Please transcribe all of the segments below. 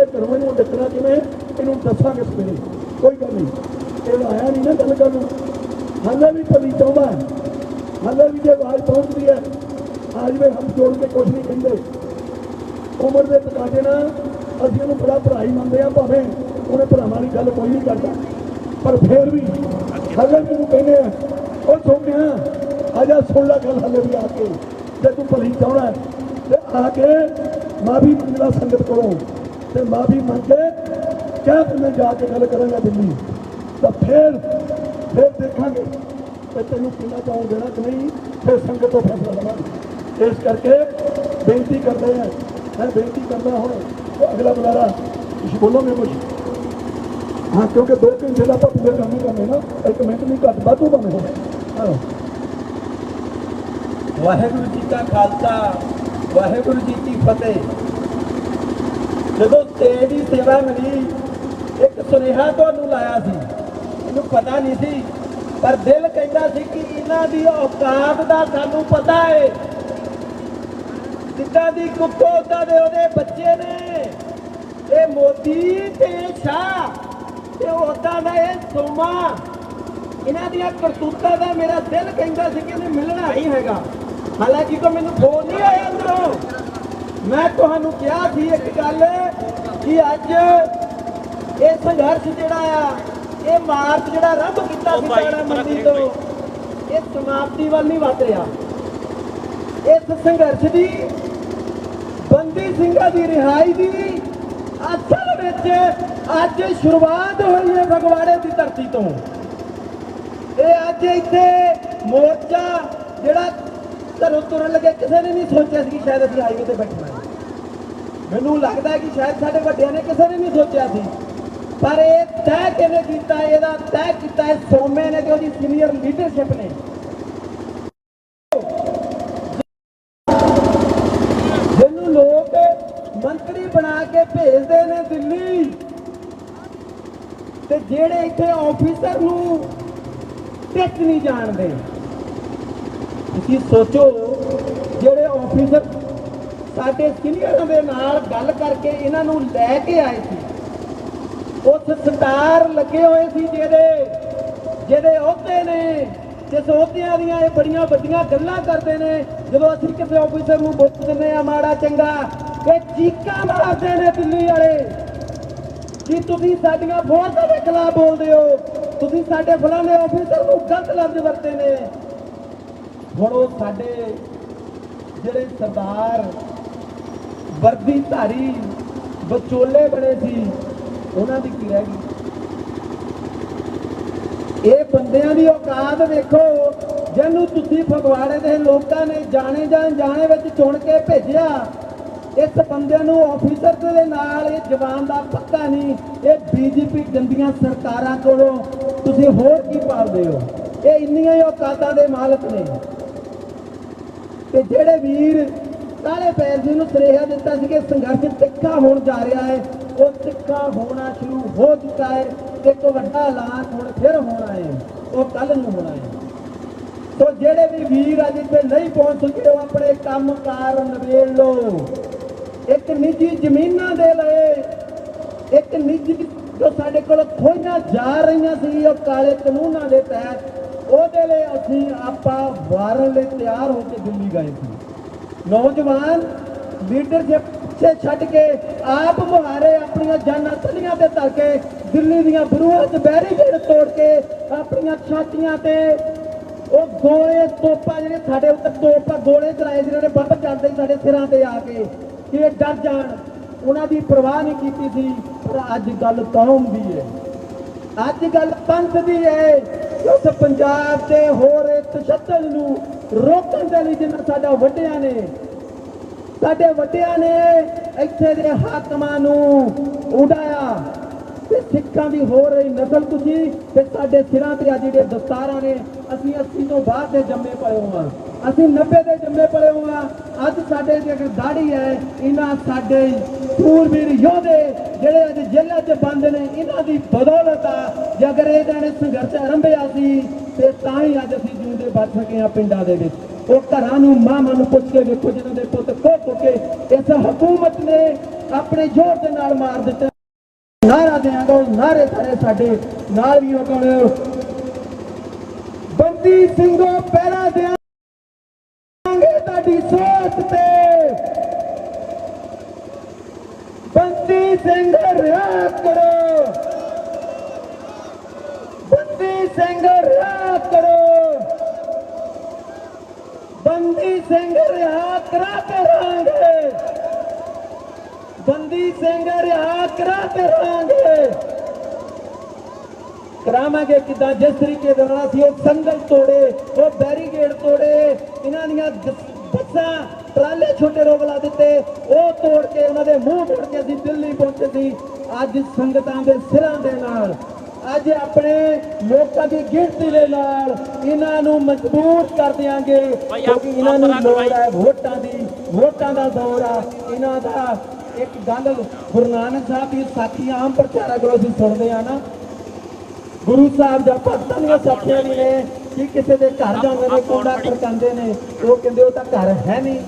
घरों इन्हों निकलना किमें इन्हों दसांगे सवेरे, कोई गल नहीं। ये आया नहीं ना गल कर, हाले भी भली चाहता है, हाले भी जो आवाज़ पहुँचती है आज में हम जोड़ के कुछ नहीं कहेंगे। उम्र के तकाजे ना असीं उन्होंने बड़ा भरा ही मानते हैं, भावें उन्हें भरावां की गल कोई नहीं करता, पर फिर भी हाले भी कहने वो सोने आजा सुन ला गल, हाले भी आके जो तू भली चाहना है तो आके माफी मंगना संगत को, तो माफी मंग के क्या मैं जाके गल करूँगा दिल्ली, तो फिर देखांगे तो तेनों कितना चाहो देना कि नहीं, फिर संगत तो फैसला लवांगे। इस करके बेनती करते हैं, मैं बेनती करना हूँ तो अगला बुलारा कुछ बोलोगे कुछ? हाँ, क्योंकि 2 घंटे का आप पूरे काम ही करने ना, 1 मिनट नहीं घट वाधू बने हो। हाँ, वाहेगुरु जी का खालसा, वाहेगुरु जी की फतेह। जो तेरी सेवा मिली, एक सुनेहा तुहानू लाया सी, मैनूं पता नहीं सी, पर दिल कहता सी कि इन्हां दी औकात दा सानू पता है। जिद्दां दी कुत्तो उद्दां दे ओहदे बच्चे ने, ये मोदी ते शाह ते उद्दां दा ये सोमा, इन्हां दियां करतूतां दा मेरा दिल कहता सी कि इन्हें मिलना ही हैगा। हालांकि तो मैनूं फोन नहीं आया अंदरों। मैं तुहानू कहा सी एक गल कि अज ये संघर्ष जिहड़ा आ, ये मार्च जिहड़ा रब कीता सी ताड़ा मंडी तो, ये समाप्ति वाल नहीं वध रहा। इस संघर्ष की बंदी ਸਿੰਘਾਂ ਦੀ रिहाई की असल विच अज शुरुआत हुई है फगवाड़े की धरती तो। ये अज इत्थे मोर्चा जिहड़ा घरों तुरन लगे, किसी ने नहीं सोचा कि शायद असीं हाईवे ते बैठना है। मैनूं लगता है कि शायद साडे वड्डियां ने किसी ने नहीं सोचा सी, पर यह तय किहने कीता, इहदा तय कीता है सोमे ने ते उहदी सीनियर लीडरशिप ने। जिन्हों लोग मंत्री बना के भेजते हैं दिल्ली, ते जेड़े इत्थे ऑफिसर नूं टिक नहीं जानते। तुसीं सोचो, जेड़े ऑफिसर साडे सीनियरां दे नाल गल करके इन्हां नूं लैके आए सी, उस स्टार लगे हुए सी जेडे अहुदे ने, जिस अहुदियां दियां ये बड़ियां वड्डियां गल्लां करदे ने। जदों असीं किसी ऑफिसर नूं बुक दिंदे आ माड़ा चंगा, ये चीकां मारदे ने दिल्ली वाले कि तुसीं साडीआं फोर्सां दे खिलाफ बोलदे हो, तुसीं साडे फलाणे ऑफिसर नूं गलत लफ्ज़ वरते ने। हुण ओह साडे जिहड़े सरदार वर्दीधारी विचोले बने सी, उन्हां दी की रह गई? ये बंदियां दी औकात देखो, जिन्हों तुसीं फगवाड़े दे लोकां ने जाने जाने विच चुन के भेजिया, इस बंदियां नूं ऑफिसर दे नाल ये जवान दा पक्का नहीं। ये बीजेपी गंदियां सरकारां कोलों तुसीं होर की पालदे हो? ये इन्नियां ही औकातां दे मालक ने। ते जेड़े वीर काले पैर जी नूं सुनेहा दित्ता सी कि संघर्ष तिखा होण जा रहा है, वो तिखा होना शुरू हो चुका है। एक वड्डा ऐलान हुण फिर होना है, वो कल नूं होना है। तो जेड़े भी वीर अज इत्थे नहीं पहुंच सके, वो अपने काम कार नवेड़ लो। एक निजी जमीनां दे लए, एक निजी जो साडे कोल खोईयां जा रही सी काले कानूनां दे तहत, ਉਹਦੇ ਲਈ ਅਸੀਂ ਆਪਾਂ ਵਾਰਨ ਲਈ ਤਿਆਰ ਹੋ ਕੇ ਦਿੱਲੀ ਗਏ ਸੀ। ਨੌਜਵਾਨ ਲੀਡਰਸ਼ਿਪ ਪਿੱਛੇ ਛੱਡ ਕੇ ਆਪ ਮੁਹਾਰੇ ਆਪਣੀਆਂ ਜਾਨਾਂ ਤਲੀਆਂ ਤੇ ਧਰ ਕੇ ਦਿੱਲੀ ਦੀਆਂ ਬਰੂਹਾਂ 'ਚ ਬੈਰੀਕੇਡ ਤੋੜ ਕੇ ਆਪਣੀਆਂ ਛਾਤੀਆਂ ਤੇ ਉਹ ਗੋਲੇ ਤੋਪਾਂ ਜਿਹੜੇ ਸਾਡੇ ਉੱਤੇ ਤੋਪਾਂ ਗੋਲੇ ਚਲਾਏ ਜਿਹਨਾਂ ਨੇ ਬੰਬ ਚੱਲਦੇ ਸਾਡੇ ਸਿਰਾਂ ਤੇ ਆ ਕੇ ਕਿ ਇਹ ਡਰ ਜਾਣ, ਉਹਨਾਂ ਦੀ ਪਰਵਾਹ ਨਹੀਂ ਕੀਤੀ ਸੀ। ਪਰ ਅੱਜ ਗੱਲ ਕੌਮ ਦੀ ਹੈ, ਅੱਜ ਗੱਲ ਪੰਥ ਦੀ ਹੈ। उस पंजाब से हो रहे तशद्दुद नूं रोकण दे लई जिन्हां साडा वड्डियां ने इत्थे दे हाकमां नूं उड़ाया ते सिक्खां दी हो रही नस्लकुशी ते साडे सिरां ते अज जिहड़े दस्तारां ने, असीं 80 तो बाद दे जम्मे पए होआं, असीं 90 दे जम्मे पए होआं। अज साडे दी अगर दाढ़ी है, इन्हां साडे सूरवीर योधे ਜਿਹੜੇ ਅੱਜ ਜੇਲ੍ਹਾਂ 'ਚ ਬੰਦ ਨੇ, ਇਹਨਾਂ ਦੀ ਬਦੌਲਤ ਆ। ਜੇ ਅਗਰ ਇਹਨਾਂ ਨੇ ਸੰਘਰਸ਼ ਆਰੰਭਿਆ ਸੀ ਤੇ ਤਾਂ ਹੀ ਅੱਜ ਅਸੀਂ ਜਿਉਂਦੇ ਬਚ ਸਕੇ ਹਾਂ ਪਿੰਡਾਂ ਦੇ ਵਿੱਚ। ਉਹ ਘਰਾਂ ਨੂੰ ਮਾਵਾਂ ਨੂੰ ਪੁੱਛ ਕੇ ਵੇਖੋ ਜਿਨ੍ਹਾਂ ਦੇ ਪੁੱਤ ਖੋ ਕੇ ਇਸ ਹਕੂਮਤ ਨੇ ਆਪਣੇ ਜ਼ੋਰ ਦੇ ਨਾਲ ਮਾਰ ਦਿੱਤੇ। ਨਾਰਾ ਦਿਆਂਗਾ ਉਹ ਨਾਰੇ ਸਾਰੇ ਸਾਡੇ ਨਾਲ ਵੀ ਹੋਣ। ਬੰਦੀ ਸਿੰਘੋ ਪਹਿਰਾ ਦਿਆਂਗੇ ਤੁਹਾਡੀ ਸੋਚ ਤੇ, ਬੰਦੀ ਸਿੰਘ ਰਿਹਾ ਕਰੋ, ਬੰਦੀ ਸਿੰਘ ਰਿਹਾ ਕਰੋ, ਬੰਦੀ ਸਿੰਘ ਰਿਹਾ ਕਰਾਤੇ ਰਹਾਂਗੇ, ਬੰਦੀ ਸਿੰਘ ਰਿਹਾ ਕਰਾਤੇ ਰਹਾਂਗੇ। ਕਰਾਵਾਂਗੇ ਕਿੱਦਾਂ? ਜਿਸ ਤਰੀਕੇ ਦੇ ਨਾਲ ਅਸੀਂ ਉਹ ਸੰਗਲ ਤੋੜੇ, ਉਹ ਬੈਰੀਕੇਡ ਤੋੜੇ, ਇਹਨਾਂ ਦੀਆਂ ਬੱਸਾਂ ਟਰਾਲੇ ਛੋਟੇ ਰੋਕ ਲਾ ਦਿੱਤੇ, ਉਹ ਤੋੜ ਕੇ ਉਹਨਾਂ ਦੇ ਮੂੰਹ ਤੋੜ ਕੇ ਅਸੀਂ ਦਿੱਲੀ ਪਹੁੰਚੇ ਸੀ। ਅੱਜ ਸੰਗਤਾਂ ਦੇ ਸਿਰਾਂ ਦੇ ਨਾਲ, ਅੱਜ ਆਪਣੇ ਲੋਕਾਂ ਦੀ ਗਿਣਤੀ ਦੇ ਨਾਲ ਇਹਨਾਂ ਨੂੰ ਮਜ਼ਬੂਤ ਕਰ ਦਿਆਂਗੇ, ਕਿਉਂਕਿ ਇਹਨਾਂ ਨੂੰ ਲੋੜ ਹੈ ਵੋਟਾਂ ਦੀ, ਵੋਟਾਂ ਦਾ ਦੌਰ ਆ ਇਹਨਾਂ ਦਾ। ਇੱਕ ਗੱਲ ਗੁਰੂ ਨਾਨਕ ਸਾਹਿਬ ਦੀ ਸਾਖੀ ਆਮ ਪ੍ਰਚਾਰਾਂ ਕੋਲ ਅਸੀਂ ਸੁਣਦੇ ਆ ਨਾ, ਗੁਰੂ ਸਾਹਿਬ ਜਾਂ ਭਗਤਾਂ ਦੀਆਂ ਸਾਖੀਆਂ ਵੀ ਨੇ ਕਿ ਕਿਸੇ ਦੇ ਘਰ ਜਾਂਦੇ ਨੇ, ਕੋੜਾ ਖੜਕਾਉਂਦੇ ਨੇ, ਉਹ ਕਹਿੰਦੇ ਉਹ ਤਾਂ ਘਰ ਹੈ ਨਹੀਂ,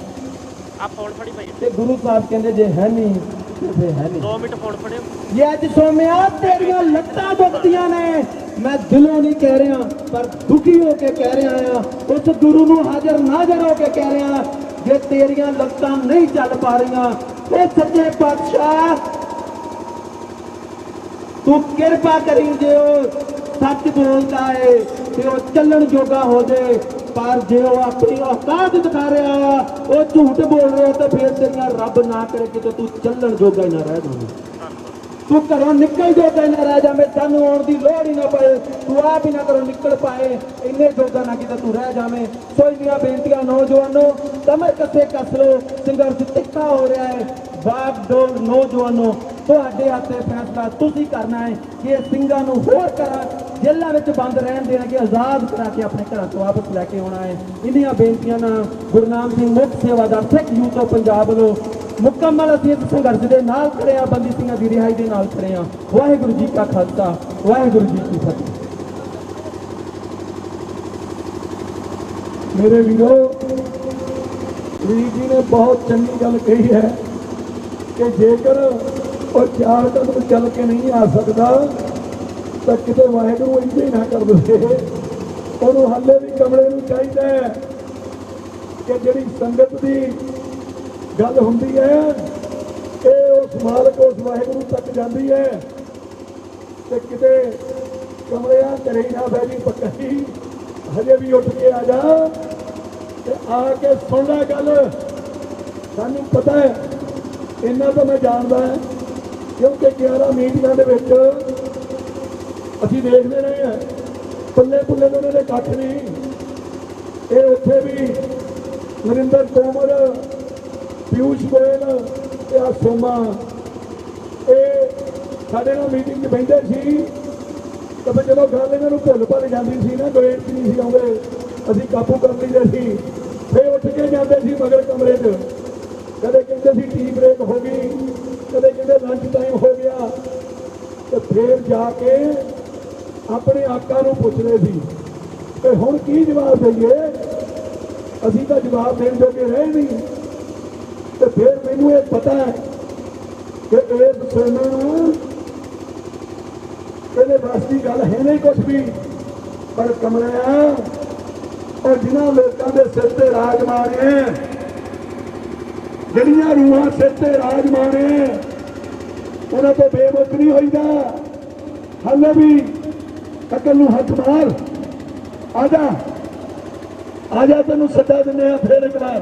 ਆ ਫੋਨ ਫੜੀ ਭਾਈ ਤੇ ਗੁਰੂ ਸਾਹਿਬ ਕਹਿੰਦੇ ਜੇ ਹੈ ਨਹੀਂ ਤੇ ਫਿਰ ਹੈ ਨਹੀਂ। 2 ਮਿੰਟ ਫੋਨ ਫੜਿਓ। ਇਹ ਅੱਜ ਸੋਮਿਆ ਤੇਰੀਆਂ ਲੱਤਾਂ ਦੁਖਦੀਆਂ ਨੇ, ਮੈਂ ਦਿਲੋਂ ਨਹੀਂ ਕਹਿ ਰਿਹਾ ਪਰ ਦੁਖੀ ਹੋ ਕੇ ਕਹਿ ਰਿਹਾ ਆ, ਉਸ ਗੁਰੂ ਨੂੰ ਹਾਜ਼ਰ ਨਾਜ਼ਰ ਹੋ ਕੇ ਕਹਿ ਰਿਹਾ, ਜੇ ਤੇਰੀਆਂ ਲੱਤਾਂ ਨਹੀਂ ਚੱਲ ਪਾ ਰਹੀਆਂ ਤੇ ਸੱਚੇ ਪਾਤਸ਼ਾਹ ਤੂੰ ਕਿਰਪਾ ਕਰੀ, ਜੇ ਉਹ ਸੱਚ ਬੋਲਦਾ ਏ ਤੇ ਉਹ ਚੱਲਣ ਜੋਗਾ ਹੋ ਜੇ, ਪਰ ਜੇ ਉਹ ਆਪਣੀ ਔਕਾਤ ਦਿਖਾ ਰਿਹਾ ਆ, ਉਹ ਝੂਠ ਬੋਲ ਰਿਹਾ, ਤਾਂ ਫਿਰ ਤੇਰੀਆਂ ਰੱਬ ਨਾ ਕਰੇ ਕਿਤੇ ਤੂੰ ਚੱਲਣ ਜੋਗਾ ਹੀ ਨਾ ਰਹਿ ਜਾਵੇਂ, ਤੂੰ ਘਰੋਂ ਨਿਕਲ ਜੋਗਾ ਹੀ ਨਾ ਰਹਿ ਜਾਵੇਂ, ਤੈਨੂੰ ਆਉਣ ਦੀ ਲੋੜ ਹੀ ਨਾ ਪਏ, ਤੂੰ ਆਪ ਹੀ ਨਾ ਘਰੋਂ ਨਿਕਲ ਪਾਏ, ਇੰਨੇ ਜੋਗਾ ਨਾ ਕਿਤੇ ਤੂੰ ਰਹਿ ਜਾਵੇਂ। ਸੋ ਇੰਨੀਆਂ ਬੇਨਤੀਆਂ ਨੌਜਵਾਨੋ, ਕਮਰ ਕੱਸੇ ਕੱਸ ਲੋ, ਸੰਘਰਸ਼ ਤਿੱਖਾ ਹੋ ਰਿਹਾ ਹੈ। ਬਾਗਡੋਰ ਨੌਜਵਾਨੋ, ਤੁਹਾਡੇ ਹੱਥੇ ਫੈਸਲਾ ਤੁਸੀਂ ਕਰਨਾ ਹੈ ਕਿ ਇਹ ਸਿੰਘਾਂ ਨੂੰ ਹੋਰ ਕਰਾਂ ਜੇਲ੍ਹਾਂ ਵਿੱਚ ਬੰਦ ਰਹਿਣ ਦੇਣਾ ਕਿ ਆਜ਼ਾਦ ਕਰਾ ਕੇ ਆਪਣੇ ਘਰਾਂ ਤੋਂ ਵਾਪਸ ਲੈ ਕੇ ਆਉਣਾ ਹੈ। ਇੰਨੀਆਂ ਬੇਨਤੀਆਂ ਨਾਲ ਗੁਰਨਾਮ ਸਿੰਘ ਮੁੱਖ ਸੇਵਾਦਾਰ ਸਿੱਖ ਯੂਥ ਆਫ ਪੰਜਾਬ ਵੱਲੋਂ ਮੁਕੰਮਲ ਅਸੀਂ ਇਸ ਸੰਘਰਸ਼ ਦੇ ਨਾਲ ਖੜੇ ਹਾਂ, ਬੰਦੀ ਸਿੰਘਾਂ ਦੀ ਰਿਹਾਈ ਦੇ ਨਾਲ ਖੜੇ ਹਾਂ। ਵਾਹਿਗੁਰੂ ਜੀ ਕਾ ਖਾਲਸਾ, ਵਾਹਿਗੁਰੂ ਜੀ ਕੀ ਫਤਿਹ। ਮੇਰੇ ਵੀਰੋ, ਵੀਰ ਜੀ ਨੇ ਬਹੁਤ ਚੰਗੀ ਗੱਲ ਕਹੀ ਹੈ ਕਿ ਜੇਕਰ ਉਹ 4 ਕਦਮ ਚੱਲ ਕੇ ਨਹੀਂ ਆ ਸਕਦਾ ਤਾਂ ਕਿਤੇ ਵਾਹਿਗੁਰੂ ਇੰਝ ਹੀ ਨਾ ਕਰ ਦੇਵੇ। ਉਹਨੂੰ ਹਾਲੇ ਵੀ ਕਮਲੇ ਨੂੰ ਚਾਹੀਦਾ ਹੈ ਕਿ ਜਿਹੜੀ ਸੰਗਤ ਦੀ ਗੱਲ ਹੁੰਦੀ ਹੈ ਇਹ ਉਸ ਮਾਲਕ, ਉਸ ਵਾਹਿਗੁਰੂ ਤੱਕ ਜਾਂਦੀ ਹੈ, ਤੇ ਕਿਤੇ ਕਮਲਿਆਂ ਘਰੇ ਨਾ ਬਹਿ ਜੀ ਪੱਕੀ, ਹਜੇ ਵੀ ਉੱਠ ਕੇ ਆ ਜਾ ਤੇ ਆ ਕੇ ਸੁਣ ਲੈ ਗੱਲ। ਸਾਨੂੰ ਪਤਾ ਹੈ, ਇਹਨਾਂ ਤਾਂ ਮੈਂ ਜਾਣਦਾ ਹੈ, ਕਿਉਂਕਿ 11 ਮੀਟਿੰਗਾਂ ਦੇ ਵਿੱਚ ਅਸੀਂ ਦੇਖਦੇ ਰਹੇ ਹਾਂ, ਪੱਲੇ ਪੁੱਲੇ ਦੇ ਉਹਨਾਂ ਦੇ ਕੱਖ ਨਹੀਂ। ਇਹ ਉੱਥੇ ਵੀ ਨਰਿੰਦਰ ਤੋਮਰ, ਪਿਊਸ਼ ਗੋਇਲ ਤੇ ਆ ਸੋਮਾ, ਇਹ ਸਾਡੇ ਨਾਲ ਮੀਟਿੰਗ 'ਚ ਬਹਿੰਦੇ ਸੀ, ਤਾਂ ਫਿਰ ਜਦੋਂ ਗੱਲ ਇਹਨਾਂ ਨੂੰ ਭੁੱਲ ਭੱਲ ਜਾਂਦੀ ਸੀ ਨਾ, ਗ੍ਰੇਡ 'ਚ ਨਹੀਂ ਸੀ ਆਉਂਦੇ, ਅਸੀਂ ਕਾਬੂ ਕਰ ਲਈਦੇ ਸੀ, ਫਿਰ ਉੱਠ ਕੇ ਜਾਂਦੇ ਸੀ ਮਗਰ ਕਮਰੇ 'ਚ, ਕਦੇ ਕਹਿੰਦੇ ਸੀ ਟੀ ਬ੍ਰੇਕ ਹੋ ਗਈ, ਕਦੇ ਕਹਿੰਦੇ ਲੰਚ ਟਾਈਮ ਹੋ ਗਿਆ, ਤੇ ਫਿਰ ਜਾ ਕੇ ਆਪਣੇ ਆਕਾ ਨੂੰ ਪੁੱਛਦੇ ਸੀ ਕਿ ਹੁਣ ਕੀ ਜਵਾਬ ਦੇਈਏ, ਅਸੀਂ ਤਾਂ ਜਵਾਬ ਦੇਣ ਜੋਗੇ ਰਹੇ ਨਹੀਂ। ਤੇ ਫਿਰ ਮੈਨੂੰ ਇਹ ਪਤਾ ਹੈ ਕਿ ਇਸ ਸੋਨੇ ਨੂੰ ਇਹਦੇ ਬਸ ਦੀ ਗੱਲ ਹੈ ਨਹੀਂ ਕੁਛ ਵੀ, ਪਰ ਕਮਲਿਆ ਔਰ ਜਿਨ੍ਹਾਂ ਲੋਕਾਂ ਦੇ ਸਿਰ ਤੇ ਰਾਜ ਮਾਰੇ, ਜਿਹੜੀਆਂ ਰੂਹਾਂ ਸਿਰ ਤੇ ਰਾਜ ਮਾਰੇ, ਉਹਨਾਂ ਤੋਂ ਬੇਮੁਖ ਨਹੀਂ ਹੋਈਦਾ। ਹਾਲੇ ਵੀ ਅਕਲ ਨੂੰ ਹੱਥ ਮਾਰ, ਆ ਜਾ ਆ ਜਾ, ਤੈਨੂੰ ਸੱਦਾ ਦਿੰਦੇ ਆ ਫਿਰ ਇੱਕ ਵਾਰ,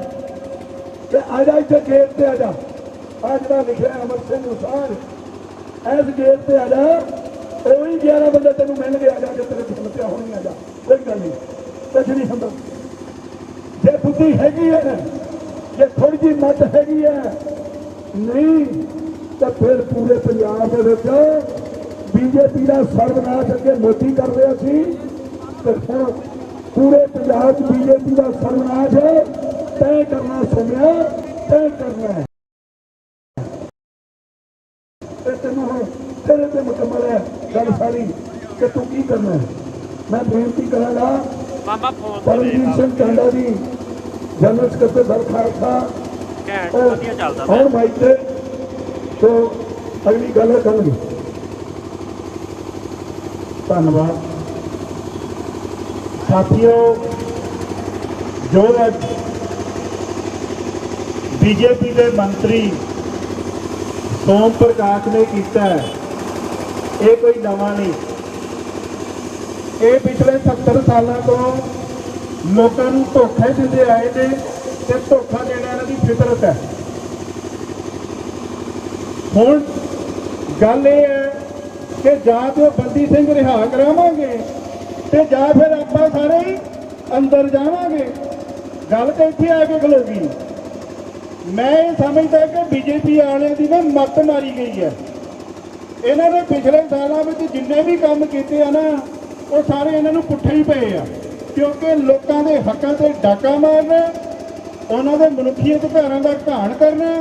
ਤੇ ਆ ਜਾ ਇੱਥੇ ਗੇਟ ਤੇ ਆ ਜਾ, ਆ ਜਿਹੜਾ ਲਿਖਿਆ ਅਮਰ ਸਿੰਘ ਉਸਾਰ, ਇਸ ਗੇਟ ਤੇ ਆ ਜਾ, ਉਹੀ 11 ਬੰਦੇ ਤੈਨੂੰ ਮਿਲਣਗੇ, ਆ ਜਾ ਕੇ ਤੇਰੇ ਸਮੱਸਿਆ ਹੋਣੀ, ਆ ਜਾ, ਕੋਈ ਗੱਲ ਨਹੀਂ, ਕੁਝ ਨਹੀਂ ਹੁੰਦਾ। ਜੇ ਬੁੱਧੀ ਹੈਗੀ ਹੈ, ਜੇ ਥੋੜੀ ਜਿਹੀ ਮੱਤ ਹੈਗੀ ਹੈ, ਨਹੀਂ ਤਾਂ ਫਿਰ ਪੂਰੇ ਪੰਜਾਬ ਦੇ ਵਿੱਚ ਬੀਜੇਪੀ ਦਾ ਸਰਵਨਾਸ਼ ਅੱਗੇ ਮੋਦੀ ਕਰ ਰਿਹਾ ਸੀ, ਤੇ ਹੁਣ ਪੂਰੇ ਪੰਜਾਬ 'ਚ ਬੀਜੇਪੀ ਦਾ ਸਰਵਨਾਸ਼ ਤੈਅ ਕਰਨਾ, ਸੁਣਿਆ, ਤੈਅ ਕਰਨਾ ਹੈ। ਤੇ ਤੈਨੂੰ ਹੁਣ ਤੇਰੇ ਤੇ ਮੁਕੰਮਲ ਹੈ ਗੱਲ ਸਾਰੀ ਕਿ ਤੂੰ ਕੀ ਕਰਨਾ ਹੈ। ਮੈਂ ਬੇਨਤੀ ਕਰਾਂਗਾ ਬਾਬਾ ਫੋਨ ਪਰਮਜੀਤ ਸਿੰਘ ਟਾਂਡਾ ਜੀ जनरल सकत्तर दल खालसा ਘੈਂਟ ਵਧੀਆ ਚੱਲਦਾ ਪਿਆ। और माइक से तो अगली गल करेंगे। धन्यवाद साथियों, जो अज बीजेपी के मंत्री सोम प्रकाश ने किया है, ये कोई नवा नहीं। ये पिछले 70 सालों तो लोगों को धोखे दिंदे आए ने ते धोखा देना इन्हां दी फितरत है। हुण गल ये है कि जां तो बंदी सिंह रिहा करावांगे ते जां फिर आपां सारे ही अंदर जावांगे। गल तो इत्थे आके खलोगी। मैं ये समझदा कि बीजेपी वालियां दी ना मत मारी गई है। इन्हां ने पिछले सालों में जिन्ने भी काम किए हैं ना, वो सारे इन्हां नूं पुट्ठे ही पे आ, क्योंकि लोगों के हकों से डाका मारना, उन्होंने मनुखी अधिकारों का घाण करना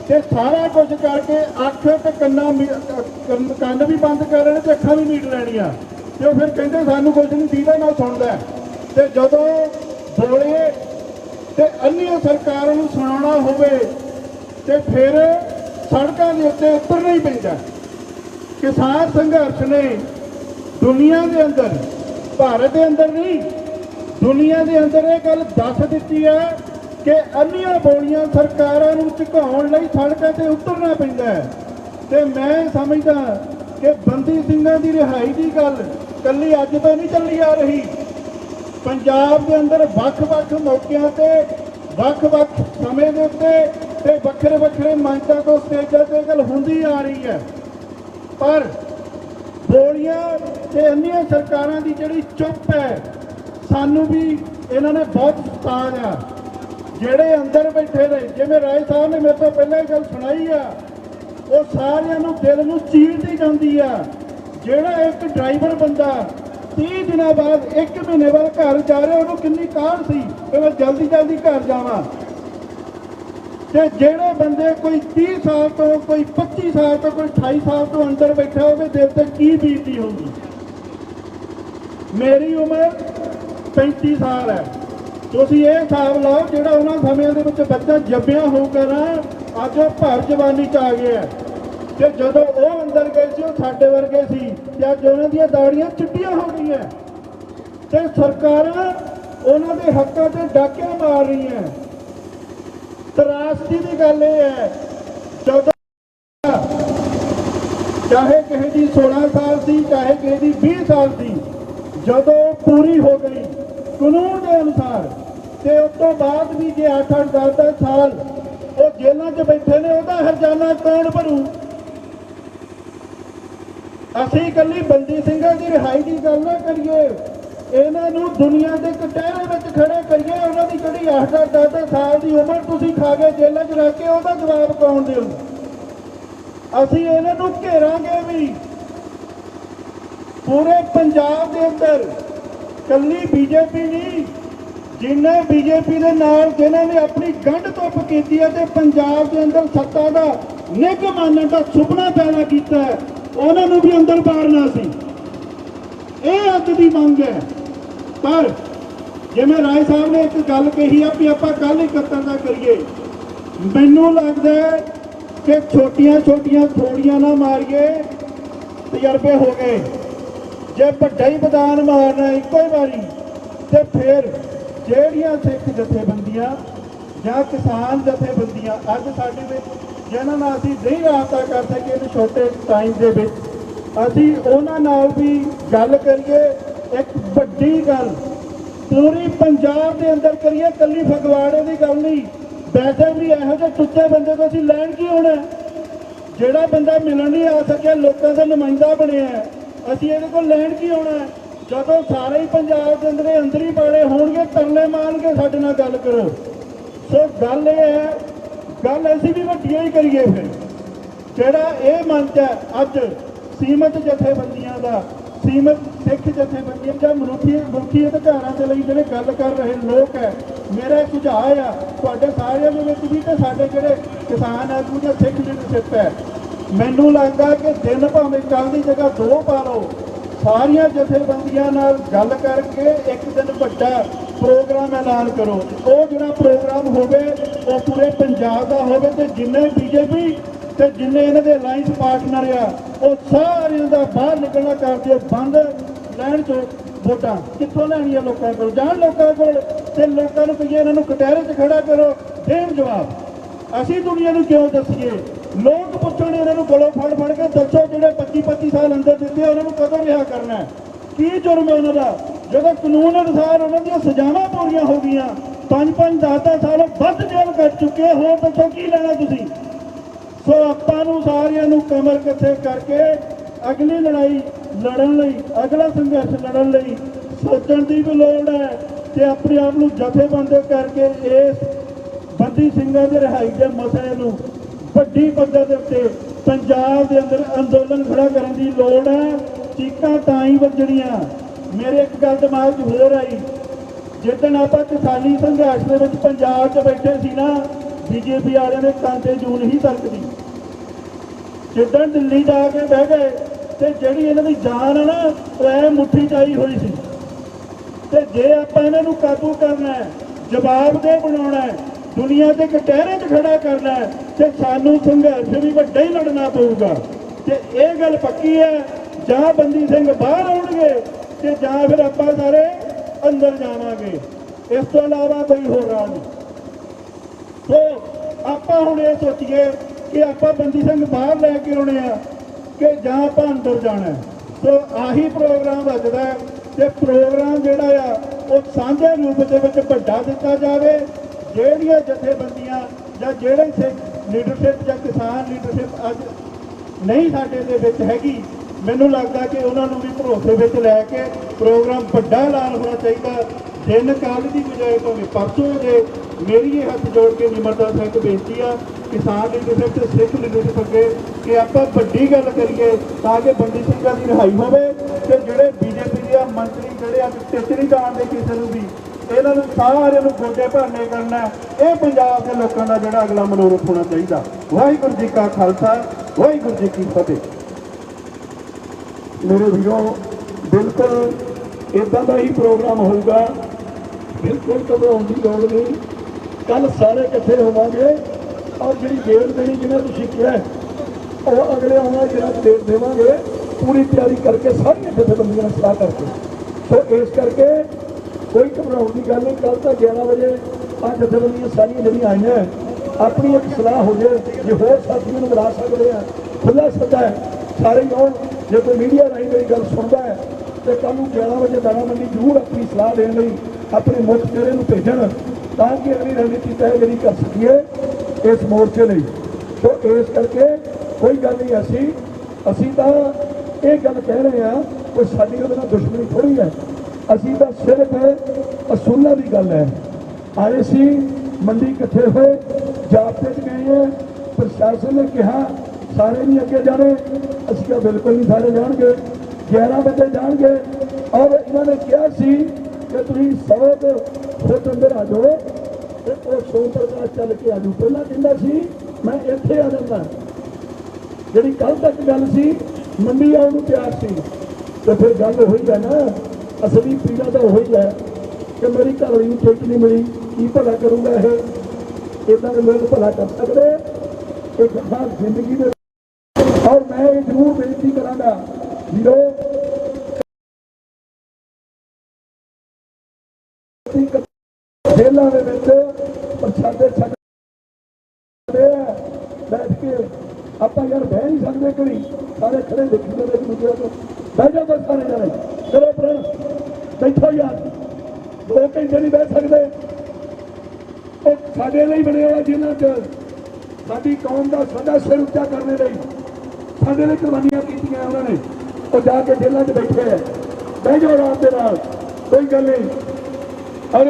ते सारा कुछ करके अख ते कन्न भी बंद कर लेने ते अखां भी मीट लैणियां ते फिर कहते सानू कुछ नहीं दीदा ना सुनदा ते जदों बोले ते अन्य सरकारों नूं सुनाउणा होवे ते फिर सड़कों के उत्ते उतरना ही पैंदा। किसान संघर्ष ने दुनिया के अंदर, भारत के अंदर नहीं, दुनिया के अंदर ये गल दस दी है कि अन्य बोलियां सरकारों नूं झुकाउण लई सड़कों ते उतरना पैंदा है। ते मैं समझदा कि बंदी सिंघां दी रिहाई की गल कल्ली अज तो नहीं चली आ रही। पंजाब के अंदर वख-वख मौकों ते वख-वख समय के उत्ते ते वक्रे वक्रे मंचां तो स्टेजां ते गल हुंदी आ रही है। पर बोलियां ते अन्य सरकारां दी जिहड़ी चुप है, सानू भी इन्हां ने बहुत सताया। ਜਿਹੜੇ अंदर बैठे ने, जिवें राय साहब ने मेरे तो पहले गल सुनाई आ, वो सारिਆਂ ਨੂੰ दिल ਨੂੰ चीरदी ਜਾਂਦੀ आ। ਜਿਹੜਾ एक ड्राइवर बंदा 30 दिनों बाद, 1 महीने बाद घर जा रहा, ਉਹਨੂੰ किन्नी ਕਾਹਲ ਸੀ कि मैं जल्दी जल्दी घर जावां। ਤੇ ਜਿਹੜੇ ਬੰਦੇ कोई 30 साल तो, कोई 25 साल तो, कोई 28 साल तो अंदर बैठा, ਉਹਦੇ दिल ਤੇ ਕੀ ਬੀਤਦੀ ਹੋਊਗੀ। मेरी उम्र 35 साल है। ਤੁਸੀਂ ਇਹ ਹਿਸਾਬ ਲਾਓ ਜਿਹੜਾ ਉਹਨਾਂ ਸਮਿਆਂ ਦੇ ਵਿੱਚ ਬੱਚਾ ਜੰਮਿਆ ਹੋਊਗਾ ਨਾ, ਅੱਜ ਉਹ ਭਰ ਜਵਾਨੀ 'ਚ ਆ ਗਿਆ ਤੇ ਜਦੋਂ ਉਹ ਅੰਦਰ ਗਏ ਸੀ ਉਹ ਸਾਡੇ ਵਰਗੇ ਸੀ ਤੇ ਅੱਜ ਉਹਨਾਂ ਦੀਆਂ ਦਾੜੀਆਂ ਚਿੱਟੀਆਂ ਹੋ ਗਈਆਂ ਤੇ ਸਰਕਾਰਾਂ ਉਹਨਾਂ ਦੇ ਹੱਕਾਂ 'ਤੇ ਡਾਕੇ ਮਾਰ ਰਹੀਆਂ। ਤਰਾਸਦੀ ਦੀ ਗੱਲ ਇਹ ਹੈ, ਜਦੋਂ ਚਾਹੇ ਕਿਸੇ ਦੀ 16 ਸਾਲ ਸੀ, ਚਾਹੇ ਕਿਸੇ ਦੀ 20 ਸਾਲ ਸੀ, ਜਦੋਂ पूरी हो गई कानून के अनुसार, ते उस तो बाद भी जे 8-8 10-10 साल वो जेलों च बैठे ने, ਉਹਦਾ हरजाना कौन भरू? ਅਸੀਂ ਇਕੱਲੀ ਬੰਦੀ ਸਿੰਘਾਂ ਦੀ ਰਿਹਾਈ ਦੀ ਗੱਲ ਨਾ ਕਰੀਏ, ਇਹਨਾਂ ਨੂੰ ਦੁਨੀਆ ਦੇ ਕਟਹਿਰੇ ਵਿੱਚ ਖੜੇ ਕਰੀਏ। ਉਹਨਾਂ ਦੀ ਜਿਹੜੀ 8-8 10-10 ਸਾਲ ਦੀ ਉਮਰ ਤੁਸੀਂ ਖਾ ਕੇ ਜੇਲ੍ਹਾਂ 'ਚ ਰੱਖ ਕੇ, ਉਹਦਾ ਜਵਾਬ ਕੌਣ ਦੇਊ? ਅਸੀਂ ਇਹਨਾਂ ਨੂੰ ਘੇਰਾਂਗੇ ਵੀ। पूरे पंजाब के अंदर कल्ली बीजेपी नहीं, जिन्हें बीजेपी के नाल जिन्होंने अपनी गंढ धुप की है ते पंजाब के अंदर सत्ता का निग मानने का सुपना पैदा किया है, उन्होंने भी अंदर बारना सी। ये अज की मंग है। पर जिवें राय साहब ने एक गल कही है भी आपां कल इकट्ठा करिए, मैनूं लगदा है कि छोटियां छोटियां थोड़ियां ना मारिए, तजर्बे हो गए। जे ਵੱਡਾ ਹੀ ਮੈਦਾਨ ਮਾਰਨਾ ਇੱਕੋ ਹੀ ਵਾਰੀ ਤੇ ਫਿਰ ਜਿਹੜੀਆਂ ਸਿੱਖ ਜਥੇਬੰਦੀਆਂ ਜਾਂ ਕਿਸਾਨ ਜਥੇਬੰਦੀਆਂ ਅੱਜ ਸਾਡੇ ਵਿੱਚ ਜਿਨ੍ਹਾਂ ਨਾਲ ਅਸੀਂ ਨਹੀਂ ਰਾਬਤਾ ਕਰ ਸਕੇ ਇਸ ਛੋਟੇ ਟਾਈਮ ਦੇ ਵਿੱਚ, ਅਸੀਂ ਉਹਨਾਂ ਨਾਲ ਵੀ ਗੱਲ ਕਰੀਏ। ਇੱਕ ਵੱਡੀ ਗੱਲ ਪੂਰੀ ਪੰਜਾਬ ਦੇ ਅੰਦਰ ਕਰੀਏ, ਕੱਲੀ ਫਗਵਾੜੇ ਦੀ ਗੱਲ ਨਹੀਂ। ਵੈਸੇ ਵੀ ਇਹੋ ਜਿਹੇ ਟੁੱਟੇ ਬੰਦੇ ਤੋਂ ਅਸੀਂ ਲੈਣ ਕੀ ਹੋਣਾ? ਜਿਹੜਾ ਬੰਦਾ ਮਿਲਣ ਨਹੀਂ ਆ ਸਕਿਆ, ਲੋਕਾਂ ਦਾ ਨੁਮਾਇੰਦਾ ਬਣਿਆ, ਅਸੀਂ ਇਹਦੇ ਕੋਲ ਲੈਣ ਕੀ ਆਉਣਾ? ਜਦੋਂ ਸਾਰੇ ਹੀ ਪੰਜਾਬ ਦੇ ਅੰਦਰ ਹੀ ਬਾੜੇ ਹੋਣਗੇ, ਤਰਲੇ ਮਾਰਨਗੇ ਸਾਡੇ ਨਾਲ ਗੱਲ ਕਰੋ। ਸੋ ਗੱਲ ਇਹ ਹੈ, ਗੱਲ ਅਸੀਂ ਵੀ ਵੱਡੀਆਂ ਹੀ ਕਰੀਏ। ਫਿਰ ਜਿਹੜਾ ਇਹ ਮੰਚ ਹੈ ਅੱਜ ਸੀਮਤ ਜਥੇਬੰਦੀਆਂ ਦਾ, ਸੀਮਤ ਸਿੱਖ ਜਥੇਬੰਦੀਆਂ ਜਾਂ ਮਨੁੱਖੀ ਅਧਿਕਾਰਾਂ ਦੇ ਲਈ ਜਿਹੜੇ ਗੱਲ ਕਰ ਰਹੇ ਲੋਕ ਹੈ, ਮੇਰਾ ਸੁਝਾਅ ਆ ਤੁਹਾਡੇ ਸਾਰਿਆਂ ਦੇ ਵਿੱਚ ਵੀ ਤੇ ਸਾਡੇ ਜਿਹੜੇ ਕਿਸਾਨ ਆਗੂ ਜਾਂ ਸਿੱਖ ਲੀਡਰਸ਼ਿਪ ਹੈ, ਮੈਨੂੰ ਲੱਗਦਾ कि दिन भावें कल की जगह 2 पा लो, सारिया जथेबंदियां नाल गल करके एक दिन बड़ा प्रोग्राम ऐलान करो। वो जो प्रोग्राम होवे वो पूरे पंजाब का होवे ते जिन्ने बीजेपी ते जिन्ने इन्हां दे अलायंस पार्टनर आ वो सारिਆਂ ਦਾ बाहर निकलना कर दिओ बंद। लैन चो वोटां कित्थों लैणियां लोकां कोल जाण लोकां कोल ते लोकां नूं कहिए इन्हां नूं कटहरे 'च खड़ा करो देण जवाब। असीं दुनिया नूं क्यों दसीए? लोग पुछण इन्हां नूं गलों फड़ फड़ के दसो ਜਿਹੜੇ 25-25 साल अंदर दित्ते उन्हां नूं कदों रिहा करना है? की जुर्म है उन्होंने? जो कानून अनुसार उन्होंने सजावां पूरियां हो गई 5-5 10-10 साल वध जेल कट चुके हो दसो की लेना तुसीं? सो आपां नूं सारिआं नूं कमर कट्ठे करके अगली लड़ाई लड़न लई अगला संघर्ष लड़न लई सोचण दी भी लोड़ है ते अपने आप नूं जथेबंद करके इस बंदी ਸਿੰਘਾਂ ਦੇ रिहाई के मसले नूं ਵੱਡੀ पद्धर ਦੇ ਉੱਤੇ पंजाब के अंदर अंदोलन खड़ा करने की लोड़ है। चीकां तां ही ਵੱਜਣੀਆਂ। मेरे एक गल दिमाग च होर आई जिदन आपां किसानी संघर्ष दे विच पंजाब च बैठे सी ना बीजेपी वालियां ने कांटे जून ही तलकदी। जिदन दिल्ली जाके बह गए ते जिहड़ी इन्हां दी जान है ना वो ऐ मुट्ठी च आई होई सी ते जे आपां इन्हां नूं काबू करना है जवाबदेह बनाउणा है दुनिया के कटहरे 'च खड़ा करना है तो सानू संघर्ष भी वड्डा ही लड़ना पऊगा। तो यह गल पक्की है जां बंदी सिंह बाहर आउणगे ते जां फिर आपां सारे अंदर जावांगे। इस तो इलावा कोई होर राह नहीं। तो आपां हुण ये सोचीए कि आपां बंदी सिंह बाहर लैके आउणे आ कि जां आपां अंदर जाना है। तो आही प्रोग्राम वजदा है ते प्रोग्राम जिहड़ा आ वो साझे रूप दे विच वड्डा दित्ता जावे। ਜਿਹੜੀਆਂ ਜਥੇਬੰਦੀਆਂ ਜਾਂ ਜਿਹੜੇ ਲੀਡਰਸ਼ਿਪ ਜਾਂ ਕਿਸਾਨ ਲੀਡਰਸ਼ਿਪ ਅੱਜ ਨਹੀਂ ਸਾਡੇ ਦੇ ਵਿੱਚ ਹੈਗੀ ਮੈਨੂੰ ਲੱਗਦਾ ਕਿ ਉਹਨਾਂ ਨੂੰ ਵੀ ਭਰੋਸੇ ਵਿੱਚ ਲੈ ਕੇ ਪ੍ਰੋਗਰਾਮ ਵੱਡਾ ਐਲਾਨ ਹੋਣਾ ਚਾਹੀਦਾ। ਦਿਨ ਕੱਲ੍ਹ ਦੀ ਬਜਾਏ ਭਾਵੇਂ ਪਰਸੋਂ ਜੇ ਮੇਰੀ ਇਹ ਹੱਥ ਜੋੜ ਕੇ ਨਿਮਰਤਾ ਸਹਿਤ ਬੇਨਤੀ ਆ ਕਿਸਾਨ ਲੀਡਰਸ਼ਿਪ ਤੇ ਸਿੱਖ ਲੀਡਰਸ਼ਿਪ ਅੱਗੇ ਕਿ ਆਪਾਂ ਵੱਡੀ ਗੱਲ ਕਰੀਏ ਤਾਂ ਕਿ ਬੰਦੀ ਸਿੰਘਾਂ ਦੀ ਰਿਹਾਈ ਹੋਵੇ ਤੇ ਜਿਹੜੇ ਬੀਜੇਪੀ ਦੇ ਮੰਤਰੀ ਜਿਹੜੇ ਆ ਟਿੱਚ ਨਹੀਂ ਜਾਣਦੇ ਕਿਸੇ ਨੂੰ ਵੀ ਇਹਨਾਂ ਨੂੰ ਸਾਰਿਆਂ ਨੂੰ ਗੋਡੇ ਭਰਨੇ ਕਰਨਾ ਇਹ ਪੰਜਾਬ ਦੇ ਲੋਕਾਂ ਦਾ ਜਿਹੜਾ ਅਗਲਾ ਮਨੋਰਥ ਹੋਣਾ ਚਾਹੀਦਾ। ਵਾਹਿਗੁਰੂ ਜੀ ਕਾ ਖਾਲਸਾ ਵਾਹਿਗੁਰੂ ਜੀ ਕੀ ਫਤਿਹ। ਮੇਰੇ ਵੀਰੋ ਬਿਲਕੁਲ ਇਦਾਂ ਦਾ ਹੀ ਪ੍ਰੋਗਰਾਮ ਹੋਊਗਾ। ਬਿਲਕੁਲ ਘਬਰਾਉਣ ਦੀ ਲੋੜ ਨਹੀਂ। ਕੱਲ ਸਾਰੇ ਇਕੱਠੇ ਹੋਵਾਂਗੇ ਔਰ ਜਿਹੜੀ ਡੇਟ ਦੇਣੀ ਜਿਹਨੇ ਤੁਸੀਂ ਕਿਹਾ ਉਹ ਅਗਲੇ ਆਉਣਾ ਜਿਹੜਾ ਡੇਟ ਦੇਵਾਂਗੇ ਪੂਰੀ ਤਿਆਰੀ ਕਰਕੇ ਸਾਰੀਆਂ ਜਥੇਬੰਦੀਆਂ ਨਾਲ ਸਲਾਹ ਕਰਕੇ। ਸੋ ਇਸ ਕਰਕੇ कोई घबराने की गल नहीं। कल तक 11 बजे आ जथेबंदियां सारियां जिहड़ियां आईयां अपनी एक सलाह हो जाए जे होर साथियों को बुला सकते हैं खुला सदा है सारे आउण। जे कोई मीडिया राही मेरी गल सुनता है तो कल 11 बजे दाणा मंडी जरूर अपनी सलाह देने अपने मुख चेहरे को भेजण ताकि अगली रणनीति तय जी कर सकीए इस मोर्चे लिए। तो इस करके कोई गल नहीं असी तो ये गल कह रहे हैं कोई साडी उहदे नाल दुश्मनी थोड़ी है। असी तो सिर्फ असूलों की गल है। आए सी मंडी इकट्ठे हुए जाबते च गए हैं प्रशासन ने कहा सारे नहीं अगे जाने असी कहा बिल्कुल नहीं सारे जाएंगे 11 बजे जाएंगे और इन्होंने कहा सी कि तुम 100 फुट अंदर आ जाओ तो सोम प्रकाश चल के आ जाओ। पहला कहता सी मैं इत्थे आ जाता जी कल तक गल सी मंडी आने को तैयार सी तो फिर गल हुई है ना असली पीड़ा तो वही है कि मेरी घर वाली ठीक नहीं मिली की भला करूँगा ये इदा के लोग भला कर सकते एक खास जिंदगी में। और मैं ये जरूर बेनती करांगा वीरो जेलों के प्रसादे बैठ के आप यार बह नहीं सकते कभी सारे खड़े देखी एक दूसरे को बह जाओ बस सारे जाने चलो प्रण बैठो यार 2 घंटे नहीं बह सकते। साडे लिए बने हुए जिन्हों च साडी कौम का साडा सिर उच्चा करने लिए साडे लिए कुर्बानियां कीतियां उन्होंने वो जाके जेलों च बैठे है। बह जाओ आराम के नाल कोई गल नहीं। और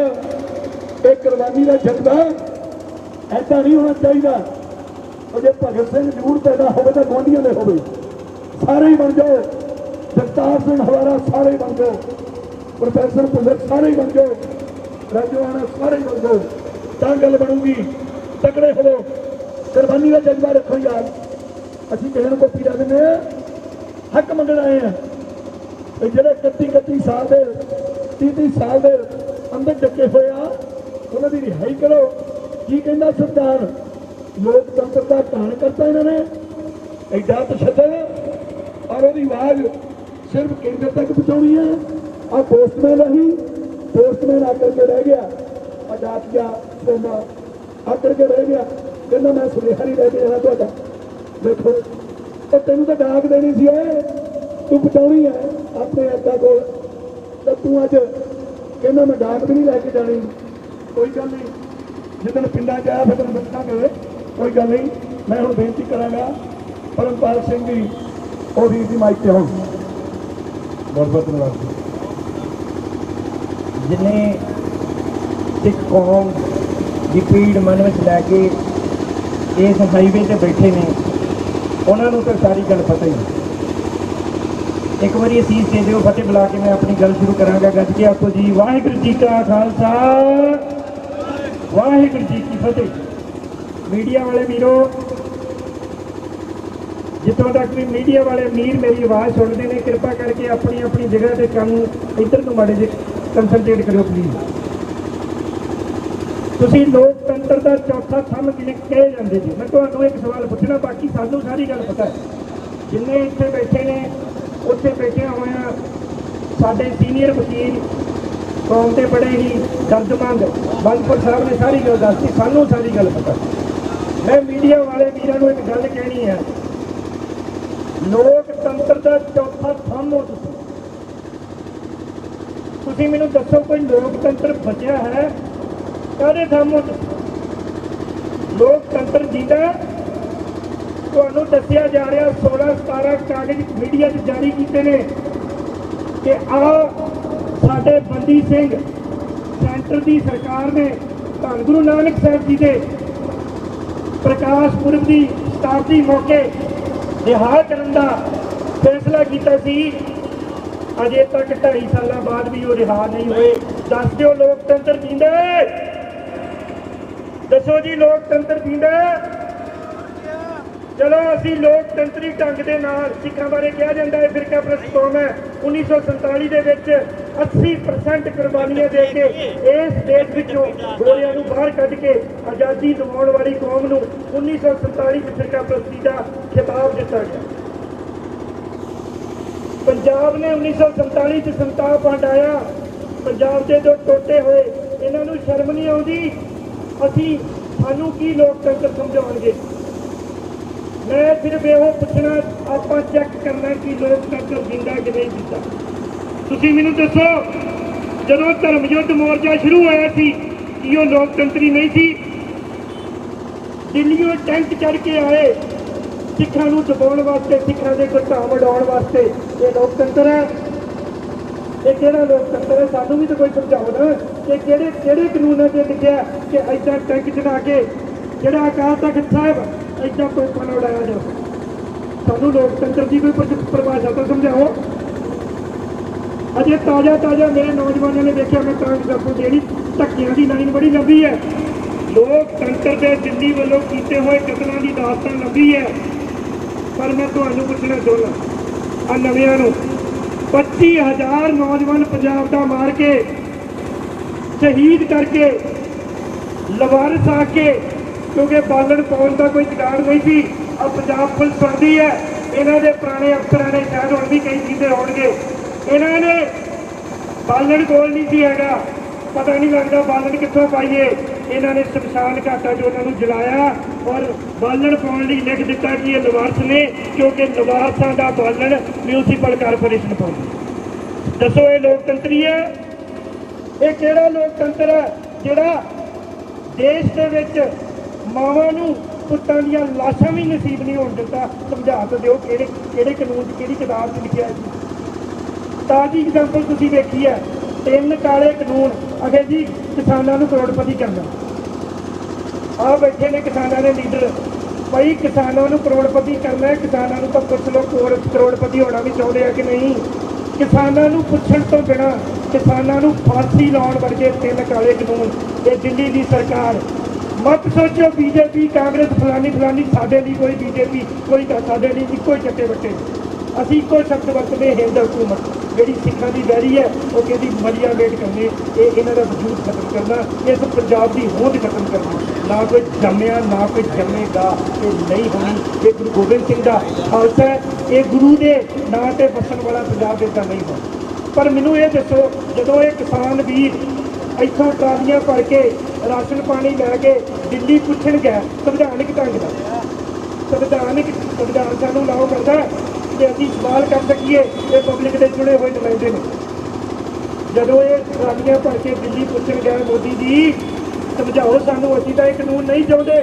एक कुर्बानी का जज्बा ऐसा नहीं होना चाहिए। और जो भगत सिंह जरूर पैदा हो तो गुआढ़ियों में हो सारे ही बन जाओ जगतार सिंह हवारा सारे बन जाओ प्रोफैसर भुल्लर सारे बन जाओ राजोआना सारे बन जाओ तां गल बनूगी। तकड़े हो कुर्बानी का जज्बा रखो यार। असीं किसी को पीड़ा देने हक मंगण आए हैं जो 31 साल के 30 साल के ਅੰਦਰ ਡੱਕੇ ਹੋਏ ਆ, ਉਹਨਾਂ ਦੀ ਰਿਹਾਈ ਕਰੋ। ਕੀ ਕਹਿੰਦਾ ਸੰਵਿਧਾਨ? ਲੋਕਤੰਤਰ ਦਾ ਘਾਣ ਕਰਤਾ ਇਹਨਾਂ ਨੇ, ਐਡਾ ਤਸ਼ੱਦਦ, ਔਰ ਉਹਦੀ ਆਵਾਜ਼ ਸਿਰਫ ਕੇਂਦਰ ਤੱਕ ਪਹੁੰਚਾਉਣੀ ਹੈ। ਆ ਪੋਸਟਮੈਨ ਰਹੀ, ਪੋਸਟਮੈਨ ਆਕੜ ਕੇ ਰਹਿ ਗਿਆ, ਆਜ਼ਾਦ ਗਿਆ ਸੋਮਾ ਆਕੜ ਕੇ ਰਹਿ ਗਿਆ, ਕਹਿੰਦਾ ਮੈਂ ਸੁਨੇਹਾ ਨਹੀਂ ਲੈ ਕੇ ਜਾਣਾ ਤੁਹਾਡਾ। ਦੇਖੋ ਉਹ ਤੈਨੂੰ ਤਾਂ ਡਾਕ ਦੇਣੀ ਸੀ, ਓਏ ਤੂੰ ਪਹੁੰਚਾਉਣੀ ਹੈ ਆਪਣੇ ਅੱਗਾ ਕੋਲ, ਤਾਂ ਤੂੰ ਅੱਜ ਕਹਿੰਦਾ ਮੈਂ ਡਾਕ ਵੀ ਨਹੀਂ ਲੈ ਕੇ ਜਾਣੀ। ਕੋਈ ਗੱਲ ਨਹੀਂ, ਜਿੱਦਣ ਪਿੰਡਾਂ 'ਚ ਆਇਆ ਫਿਰ ਤੈਨੂੰ ਦੱਸਾਂਗੇ। ਕੋਈ ਗੱਲ ਨਹੀਂ, ਮੈਂ ਹੁਣ ਬੇਨਤੀ ਕਰਾਂਗਾ ਪਰਮਪਾਲ ਸਿੰਘ ਜੀ ਉਹ ਵੀਰ ਦੀ ਮਾਈਕ ਤੇ ਹੋਣ। ਬਹੁਤ ਬਹੁਤ ਧੰਨਵਾਦ। ਜਿਨੇ ਸਿੱਖ ਕੌਮ ਦੀ ਪੀੜ ਮਨ ਵਿੱਚ ਲੈ ਕੇ ਇਸ ਹਾਈਵੇ ਤੇ ਬੈਠੇ ਨੇ, ਉਹਨਾਂ ਨੂੰ ਤਾਂ ਸਾਰੀ ਗੱਲ ਪਤਾ ਹੀ ਹੈ। ਇੱਕ ਵਾਰੀ ਅਸੀਸ ਦੇ ਦਿਓ, ਫਤਿਹ ਬੁਲਾ ਕੇ ਮੈਂ ਆਪਣੀ ਗੱਲ ਸ਼ੁਰੂ ਕਰਾਂਗਾ। ਗੱਜ ਕੇ ਆਖੋ ਜੀ ਵਾਹਿਗੁਰੂ ਜੀ ਕਾ ਖਾਲਸਾ, ਵਾਹਿਗੁਰੂ ਜੀ ਕੀ ਫਤਿਹ। ਮੀਡੀਆ ਵਾਲੇ ਵੀਰੋ, ਜਿੱਥੋਂ ਤੱਕ ਵੀ ਮੀਡੀਆ ਵਾਲੇ ਵੀਰ ਮੇਰੀ ਆਵਾਜ਼ ਸੁਣਦੇ ਨੇ, ਕਿਰਪਾ ਕਰਕੇ ਆਪਣੀ ਆਪਣੀ ਜਗ੍ਹਾ ਤੇ ਕੰਮ ਇੱਧਰ ਨੂੰ ਮਾੜੇ ਜਿਹੇ ਕੰਸਨਟਰੇਟ ਕਰਿਓ ਪਲੀਜ਼। ਤੁਸੀਂ ਲੋਕਤੰਤਰ ਦਾ ਚੌਥਾ ਥੰਮ ਕਿਵੇਂ ਕਹੇ ਜਾਂਦੇ ਜੀ? ਮੈਂ ਤੁਹਾਨੂੰ ਇੱਕ ਸਵਾਲ ਪੁੱਛਣਾ, ਬਾਕੀ ਸਾਨੂੰ ਸਾਰੀ ਗੱਲ ਪਤਾ ਹੈ। ਜਿੰਨੇ ਇੱਥੇ ਬੈਠੇ ਨੇ, ਉੱਥੇ ਬੈਠਿਆ ਹੋਇਆ ਸਾਡੇ ਸੀਨੀਅਰ ਵਕੀਲ ਕੌਮ ਦੇ ਬੜੇ ਹੀ ਦਰਦਮੰਦ ਬੰਦਪੁਰ ਸਾਹਿਬ ਨੇ ਸਾਰੀ ਗੱਲ ਦੱਸਤੀ, ਸਾਨੂੰ ਸਾਰੀ ਗੱਲ ਪਤਾ। ਮੈਂ ਮੀਡੀਆ ਵਾਲੇ ਵੀਰਾਂ ਨੂੰ ਇੱਕ ਗੱਲ ਕਹਿਣੀ ਹੈ, ਲੋਕਤੰਤਰ ਦਾ ਚੌਥਾ ਥੰਮ ਹੋ ਤੁਸੀਂ ਮੈਨੂੰ ਦੱਸੋ, ਕੋਈ ਲੋਕਤੰਤਰ ਬਚਿਆ ਹੈ? ਕਾਹਦੇ ਥੰਮ ਹੋ? ਲੋਕਤੰਤਰ ਜੀਦਾ ਤੁਹਾਨੂੰ ਦੱਸਿਆ ਜਾ ਰਿਹਾ, 16-17 ਕਾਗਜ਼ ਮੀਡੀਆ 'ਚ ਜਾਰੀ ਕੀਤੇ ਨੇ ਕਿ ਸਾਡੇ ਬੰਦੀ ਸਿੰਘ ਸੈਂਟਰ ਦੀ ਸਰਕਾਰ ਨੇ ਧੰਨ ਗੁਰੂ ਨਾਨਕ ਸਾਹਿਬ ਜੀ ਦੇ ਪ੍ਰਕਾਸ਼ ਪੁਰਬ ਦੀ ਸ਼ਤਾਬਦੀ ਮੌਕੇ ਰਿਹਾ ਕਰਨ ਦਾ ਫੈਸਲਾ ਕੀਤਾ ਸੀ। ਅਜੇ ਤੱਕ 2.5 ਸਾਲਾਂ ਬਾਅਦ ਵੀ ਉਹ ਰਿਹਾ ਨਹੀਂ ਹੋਏ। ਦੱਸ ਦਿਓ ਲੋਕਤੰਤਰ ਜੀਂਦਾ? ਦੱਸੋ ਜੀ ਲੋਕਤੰਤਰ ਜੀਂਦਾ? ਚਲੋ ਅਸੀਂ ਲੋਕਤੰਤਰੀ ਢੰਗ ਦੇ ਨਾਲ, ਸਿੱਖਾਂ ਬਾਰੇ ਕਿਹਾ ਜਾਂਦਾ ਹੈ ਫਿਰਕਾ ਪ੍ਰਸਤ ਕੌਮ ਹੈ, 1947 ਦੇ ਵਿੱਚ 80% ਕੁਰਬਾਨੀਆਂ ਦੇ ਕੇ ਇਸ ਦੇਸ਼ ਵਿੱਚੋਂ ਗੋਰਿਆਂ ਨੂੰ ਬਾਹਰ ਕੱਢ ਕੇ ਆਜ਼ਾਦੀ ਦਿਵਾਉਣ ਵਾਲੀ ਕੌਮ ਨੂੰ 1947 ਵਿੱਚ ਫਿਰਕਾ ਪ੍ਰਸਤੀ ਦਾ ਖਿਤਾਬ ਦਿੱਤਾ ਗਿਆ। ਪੰਜਾਬ ਨੇ 1947 ਚ ਸੰਤਾਪ ਹਟਾਇਆ, ਪੰਜਾਬ ਦੇ ਜੋ ਟੋਟੇ ਹੋਏ, ਇਹਨਾਂ ਨੂੰ ਸ਼ਰਮ ਨਹੀਂ ਆਉਂਦੀ। ਸਾਨੂੰ ਕੀ ਲੋਕਤੰਤਰ ਸਮਝਾਉਣਗੇ? ਮੈਂ ਸਿਰਫ ਇਹੋ ਪੁੱਛਣਾ, ਆਪਾਂ ਚੈੱਕ ਕਰਨਾ ਕਿ ਲੋਕਤੰਤਰ ਜਿੰਦਾ ਕਿ ਨਹੀਂ ਜਿੰਦਾ। ਤੁਸੀਂ ਮੈਨੂੰ ਦੱਸੋ, ਜਦੋਂ ਧਰਮ ਯੁੱਧ ਮੋਰਚਾ ਸ਼ੁਰੂ ਹੋਇਆ ਸੀ, ਕੀ ਉਹ ਲੋਕਤੰਤਰੀ ਨਹੀਂ ਸੀ? ਦਿੱਲੀੋਂ ਟੈਂਕ ਚੜ ਕੇ ਆਏ ਸਿੱਖਾਂ ਨੂੰ ਦਬਾਉਣ ਵਾਸਤੇ, ਸਿੱਖਾਂ ਦੇ ਘਟਾਅ ਵਡਾਉਣ ਵਾਸਤੇ। ਇਹ ਲੋਕਤੰਤਰ ਹੈ? ਇਹ ਕਿਹੜਾ ਲੋਕਤੰਤਰ ਹੈ? ਸਾਨੂੰ ਵੀ ਤਾਂ ਕੋਈ ਸਮਝਾਓ ਨਾ ਕਿ ਕਿਹੜੇ ਕਾਨੂੰਨਾਂ 'ਤੇ ਲਿਖਿਆ ਕਿ ਏਦਾਂ ਟੈਂਕ ਚੜਾ ਕੇ ਜਿਹੜਾ ਅਕਾਲ ਤਖ਼ਤ ਸਾਹਿਬ ਏਦਾਂ ਤੋਪਾਂ ਨਾਲ ਉਡਾਇਆ ਜਾਵੇ? ਸਾਨੂੰ ਲੋਕਤੰਤਰ ਦੀ ਕੋਈ ਪਰਿਭਾਸ਼ਾ ਤਾਂ ਸਮਝਾਓ। ਅਜੇ ਤਾਜ਼ਾ ਮੇਰੇ ਨੌਜਵਾਨਾਂ ਨੇ ਦੇਖਿਆ, ਮੈਂ ਤਾਂ ਦੱਸੂ, ਜਿਹੜੀ ਧੱਕਿਆਂ ਦੀ ਲਾਈਨ ਬੜੀ ਲੰਬੀ ਹੈ। ਲੋਕਤੰਤਰ ਦੇ ਦਿੱਲੀ ਵੱਲੋਂ ਕੀਤੇ ਹੋਏ ਕਤਲਾਂ ਦੀ ਦਾਸਤਾਨ ਲੰਬੀ ਹੈ, ਪਰ ਮੈਂ ਤੁਹਾਨੂੰ ਪੁੱਛਣਾ ਚਾਹੁੰਦਾ, ਆ ਨਵਿਆਂ ਨੂੰ 25,000 ਨੌਜਵਾਨ ਪੰਜਾਬ ਦਾ ਮਾਰ ਕੇ, ਸ਼ਹੀਦ ਕਰਕੇ, ਲਵਾਰਸ ਆ ਕੇ, ਕਿਉਂਕਿ ਬਾਲਣ ਪਾਉਣ ਦਾ ਕੋਈ ਜੁਗਾੜ ਨਹੀਂ ਸੀ। ਆ ਪੰਜਾਬ ਪੁਲਿਸ ਸੁਣਦੀ ਹੈ, ਇਹਨਾਂ ਦੇ ਪੁਰਾਣੇ ਅਫਸਰਾਂ ਨੇ, ਸ਼ਾਇਦ ਹੁਣ ਵੀ ਕਈ ਚੀਜ਼ਾਂ ਹੋਣਗੇ, ਇਹਨਾਂ ਨੇ ਬਾਲਣ ਕੋਲ ਨਹੀਂ ਸੀ ਹੈਗਾ, ਪਤਾ ਨਹੀਂ ਲੱਗਦਾ ਬਾਲਣ ਕਿੱਥੋਂ ਪਾਈਏ। ਇਹਨਾਂ ਨੇ ਸ਼ਮਸ਼ਾਨ ਘਾਟਾਂ 'ਚ ਉਹਨਾਂ ਨੂੰ ਜਲਾਇਆ ਔਰ ਬਾਲਣ ਪਾਉਣ ਲਈ ਲਿਖ ਦਿੱਤਾ ਕਿ ਇਹ ਲਵਾਰਸ ਨੇ, ਕਿਉਂਕਿ ਲਵਾਰਸਾਂ ਦਾ ਬਾਲਣ ਮਿਊਨਿਸਪਲ ਕਾਰਪੋਰੇਸ਼ਨ ਪਾਉਂਦੀ। ਦੱਸੋ ਇਹ ਲੋਕਤੰਤਰੀ ਹੈ? ਇਹ ਕਿਹੜਾ ਲੋਕਤੰਤਰ ਹੈ ਜਿਹੜਾ ਦੇਸ਼ ਦੇ ਵਿੱਚ ਮਾਵਾਂ ਨੂੰ ਪੁੱਤਾਂ ਦੀਆਂ ਲਾਸ਼ਾਂ ਵੀ ਨਸੀਬ ਨਹੀਂ ਹੋਣ ਦਿੱਤਾ? ਸਮਝਾ ਤਾਂ ਦਿਓ ਕਿਹੜੇ ਕਾਨੂੰਨ 'ਚ, ਕਿਹੜੀ ਕਿਤਾਬ 'ਚ ਲਿਖਿਆ ਜੀ? ਤਾਜ਼ੀ ਐਗਜ਼ਾਮਪਲ ਤੁਸੀਂ ਦੇਖੀ ਹੈ, 3 ਕਾਲੇ ਕਾਨੂੰਨ। ਅਗੇ ਜੀ ਕਿਸਾਨਾਂ ਨੂੰ ਕਰੋੜਪਤੀ ਕਰਨਾ, ਆ ਬੈਠੇ ਨੇ ਕਿਸਾਨਾਂ ਦੇ ਲੀਡਰ, ਭਾਈ ਕਿਸਾਨਾਂ ਨੂੰ ਕਰੋੜਪਤੀ ਕਰਨਾ ਹੈ। ਕਿਸਾਨਾਂ ਨੂੰ ਤਾਂ ਪੁੱਛ ਲਓ ਕਰੋੜਪਤੀ ਹੋਣਾ ਵੀ ਚਾਹੁੰਦੇ ਆ ਕਿ ਨਹੀਂ? ਕਿਸਾਨਾਂ ਨੂੰ ਪੁੱਛਣ ਤੋਂ ਬਿਨਾਂ ਕਿਸਾਨਾਂ ਨੂੰ ਫਾਂਸੀ ਲਾਉਣ ਵਰਗੇ 3 ਕਾਲੇ ਕਾਨੂੰਨ ਇਹ ਦਿੱਲੀ ਦੀ ਸਰਕਾਰ। ਮਤ ਸੋਚੋ ਬੀਜੇਪੀ ਕਾਂਗਰਸ ਫਲਾਨੀ, ਸਾਡੇ ਲਈ ਕੋਈ ਬੀਜੇਪੀ, ਕੋਈ ਸਾਡੇ ਲਈ ਇੱਕੋ ਹੀ ਚੱਟੇ ਬੱਟੇ। ਅਸੀਂ ਇੱਕੋ ਸ਼ਬਦ ਵਰਤਦੇ ਹਿੰਦ ਹਕੂਮਤ ਜਿਹੜੀ ਸਿੱਖਾਂ ਦੀ ਵੈਰੀ ਹੈ ਉਹ ਕਹਿੰਦੀ ਮਲੀਆ ਮੇਟ ਕਰਨੇ ਇਹ ਇਹਨਾਂ ਦਾ ਵਜੂਦ ਖਤਮ ਕਰਨਾ ਇਸ ਪੰਜਾਬ ਦੀ ਹੋਂਦ ਖਤਮ ਕਰਨਾ ਨਾ ਕੋਈ ਜੰਮਿਆ ਨਾ ਕੋਈ ਜੰਮੇਗਾ ਇਹ ਨਹੀਂ ਹੋਣੀ ਇਹ ਗੁਰੂ ਗੋਬਿੰਦ ਸਿੰਘ ਦਾ ਖਾਲਸਾ ਹੈ ਇਹ ਗੁਰੂ ਦੇ ਨਾਂ ਤੇ ਵਸਣ ਵਾਲਾ ਪੰਜਾਬ ਇੱਦਾਂ ਨਹੀਂ ਹੋਣਾ ਪਰ ਮੈਨੂੰ ਇਹ ਦੱਸੋ ਜਦੋਂ ਇਹ ਕਿਸਾਨ ਵੀਰ ਇੱਥੋਂ ਟਰਾਲੀਆਂ ਭਰ ਕੇ ਰਾਸ਼ਨ ਪਾਣੀ ਲੈ ਕੇ ਦਿੱਲੀ ਪੁੱਛਣ ਗਿਆ ਸੰਵਿਧਾਨਕ ਢੰਗ ਦਾ ਸੰਵਿਧਾਨ ਸਾਨੂੰ ਲਾਓ ਕਰਦਾ ਕਿ ਅਸੀਂ ਸਵਾਲ ਕਰ ਸਕੀਏ ਇਹ ਪਬਲਿਕ ਦੇ ਚੁਣੇ ਹੋਏ ਨੁਮਾਇੰਦੇ ਨੇ ਜਦੋਂ ਇਹ ਟਰਾਲੀਆਂ ਭਰ ਕੇ ਦਿੱਲੀ ਪੁੱਛਣ ਗਿਆ ਮੋਦੀ ਜੀ ਸਮਝਾਓ ਸਾਨੂੰ ਅਸੀਂ ਤਾਂ ਇਹ ਕਾਨੂੰਨ ਨਹੀਂ ਚਾਹੁੰਦੇ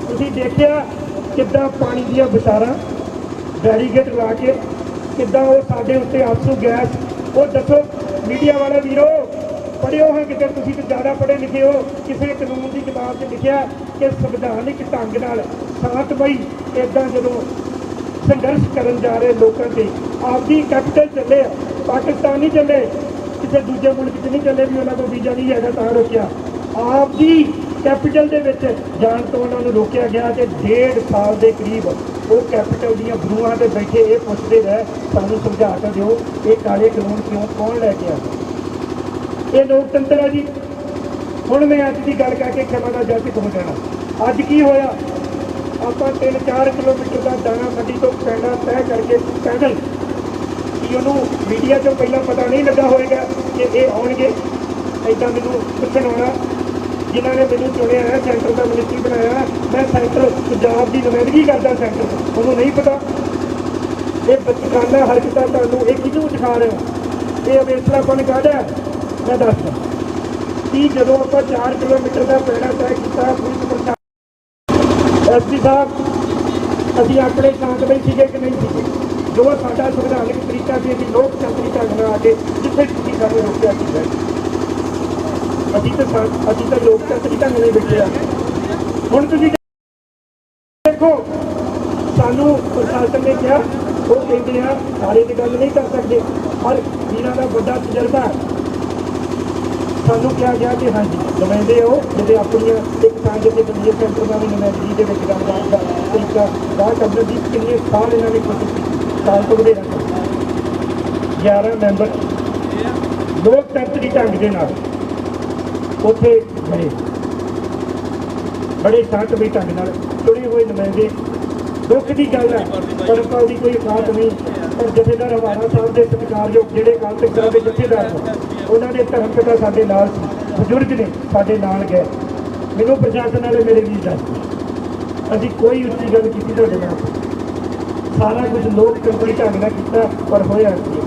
ਤੁਸੀਂ ਦੇਖਿਆ ਕਿੱਦਾਂ ਪਾਣੀ ਦੀਆਂ ਵਿਚਾਰਾਂ ਬੈਰੀਗੇਡ ਲਾ ਕੇ ਕਿੱਦਾਂ ਉਹ ਸਾਡੇ ਉੱਤੇ ਆਂਸੂ ਗੈਸ ਉਹ ਦੱਸੋ ਮੀਡੀਆ ਵਾਲੇ ਵੀਰੋ ਪੜ੍ਹਿਓ ਹਾਂ ਕਿਤੇ ਤੁਸੀਂ ਤਾਂ ਜ਼ਿਆਦਾ ਪੜ੍ਹੇ ਲਿਖੇ ਹੋ ਕਿਸੇ ਕਾਨੂੰਨ ਦੀ ਕਿਤਾਬ 'ਚ ਲਿਖਿਆ ਕਿ ਸੰਵਿਧਾਨਿਕ ਢੰਗ ਨਾਲ ਸ਼ਾਂਤਮਈ ਇੱਦਾਂ ਜਦੋਂ ਸੰਘਰਸ਼ ਕਰਨ ਜਾ ਰਹੇ ਲੋਕਾਂ ਤੇ ਆਪਦੀ ਕੈਪੀਟਲ ਚੱਲੇ ਪਾਕਿਸਤਾਨ ਨਹੀਂ ਚੱਲੇ ਕਿਸੇ ਦੂਜੇ ਮੁਲਕ 'ਚ ਨਹੀਂ ਚੱਲੇ ਵੀ ਉਹਨਾਂ ਕੋਲ ਵੀਜ਼ਾ ਨਹੀਂ ਹੈਗਾ ਤਾਂ ਰੋਕਿਆ ਆਪਦੀ ਕੈਪੀਟਲ ਦੇ ਵਿੱਚ ਜਾਣ ਤੋਂ ਉਹਨਾਂ ਨੂੰ ਰੋਕਿਆ ਗਿਆ ਤੇ 1.5 ਸਾਲ ਦੇ ਕਰੀਬ ਉਹ ਕੈਪੀਟਲ ਦੀਆਂ ਬਰੂਹਾਂ ਤੇ ਬੈਠੇ ਇਹ ਪੁੱਛਦੇ ਰਹੇ ਸਾਨੂੰ ਸਮਝਾ ਕੇ ਦਿਓ ਇਹ ਕਾਲੇ ਕਾਨੂੰਨ ਕਿਉਂ ਕੌਣ ਲੈ ਕੇ ਆਇਆ ਇਹ ਲੋਕਤੰਤਰ ਹੈ ਜੀ ਹੁਣ ਮੈਂ ਅੱਜ ਦੀ ਗੱਲ ਕਰਕੇ ਖਿਮਾ ਦਾ ਜੱਜ ਹੋ ਜਾਣਾ ਅੱਜ ਕੀ ਹੋਇਆ ਆਪਾਂ 3-4 ਕਿਲੋਮੀਟਰ ਦਾ ਦਾਣਾ ਮੰਡੀ ਤੋਂ ਪੈਂਡਾ ਤੈਅ ਕਰਕੇ ਪੈਦਲ ਕਿ ਉਹਨੂੰ ਮੀਡੀਆ 'ਚੋਂ ਪਹਿਲਾਂ ਪਤਾ ਨਹੀਂ ਲੱਗਾ ਹੋਏਗਾ ਕਿ ਇਹ ਆਉਣਗੇ ਇੱਦਾਂ ਮੈਨੂੰ ਪੁੱਛਣ ਆਉਣਾ ਜਿਨ੍ਹਾਂ ਨੇ ਮੈਨੂੰ ਚੁਣਿਆ ਹੈ ਸੈਂਟਰ ਦਾ ਮਿਨਿਸਟਰੀ ਬਣਾਇਆ ਮੈਂ ਸੈਂਟਰ ਪੰਜਾਬ ਦੀ ਨੁਮਾਇੰਦਗੀ ਕਰਦਾ ਸੈਂਟਰ ਉਹਨੂੰ ਨਹੀਂ ਪਤਾ ਇਹ ਬਚਕਾਨਾ ਹਰਕਤਾਂ ਤੁਹਾਨੂੰ ਇਹ ਕਿਹਨੂੰ ਦਿਖਾ ਰਹੇ ਹੋ ਇਹ ਅਵੇਸਲਾਪਨ ਕਾਹਦਾ ਮੈਂ ਦੱਸਦਾ ਕਿ ਜਦੋਂ ਆਪਾਂ 4 ਕਿਲੋਮੀਟਰ ਦਾ ਪੈੜਾ ਤੈਅ ਕੀਤਾ ਪੁਲਿਸ ਪ੍ਰਸ਼ਾਸਨ ਐਸਪੀ ਸਾਹਿਬ ਅਸੀਂ ਆਪਣੇ ਸ਼ਾਂਤਮਈ ਸੀਗੇ ਕਿ ਨਹੀਂ ਸੀਗੇ ਜੋ ਸਾਡਾ ਸੰਵਿਧਾਨਕ ਤਰੀਕਾ ਸੀ ਅਸੀਂ ਲੋਕਤੰਤਰੀ ਢੰਗ ਨਾਲ ਆ ਕੇ ਜਿੱਥੇ ਤੁਸੀਂ ਸਾਨੂੰ ਰੋਕਿਆ ਕੀਤਾ ਅਸੀਂ ਤਾਂ ਲੋਕਤੰਤਰੀ ਢੰਗ ਨਾਲ ਬੈਠੇ ਆ ਹੁਣ ਤੁਸੀਂ ਦੇਖੋ ਸਾਨੂੰ ਪ੍ਰਸ਼ਾਸਨ ਨੇ ਕਿਹਾ ਉਹ ਕਹਿੰਦੇ ਆ ਸਾਰੇ ਦੀ ਗੱਲ ਨਹੀਂ ਕਰ ਸਕਦੇ ਪਰ ਵੀਰਾਂ ਦਾ ਵੱਡਾ ਤਜਰਬਾ ਸਾਨੂੰ ਕਿਹਾ ਗਿਆ ਕਿ ਹਾਂਜੀ ਨੁਮਾਇੰਦੇ ਹੋ ਜਿਹੜੇ ਆਪਣੀਆਂ ਇੱਕ ਸਾਂਝੇ ਦੇ ਬੰਦੇ ਸੈਂਟਰ ਦਾ ਵੀ ਨੁਮਾਇੰਦਗੀ ਦੇ ਵਿੱਚ ਗੱਲਬਾਤ ਦਾ ਤਰੀਕਾ ਬਾਹਰ ਕਰਨ ਦੀ ਕਿੰਨੇ ਸਾਲ ਇਹਨਾਂ ਨੇ ਕੋਸ਼ਿਸ਼ ਕੀਤੀ ਸਾਲ ਤੋਂ ਵਧੇਰੇ 11 ਮੈਂਬਰ ਲੋਕਤੰਤਰੀ ਢੰਗ ਦੇ ਨਾਲ ਉੱਥੇ ਗਏ ਬੜੇ ਸ਼ਾਂਤਮਈ ਢੰਗ ਨਾਲ ਚੁਣੇ ਹੋਏ ਨੁਮਾਇੰਦੇ ਦੁੱਖ ਦੀ ਗੱਲ ਹੈ ਪਰਮਪਾਲ ਦੀ ਕੋਈ ਬਾਤ ਨਹੀਂ ਪਰ ਜਥੇਦਾਰ ਹਵਾਰਾ ਸਾਹਿਬ ਦੇ ਸਤਿਕਾਰਯੋਗ ਜਿਹੜੇ ਅਕਾਲ ਤਖਤ ਸਾਹਿਬ ਦੇ ਜਥੇਦਾਰ ਉਹਨਾਂ ਦੇ ਧਰਮ ਪਿਤਾ ਸਾਡੇ ਨਾਲ ਸੀ ਬਜ਼ੁਰਗ ਨੇ ਸਾਡੇ ਨਾਲ ਗਏ ਮੈਨੂੰ ਪ੍ਰਸ਼ਾਸਨ ਵਾਲੇ ਮੇਰੇ ਵੀਰ ਦੱਸਦੇ ਅਸੀਂ ਕੋਈ ਉੱਚੀ ਗੱਲ ਕੀਤੀ ਤੁਹਾਡੇ ਨਾਲ ਸਾਰਾ ਕੁਝ ਲੋਕਤੰਤਰੀ ਢੰਗ ਨਾਲ ਕੀਤਾ ਪਰ ਹੋਇਆ ਕੀ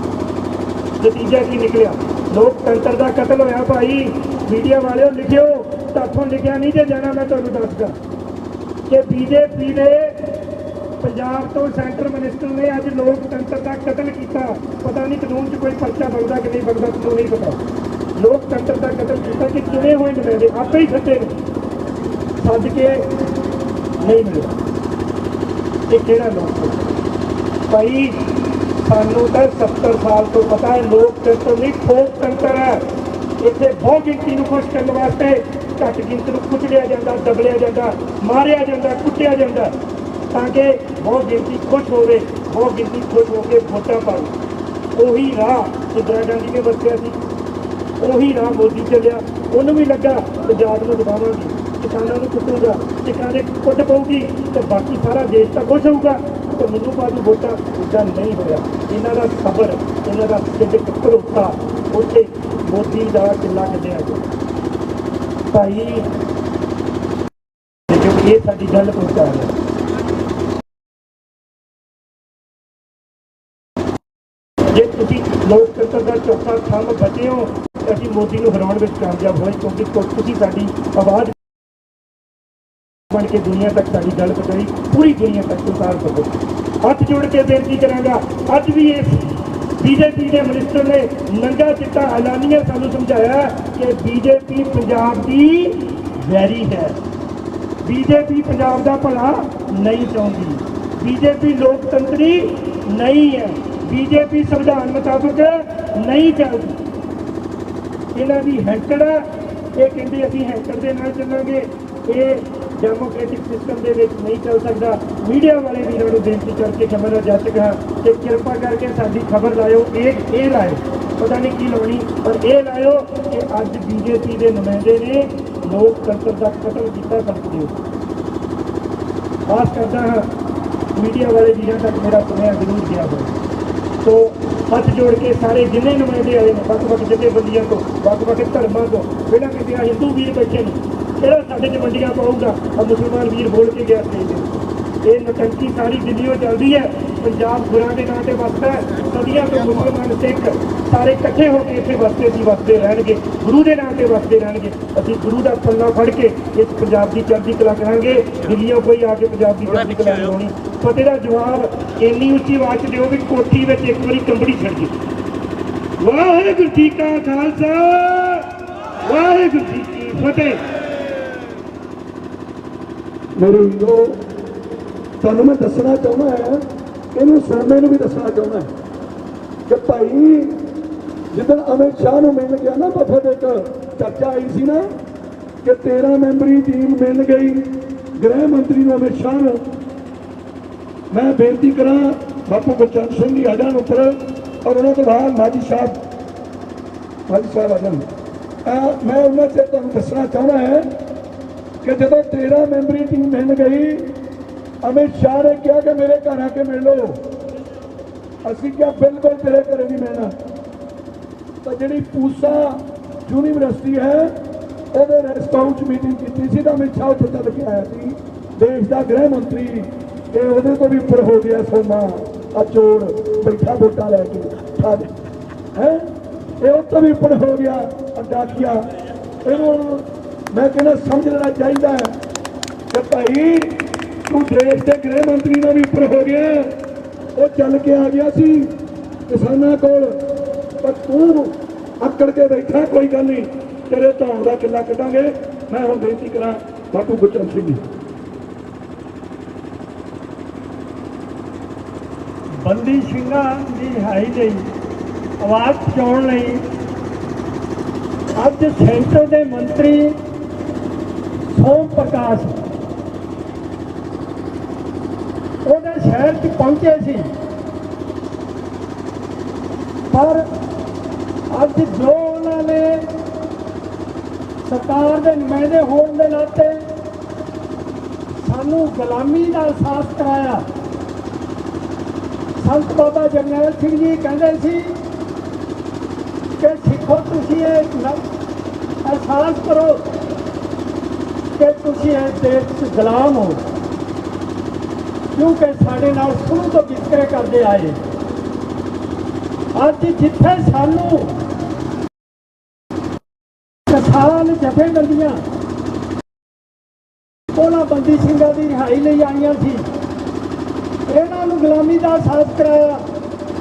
ਨਤੀਜਾ ਕੀ ਨਿਕਲਿਆ ਲੋਕਤੰਤਰ ਦਾ ਕਤਲ ਹੋਇਆ ਭਾਈ ਮੀਡੀਆ ਵਾਲਿਓ ਲਿਖਿਓ ਤੁਹਾਥੋਂ ਲਿਖਿਆ ਨਹੀਂ ਜੇ ਜਾਣਾ ਮੈਂ ਤੁਹਾਨੂੰ ਦੱਸਦਾ ਕਿ ਬੀਜੇਪੀ ਨੇ ਪੰਜਾਬ ਤੋਂ ਸੈਂਟਰ ਮਿਨਿਸਟਰ ਨੇ ਅੱਜ ਲੋਕਤੰਤਰ ਦਾ ਕਤਲ ਕੀਤਾ ਪਤਾ ਨਹੀਂ ਕਾਨੂੰਨ 'ਚ ਕੋਈ ਪਰਚਾ ਬਣਦਾ ਕਿ ਨਹੀਂ ਬਣਦਾ ਤੁਹਾਨੂੰ ਨਹੀਂ ਪਤਾ ਲੋਕਤੰਤਰ ਦਾ ਕਤਲ ਕੀਤਾ ਕਿ ਕਿਵੇਂ ਹੋਏ ਨੁਮਾਇੰਦੇ ਆਪੇ ਹੀ ਸੱਚੇ ਨੇ ਸੱਜ ਕੇ ਨਹੀਂ ਮਿਲਿਆ ਇਹ ਕਿਹੜਾ ਲੋਕਤੰਤਰ ਭਾਈ ਸਾਨੂੰ ਤਾਂ 70 ਸਾਲ ਤੋਂ ਪਤਾ ਹੈ ਲੋਕਤੰਤਰ ਨਹੀਂ ਖੋਖਤੰਤਰ ਹੈ ਇੱਥੇ ਬਹੁਤ ਗਿਣਤੀ ਨੂੰ ਖੁਸ਼ ਕਰਨ ਵਾਸਤੇ ਘੱਟ ਗਿਣਤੀ ਨੂੰ ਕੁਚਲਿਆ ਜਾਂਦਾ ਦਬਲਿਆ ਜਾਂਦਾ ਮਾਰਿਆ ਜਾਂਦਾ ਕੁੱਟਿਆ ਜਾਂਦਾ ਤਾਂ ਕਿ ਬਹੁਤ ਗਿਣਤੀ ਖੁਸ਼ ਹੋਵੇ ਬਹੁਤ ਗਿਣਤੀ ਖੁਸ਼ ਹੋ ਕੇ ਵੋਟਾਂ ਪਾਵੇ ਉਹੀ ਰਾਹ ਇੰਦਰਾ ਗਾਂਧੀ ਨੇ ਵਰਤਿਆ ਸੀ ਉਹੀ ਰਾਹ ਮੋਦੀ ਚੱਲਿਆ ਉਹਨੂੰ ਵੀ ਲੱਗਾ ਪੰਜਾਬ ਨੂੰ ਦਬਾਵਾਂਗੇ ਕਿਸਾਨਾਂ ਨੂੰ ਕੁੱਟੂਗਾ ਕਿਸਾਨਾਂ ਦੇ ਕੁੱਟ ਪਊਗੀ ਤੇ ਬਾਕੀ ਸਾਰਾ ਦੇਸ਼ ਤਾਂ ਖੁਸ਼ ਹੋਊਗਾ ਤੇ ਮੈਨੂੰ ਬਾਅਦ ਵੋਟਾਂ ਇੱਦਾਂ ਨਹੀਂ ਹੋਇਆ ਇਹਨਾਂ ਦਾ ਸਬਰ ਇਹਨਾਂ ਦਾ ਸਿੱਧਕ ਭਰੋਸਾ ਉੱਥੇ ਮੋਦੀ ਦਾ ਕਿੱਲਾ ਕੱਢਿਆ ਗਿਆ ਭਾਈ ਜੋ ਇਹ ਸਾਡੀ ਗੱਲ ਪਹੁੰਚਾ ਰਿਹਾ ਜੇ ਤੁਸੀਂ ਲੋਕਤੰਤਰ ਦਾ ਚੌਥਾ ਥੰਮ ਬਚੇ ਹੋ ਅਸੀਂ ਮੋਦੀ ਨੂੰ ਹਰਾਉਣ ਵਿੱਚ ਕਾਮਯਾਬ ਹੋਏ ਕਿਉਂਕਿ ਤੁਸੀਂ ਸਾਡੀ ਆਵਾਜ਼ ਬਣ ਕੇ ਦੁਨੀਆ ਤੱਕ ਸਾਡੀ ਗੱਲ ਪਹੁੰਚਾਈ ਪੂਰੀ ਦੁਨੀਆ ਤੱਕ ਉਤਾਰ ਸਕੋ ਹੱਥ ਜੋੜ ਕੇ ਬੇਨਤੀ ਕਰਾਂਗਾ ਅੱਜ ਵੀ ਇਸ ਬੀਜੇਪੀ ਦੇ ਮਿਨਿਸਟਰ ਨੇ ਨੰਗਾ ਚਿੱਟਾ ਐਲਾਨੀਆ ਸਾਨੂੰ ਸਮਝਾਇਆ ਕਿ ਬੀਜੇਪੀ ਪੰਜਾਬ ਦੀ ਵੈਰੀ ਹੈ ਬੀਜੇਪੀ ਪੰਜਾਬ ਦਾ ਭਲਾ ਨਹੀਂ ਚਾਹੁੰਦੀ ਬੀਜੇਪੀ ਲੋਕਤੰਤਰੀ ਨਹੀਂ ਹੈ ਬੀਜੇਪੀ ਸੰਵਿਧਾਨ ਮੁਤਾਬਕ ਨਹੀਂ ਚੱਲਦੀ ਇਹਨਾਂ ਦੀ ਹੈਂਕੜ ਇਹ ਕਹਿੰਦੇ ਅਸੀਂ ਹੈਂਕੜ ਦੇ ਨਾਲ ਚੱਲਾਂਗੇ ਇਹ ਡੈਮੋਕ੍ਰੈਟਿਕ ਸਿਸਟਮ ਦੇ ਵਿੱਚ ਨਹੀਂ ਚੱਲ ਸਕਦਾ। ਮੀਡੀਆ ਵਾਲੇ ਵੀਰਾਂ ਨੂੰ ਬੇਨਤੀ ਕਰਕੇ ਖਬਰ ਦਾ ਜੱਜ ਕਹਾ ਕਿ ਕਿਰਪਾ ਕਰਕੇ ਸਾਡੀ ਖਬਰ ਲਾਇਓ। ਇਹ ਲਾਇਓ, ਪਤਾ ਨਹੀਂ ਕੀ ਲਾਉਣੀ, ਪਰ ਇਹ ਲਾਇਓ ਕਿ ਅੱਜ ਬੀਜੇਪੀ ਦੇ ਨੁਮਾਇੰਦੇ ਨੇ ਲੋਕਤੰਤਰ ਦਾ ਕਤਲ ਕੀਤਾ। ਸਕਦੇ ਹੋ ਆਸ ਕਰਦਾ ਹਾਂ ਮੀਡੀਆ ਵਾਲੇ ਵੀਰਾਂ ਤੱਕ ਮੇਰਾ ਸੁਨੇਹਾ ਜ਼ਰੂਰ ਗਿਆ ਹੋਵੇ। ਸੋ ਹੱਥ ਜੋੜ ਕੇ ਸਾਰੇ ਜਿੰਨੇ ਨੁਮਾਇੰਦੇ ਆਏ ਨੇ ਵੱਖ-ਵੱਖ ਜਥੇਬੰਦੀਆਂ ਤੋਂ, ਵੱਖ-ਵੱਖ ਧਰਮਾਂ ਤੋਂ, ਬਿਨਾਂ ਕਿਤੇ ਹਿੰਦੂ ਵੀਰ ਬੈਠੇ ਨੇ, ਕਿਹੜਾ ਸਾਡੇ 'ਚ ਵੰਡੀਆਂ ਪਾਊਗਾ? ਆ ਮੁਸਲਮਾਨ ਵੀਰ ਬੋਲ ਕੇ ਗਿਆ ਸੀ ਇਹ ਨਟੰਕੀ ਸਾਰੀ ਦਿੱਲੀੋਂ ਚੱਲਦੀ ਹੈ। ਪੰਜਾਬ ਗੁਰਾਂ ਦੇ ਨਾਂ ਤੇ ਵਸਦਾ ਹੈ। ਸਦੀਆਂ ਤੋਂ ਮੁਸਲਮਾਨ ਸਿੱਖ ਸਾਰੇ ਇਕੱਠੇ ਹੋ ਕੇ ਇੱਥੇ ਵਸਦੇ ਰਹਿਣਗੇ, ਗੁਰੂ ਦੇ ਨਾਂ ਤੇ ਵਸਦੇ ਰਹਿਣਗੇ। ਅਸੀਂ ਗੁਰੂ ਦਾ ਪੱਲਾ ਫੜ ਕੇ ਇਸ ਪੰਜਾਬ ਦੀ ਚੜ੍ਹਦੀ ਕਲਾ ਕਰਾਂਗੇ। ਦਿੱਲੀੋਂ ਕੋਈ ਆ ਕੇ ਪੰਜਾਬ ਦੀ ਚੜ੍ਹਦੀ ਕਲਾ ਕਰਾਉਣੀ। ਫਤਿਹ ਦਾ ਜਵਾਬ ਇੰਨੀ ਉੱਚੀ ਆਵਾਜ਼ 'ਚ ਦਿਓ ਵੀ ਕੋਠੀ ਵਿੱਚ ਇੱਕ ਵਾਰੀ ਕੰਬੜੀ ਛੱਡ ਗਈ। ਵਾਹਿਗੁਰੂ ਜੀ ਕਾ ਖਾਲਸਾ, ਵਾਹਿਗੁਰੂ ਜੀ ਕੀ ਫਤਿਹ। ਮੇਰੇ ਵੀਰੋ, ਤੁਹਾਨੂੰ ਮੈਂ ਦੱਸਣਾ ਚਾਹੁੰਦਾ ਹਾਂ, ਇਹਨੂੰ ਸੁਣਨੇ ਨੂੰ ਵੀ ਦੱਸਣਾ ਚਾਹੁੰਦਾ ਕਿ ਭਾਈ ਜਿੱਦਣ ਅਮਿਤ ਸ਼ਾਹ ਨੂੰ ਮਿਲ ਗਿਆ ਨਾ ਵਫਦ, ਇੱਕ ਚਰਚਾ ਆਈ ਸੀ ਨਾ ਕਿ 13 ਮੈਂਬਰੀ ਟੀਮ ਮਿਲ ਗਈ ਗ੍ਰਹਿ ਮੰਤਰੀ ਨੂੰ ਅਮਿਤ ਸ਼ਾਹ ਨੂੰ। ਮੈਂ ਬੇਨਤੀ ਕਰਾਂ ਬਾਪੂ ਗੁਰਚਰਨ ਸਿੰਘ ਜੀ ਆ ਜਾਣ ਉੱਪਰ, ਔਰ ਉਹਨਾਂ ਤੋਂ ਬਾਅਦ ਮਾਜੀ ਸਾਹਿਬ ਆ ਜਾਣ। ਮੈਂ ਉਹਨਾਂ 'ਚ ਤੁਹਾਨੂੰ ਦੱਸਣਾ ਚਾਹੁੰਦਾ ਹੈ ਕਿ ਜਦੋਂ 13 ਮੈਂਬਰੀ ਟੀਮ ਮਿਲ ਗਈ, ਅਮਿਤ ਸ਼ਾਹ ਨੇ ਕਿਹਾ ਕਿ ਮੇਰੇ ਘਰ ਆ ਕੇ ਮਿਲ ਲਓ। ਅਸੀਂ ਕਿਹਾ ਬਿਲਕੁਲ ਤੇਰੇ ਘਰੇ ਨਹੀਂ ਮਿਲਣਾ। ਤਾਂ ਜਿਹੜੀ ਪੂਸਾ ਯੂਨੀਵਰਸਿਟੀ ਹੈ ਉਹਦੇ ਰੈਸਟੋਰੈਂਟ 'ਚ ਮੀਟਿੰਗ ਕੀਤੀ ਸੀ ਤਾਂ ਅਮਿਤ ਸ਼ਾਹ ਉੱਥੇ ਚੱਲ ਕੇ ਆਇਆ ਸੀ, ਦੇਸ਼ ਦਾ ਗ੍ਰਹਿ ਮੰਤਰੀ। ਇਹ ਉਹਦੇ ਤੋਂ ਵੀ ਉੱਪਰ ਹੋ ਗਿਆ ਸੋਮਾ ਆ ਚੋਰ ਬੈਠਾ ਵੋਟਾਂ ਲੈ ਕੇ ਹੈ, ਇਹ ਉਹ ਤੋਂ ਵੀ ਉੱਪਰ ਹੋ ਗਿਆ ਡਾਕੀਆ। ਇਹਨੂੰ ਮੈਂ ਕਹਿੰਦਾ ਸਮਝ ਲੈਣਾ ਚਾਹੀਦਾ ਹੈ ਕਿ ਭਾਈ ਤੂੰ ਦੇਸ਼ ਦੇ ਗ੍ਰਹਿ ਮੰਤਰੀ ਨਾਲ ਵੀ ਉੱਪਰ ਹੋ ਗਿਆ। ਉਹ ਚੱਲ ਕੇ ਆ ਗਿਆ ਸੀ ਕਿਸਾਨਾਂ ਕੋਲ, ਪਰ ਤੂੰ ਆਕੜ ਕੇ ਬੈਠਾ। ਕੋਈ ਗੱਲ ਨਹੀਂ, ਤੇਰੇ ਧੌਣ ਦਾ ਕਿੱਲਾ ਕੱਢਾਂਗੇ। ਮੈਂ ਹੁਣ ਬੇਨਤੀ ਕਰਾਂ ਬਾਪੂ ਗੁਰਚਰਨ ਸਿੰਘ ਜੀ। ਬੰਦੀ ਸਿੰਘਾਂ ਦੀ ਰਿਹਾਈ ਲਈ ਆਵਾਜ਼ ਪਹੁੰਚਾਉਣ ਲਈ ਅੱਜ ਸੈਂਟਰ ਦੇ ਮੰਤਰੀ ਸੋਮ ਪ੍ਰਕਾਸ਼ ਉਹਦੇ ਸ਼ਹਿਰ 'ਚ ਪਹੁੰਚੇ ਸੀ, ਪਰ ਅੱਜ ਜੋ ਉਹਨਾਂ ਨੇ ਸਰਕਾਰ ਦੇ ਨੁਮਾਇੰਦੇ ਹੋਣ ਦੇ ਨਾਤੇ ਸਾਨੂੰ ਗੁਲਾਮੀ ਦਾ ਅਹਿਸਾਸ ਕਰਾਇਆ। ਸੰਤ ਬਾਬਾ ਜਰਨੈਲ ਸਿੰਘ ਜੀ ਕਹਿੰਦੇ ਸੀ ਕਿ ਸਿੱਖੋ ਤੁਸੀਂ ਇਹ ਅਹਿਸਾਸ ਕਰੋ ਕਿ ਤੁਸੀਂ ਇਸ ਦੇਸ਼ 'ਚ ਗੁਲਾਮ ਹੋ, ਕਿਉਂਕਿ ਸਾਡੇ ਨਾਲ ਸ਼ੁਰੂ ਤੋਂ ਵਿਤਕਰੇ ਕਰਦੇ ਆਏ। ਅੱਜ ਜਿੱਥੇ ਸਾਨੂੰ ਕਿਸਾਨ ਜਥੇਬੰਦੀਆਂ ਉਹਨਾਂ ਬੰਦੀ ਸਿੰਘਾਂ ਦੀ ਰਿਹਾਈ ਲਈ ਆਈਆਂ ਸੀ, ਇਹਨਾਂ ਨੂੰ ਗੁਲਾਮੀ ਦਾ ਅਹਿਸਾਸ ਕਰਾਇਆ।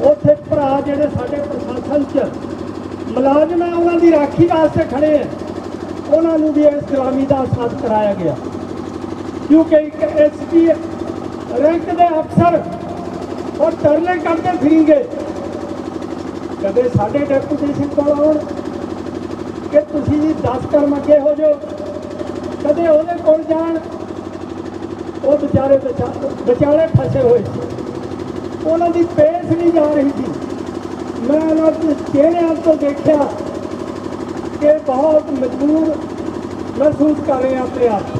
ਉੱਥੇ ਭਰਾ ਜਿਹੜੇ ਸਾਡੇ ਪ੍ਰਸ਼ਾਸਨ 'ਚ ਮੁਲਾਜ਼ਮ ਹੈ, ਉਹਨਾਂ ਦੀ ਰਾਖੀ ਵਾਸਤੇ ਖੜੇ ਹੈ, ਉਹਨਾਂ ਨੂੰ ਵੀ ਇਸ ਗੁਲਾਮੀ ਦਾ ਅਹਿਸਾਸ ਕਰਾਇਆ ਗਿਆ। ਕਿਉਂਕਿ ਇੱਕ ਐਸਪੀ ਰੈਂਕ ਦੇ ਅਫਸਰ ਉਹ ਤਰਲੇ ਕਰਦੇ ਫਿਰੇਂਗੇ, ਕਦੇ ਸਾਡੇ ਡੈਪੂਟੇਸ਼ਨ ਕੋਲ ਆਉਣ ਕਿ ਤੁਸੀਂ 10 ਕਰਮ ਅੱਗੇ ਹੋ ਜਾਓ, ਕਦੇ ਉਹਦੇ ਕੋਲ ਜਾਣ। ਉਹ ਵਿਚਾਲੇ ਫਸੇ ਹੋਏ ਸੀ, ਉਹਨਾਂ ਦੀ ਪੇਸ਼ ਨਹੀਂ ਜਾ ਰਹੀ ਸੀ। ਮੈਂ ਉਹਨਾਂ ਦੇ ਚਿਹਰਿਆਂ ਤੋਂ ਦੇਖਿਆ ਕਿ ਬਹੁਤ ਮਜਬੂਰ ਮਹਿਸੂਸ ਕਰ ਰਹੇ ਆਪਣੇ ਆਪ।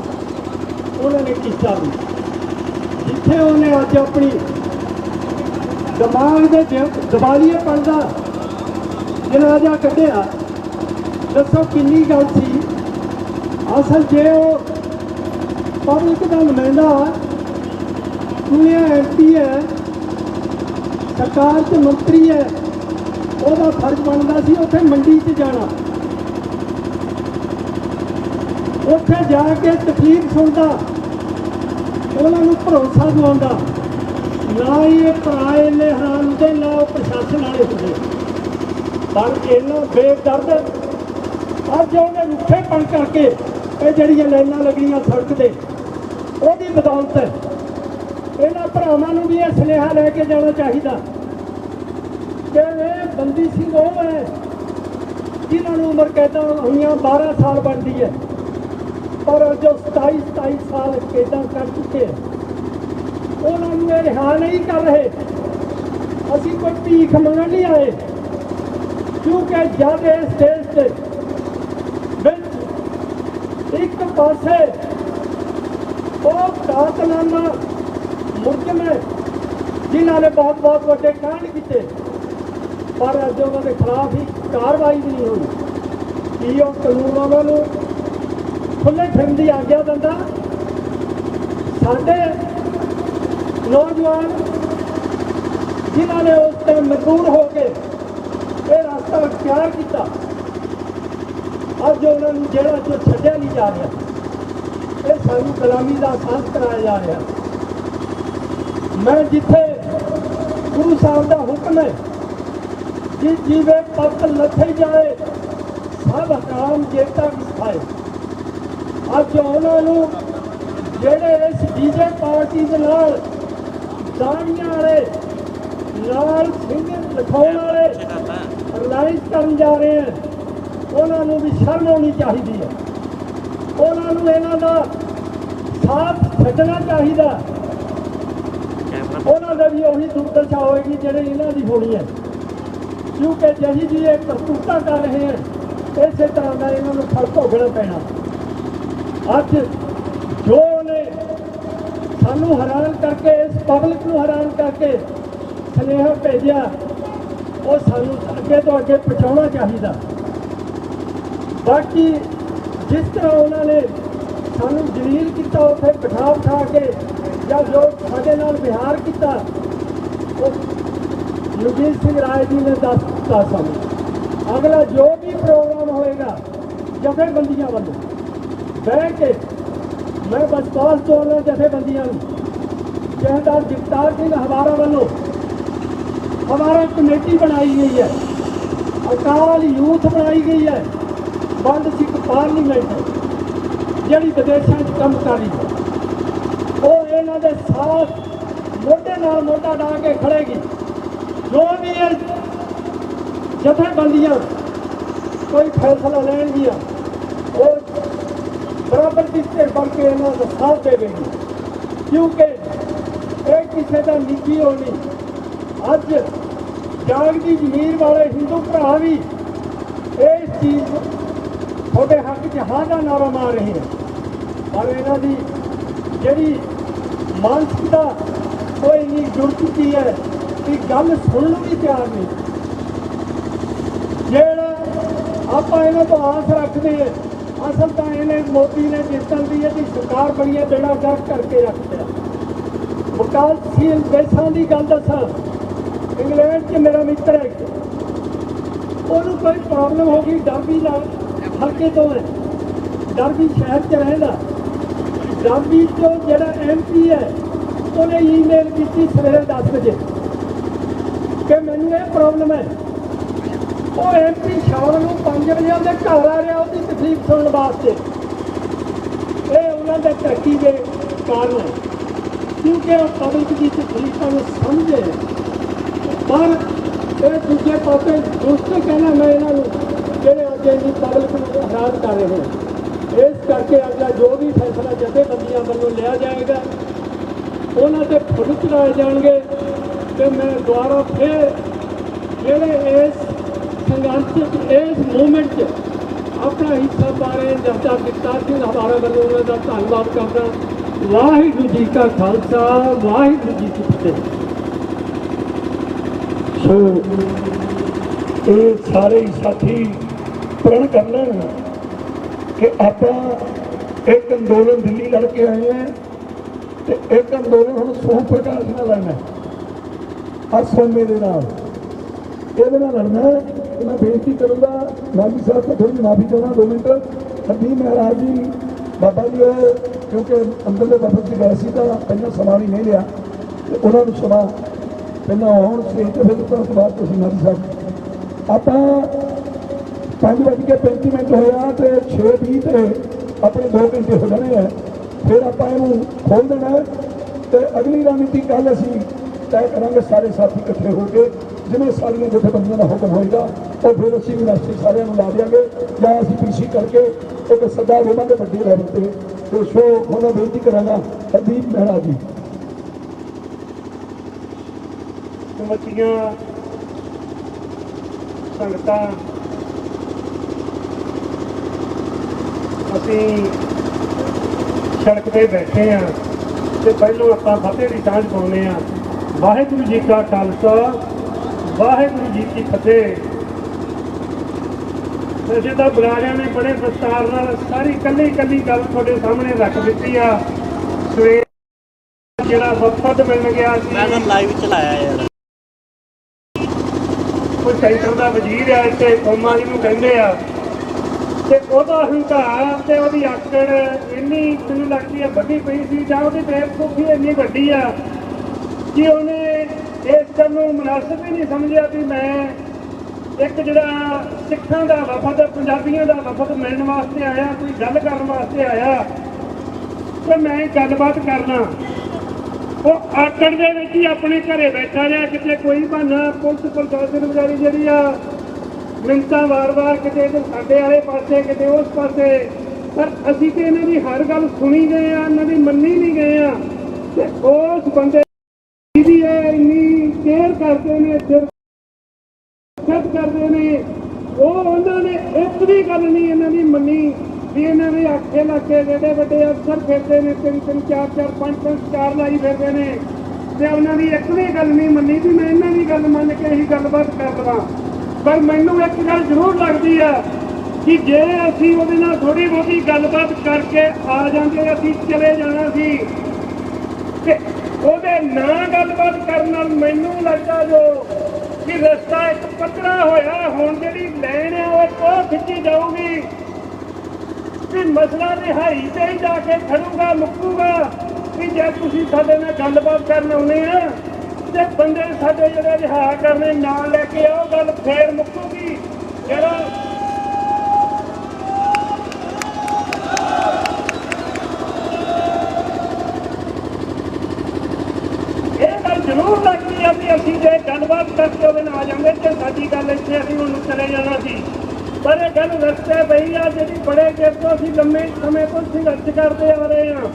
ਉਹਨਾਂ ਨੇ ਕੀਤਾ ਵੀ ਜਿੱਥੇ ਉਹਨੇ ਅੱਜ ਆਪਣੀ ਦਿਮਾਗ ਦੇ ਦਿਵਾਲੀਏਪਣ ਦਾ ਜਨਾਜ਼ਾ ਕੱਢਿਆ, ਦੱਸੋ ਕਿੰਨੀ ਗੱਲ ਸੀ। ਅਸਲ ਜੇ ਉਹ ਪਬਲਿਕ ਦਾ ਨੁਮਾਇੰਦਾ ਚੁਣਿਆ MP ਹੈ, ਸਰਕਾਰ 'ਚ ਮੰਤਰੀ ਹੈ, ਉਹਦਾ ਫਰਜ਼ ਬਣਦਾ ਸੀ ਉੱਥੇ ਮੰਡੀ 'ਚ ਜਾਣਾ, ਉੱਥੇ ਜਾ ਕੇ ਤਕਲੀਫ ਸੁਣਦਾ, ਉਹਨਾਂ ਨੂੰ ਭਰੋਸਾ ਦਿਵਾਉਂਦਾ। ਨਾ ਹੀ ਇਹ ਪਰਾਏ ਨੇ ਹੈਰਾਨ ਦੇ ਨਾ ਉਹ ਪ੍ਰਸ਼ਾਸਨ ਵਾਲੇ ਹੁੰਦੇ, ਪਰ ਇਹਨਾਂ ਬੇਦਰਦ ਅੱਜ ਉਹਨੇ ਰੁੱਖੇਪਣ ਕਰਕੇ ਇਹ ਜਿਹੜੀਆਂ ਲਾਈਨਾਂ ਲੱਗੀਆਂ ਸੜਕ ਦੇ ਉਹਦੀ ਬਦੌਲਤ ਇਹਨਾਂ ਭਰਾਵਾਂ ਨੂੰ ਵੀ ਇਹ ਸੁਨੇਹਾ ਲੈ ਕੇ ਜਾਣਾ ਚਾਹੀਦਾ ਕਿ ਇਹ ਬੰਦੀ ਸਿੰਘ ਉਹ ਹੈ ਜਿਨ੍ਹਾਂ ਨੂੰ ਉਮਰ ਕੈਦਾਂ ਹੋਈਆਂ 12 ਸਾਲ ਬਣਦੀ ਹੈ, पर जो 27 साल कैदा कर चुके हैं उन्होंने रिहा नहीं कर रहे। असी कोई भीख मंगण नहीं आए, क्योंकि जब इस देश के एक पासे वो कातलाना मुलजम है जिन्होंने बहुत बहुत बड़े कांड किए, पर अज उन्होंने खिलाफ ही कार्रवाई भी नहीं हुई कि वो कानून उन्होंने खुले फिरन की आग्ञा दिंदा। साडे नौजवान जिन्होंने उस टाइम मजबूर होकर ये रास्ता अख्तियार किया, अज उन्होंने जेड़ा जो छड्या नहीं जा रहा, ये सानू गुलामी का एहसास कराया जा रहा। मैं जिथे गुरु साहब का हुक्म है जिस जीवे पत लथे जाए सब हकाम जेता विसाए, अज उन्होंने जेड़े इस डीजे पार्टी के नाल दाड़ियां वाले नाल सिंह लिखाउण वाले रिलाइज करन जा रहे हैं, उन्होंने भी शर्म होनी चाहिए है। उन्होंने इन्हों का साथ छड्डना चाहिए, उन्होंने भी वही दुर्दशा होएगी जिहड़ी इन्हों की होनी है, क्योंकि जही जी ये करतूता कर रहे हैं इस तरह का इन्होंने फल भोगना पैना। अज जो ने सानू हैरान करके इस पब्लिक को हैरान करके सुनेहा भेजा वो सानू अगे तो अगे पहुँचाना चाहिए। बाकी जिस तरह उन्होंने सानू जलील किया उत्थे बिठा उठा के या जो साडे नाल विहार किया योगेश सिंह राय जी ने दस दिता सानू। अगला जो भी प्रोग्राम होएगा जथेबंदियां वालों बह के मैं बसपास तो जथेबंदियां जहदार जगतार सिंह हवारा वालों हमारा कमेटी बनाई गई है, अकाल यूथ बनाई गई है, बंद सिख पार्लीमेंट जी विदेशों कम कर रही है, वो इन्हों के साथ मोढे नाल मोढा ला के खड़ेगी। जो भी जथेबंदियां कोई फैसला लैणगियां वो बराबर की धिर बन के इन्हों का साथ देगी, क्योंकि एक किसी का निजी होनी। अज जागदी जमीर वाले हिंदू भरा भी इस चीज थोड़े हक च हाँ का नारा मार रहे हैं, पर इन्हों की जी मानसिकता वो इन्नी जुड़ चुकी है कि गल सुनने भी तैयार नहीं। जेड़ा आप इन्हों तो आस रखते हैं, असल तो इन्हें मोदी ने जिस तरह की है सरकार बनी है बेड़ा गर्क करके रख दिया। विकासशील देशों की गल दसा, इंग्लैंड च मेरा मित्र है, उन्होंने कोई प्रॉब्लम होगी डरबी हल्के तो है, डरबी शहर च रहता, डरबी चो जरा MP है उन्हें ईमेल की सवेरे 10 बजे कि मैनू ये प्रॉब्लम है। वो MP शाम को 5 बजे उन्हें घर आ रहा उसकी तकलीफ सुनने वास्ते। ये उन्होंने तरक्की के कारण है, क्योंकि पब्लिक की तकलीफों को समझे। पर ये दूसरे पासे दोस्तों कहना मैं इन्होंने जेडे अज इन्नी पब्लिक को हैरान कर रहे हैं, इस करके अगला जो भी फैसला जथेबंदियां वालों लिया जाएगा उन्होंने फुट चलाए जाएंगे। तो मैं दोबारा फिर जेडे इस संघर्ष इस मूवमेंट अपना हिस्सा पा रहे हैं जगतार जगतार सिंह हमारा वालों उन्होंने धन्यवाद करना। वाहिगुरू जी का खालसा वाहिगुरू जी की फतेह। सो ये सारे साथी प्रण कर लें कि आप एक अंदोलन दिल्ली लड़के आए हैं, तो एक अंदोलन हम सोम प्रकाश न लड़ना हर सोमे के नाल ये लड़ना है। मैं बेनती करूँगा माली साहब को थोड़ी माफ़ी चाहना 2 मिनट। हरदीप महाराज जी बाबा जी हो क्योंकि अंदर वफद से गए थे पहला समा भी नहीं लिया, तो उन्होंने समा पहला आउन स्टेज पर फिर उस बाद तो माली साहब आप 5:35 होया तो 6:20 अपने 2 घंटे हो जाने हैं, फिर आप खोल देना है। तो अगली रणनीति कल असी तय करांगे सारे साथी इकट्ठे होकर जिवें सारियां जथेबंदियों का हुक्म होएगा और फिर असीं यूनिवर्सिटी सारिਆਂ ਨੂੰ ला देंगे या असीं पीसी करके एक सदा देवांगे वड्डे लेवल ते। तो सो हुण मैं बेनती करांगा हरदीप मेहरा जी। कमेटियां संगतां ਅਸੀਂ सड़क पे बैठे हाँ तो पहलों ਆਪਾਂ फतेह की सांझ पाउने हाँ। वाहिगुरू जी का खालसा वाहिगुरू जी की फतेह। वैसे तो बुलारिया ने बड़े विस्तार नाल सारी कल्ली कल्ली गल तुहाडे सामने रख दी आ। सवेर जिहड़ा वफद मिल गया सी, मैं तो लाइव चलाया यार। कोई सेंटर का वजीर है इत्थे कौमा जी नूं कहिंदे आ ते ओहदा हंकार ते ओहदी आकड़ इन्नी मैनूं लगदी है वड्डी पई सी जां ओहदी बेवकूफी इन्नी वड्डी आ कि उहने इस गल नूं मुनासिब ही नहीं समझिया कि मैं एक जिहड़ा सिखां दा वफद पंजाबियों दा वफद मिलण वास्ते आया, कोई गल करन वास्ते आया ते मैं गलबात करना। वो आकड़ दे विच ही अपने घरे बैठा रहा, किते कोई बहाना पुलिस प्रशासन विचारी जिहड़ी आ मिन्नतां वार-वार किते साडे वाले पासे किते उस पासे, पर असीं ते इन्हां दी हर गल सुनी गए आ, इन्हां दी मन्नी नहीं गए आ। ते उस बंदे दी इन्नी केयर करदे ने, सिर करदे ने, उन्हां ने एक भी गल नहीं इन्हां दी मन्नी भी इन्हां दे आखे लाके जेडे वड्डे अफसर फिरदे ने, 3-3 4-4 5-5 स्टार लाई फिरदे ने ते उन्हां दी एक भी गल नहीं मन्नी भी मैं इन्हां दी गल मंन के ही गलबात कर लवां। पर मैनू एक गल जरूर लगती है कि जे असीं उहदे नाल थोड़ी बहुती गलबात करके आ जांदे, असीं चले जाना सी ते उहदे ना गलबात करन नाल मैनू लगदा जो कि रस्ता एक पतला होया, हुण जिहड़ी लैन है ओह खिच्ची जाऊगी कि मसला रिहाई ते ही जाके खड़ूगा मुक्कूगा कि जे तुसीं साडे नाल गलबात करन आउंदे आ ते बंदे साडे जिहड़े रिहा करने नाल लैके आओ, गल फेर मुक्कूगी। जिहड़ा ਇਹ ਗੱਲ ਜ਼ਰੂਰ ਲੱਗਦੀ ਆ ਵੀ ਅਸੀਂ ਜੇ ਗੱਲਬਾਤ ਕਰਕੇ ਉਹਦੇ ਨਾਲ ਆ ਜਾਂਦੇ ਤੇ ਸਾਡੀ ਗੱਲ ਇੱਥੇ ਅਸੀਂ ਹੁਣ ਚਲੇ ਜਾਣਾ ਸੀ। ਪਰ ਇਹ ਗੱਲ ਰਸਤੇ ਪਈ ਆ ਜਿਹੜੀ ਬੜੇ ਚਿਰ ਤੋਂ ਅਸੀਂ ਲੰਮੇ ਸਮੇਂ ਤੋਂ ਸੰਘਰਸ਼ ਕਰਦੇ ਆ ਰਹੇ ਹਾਂ।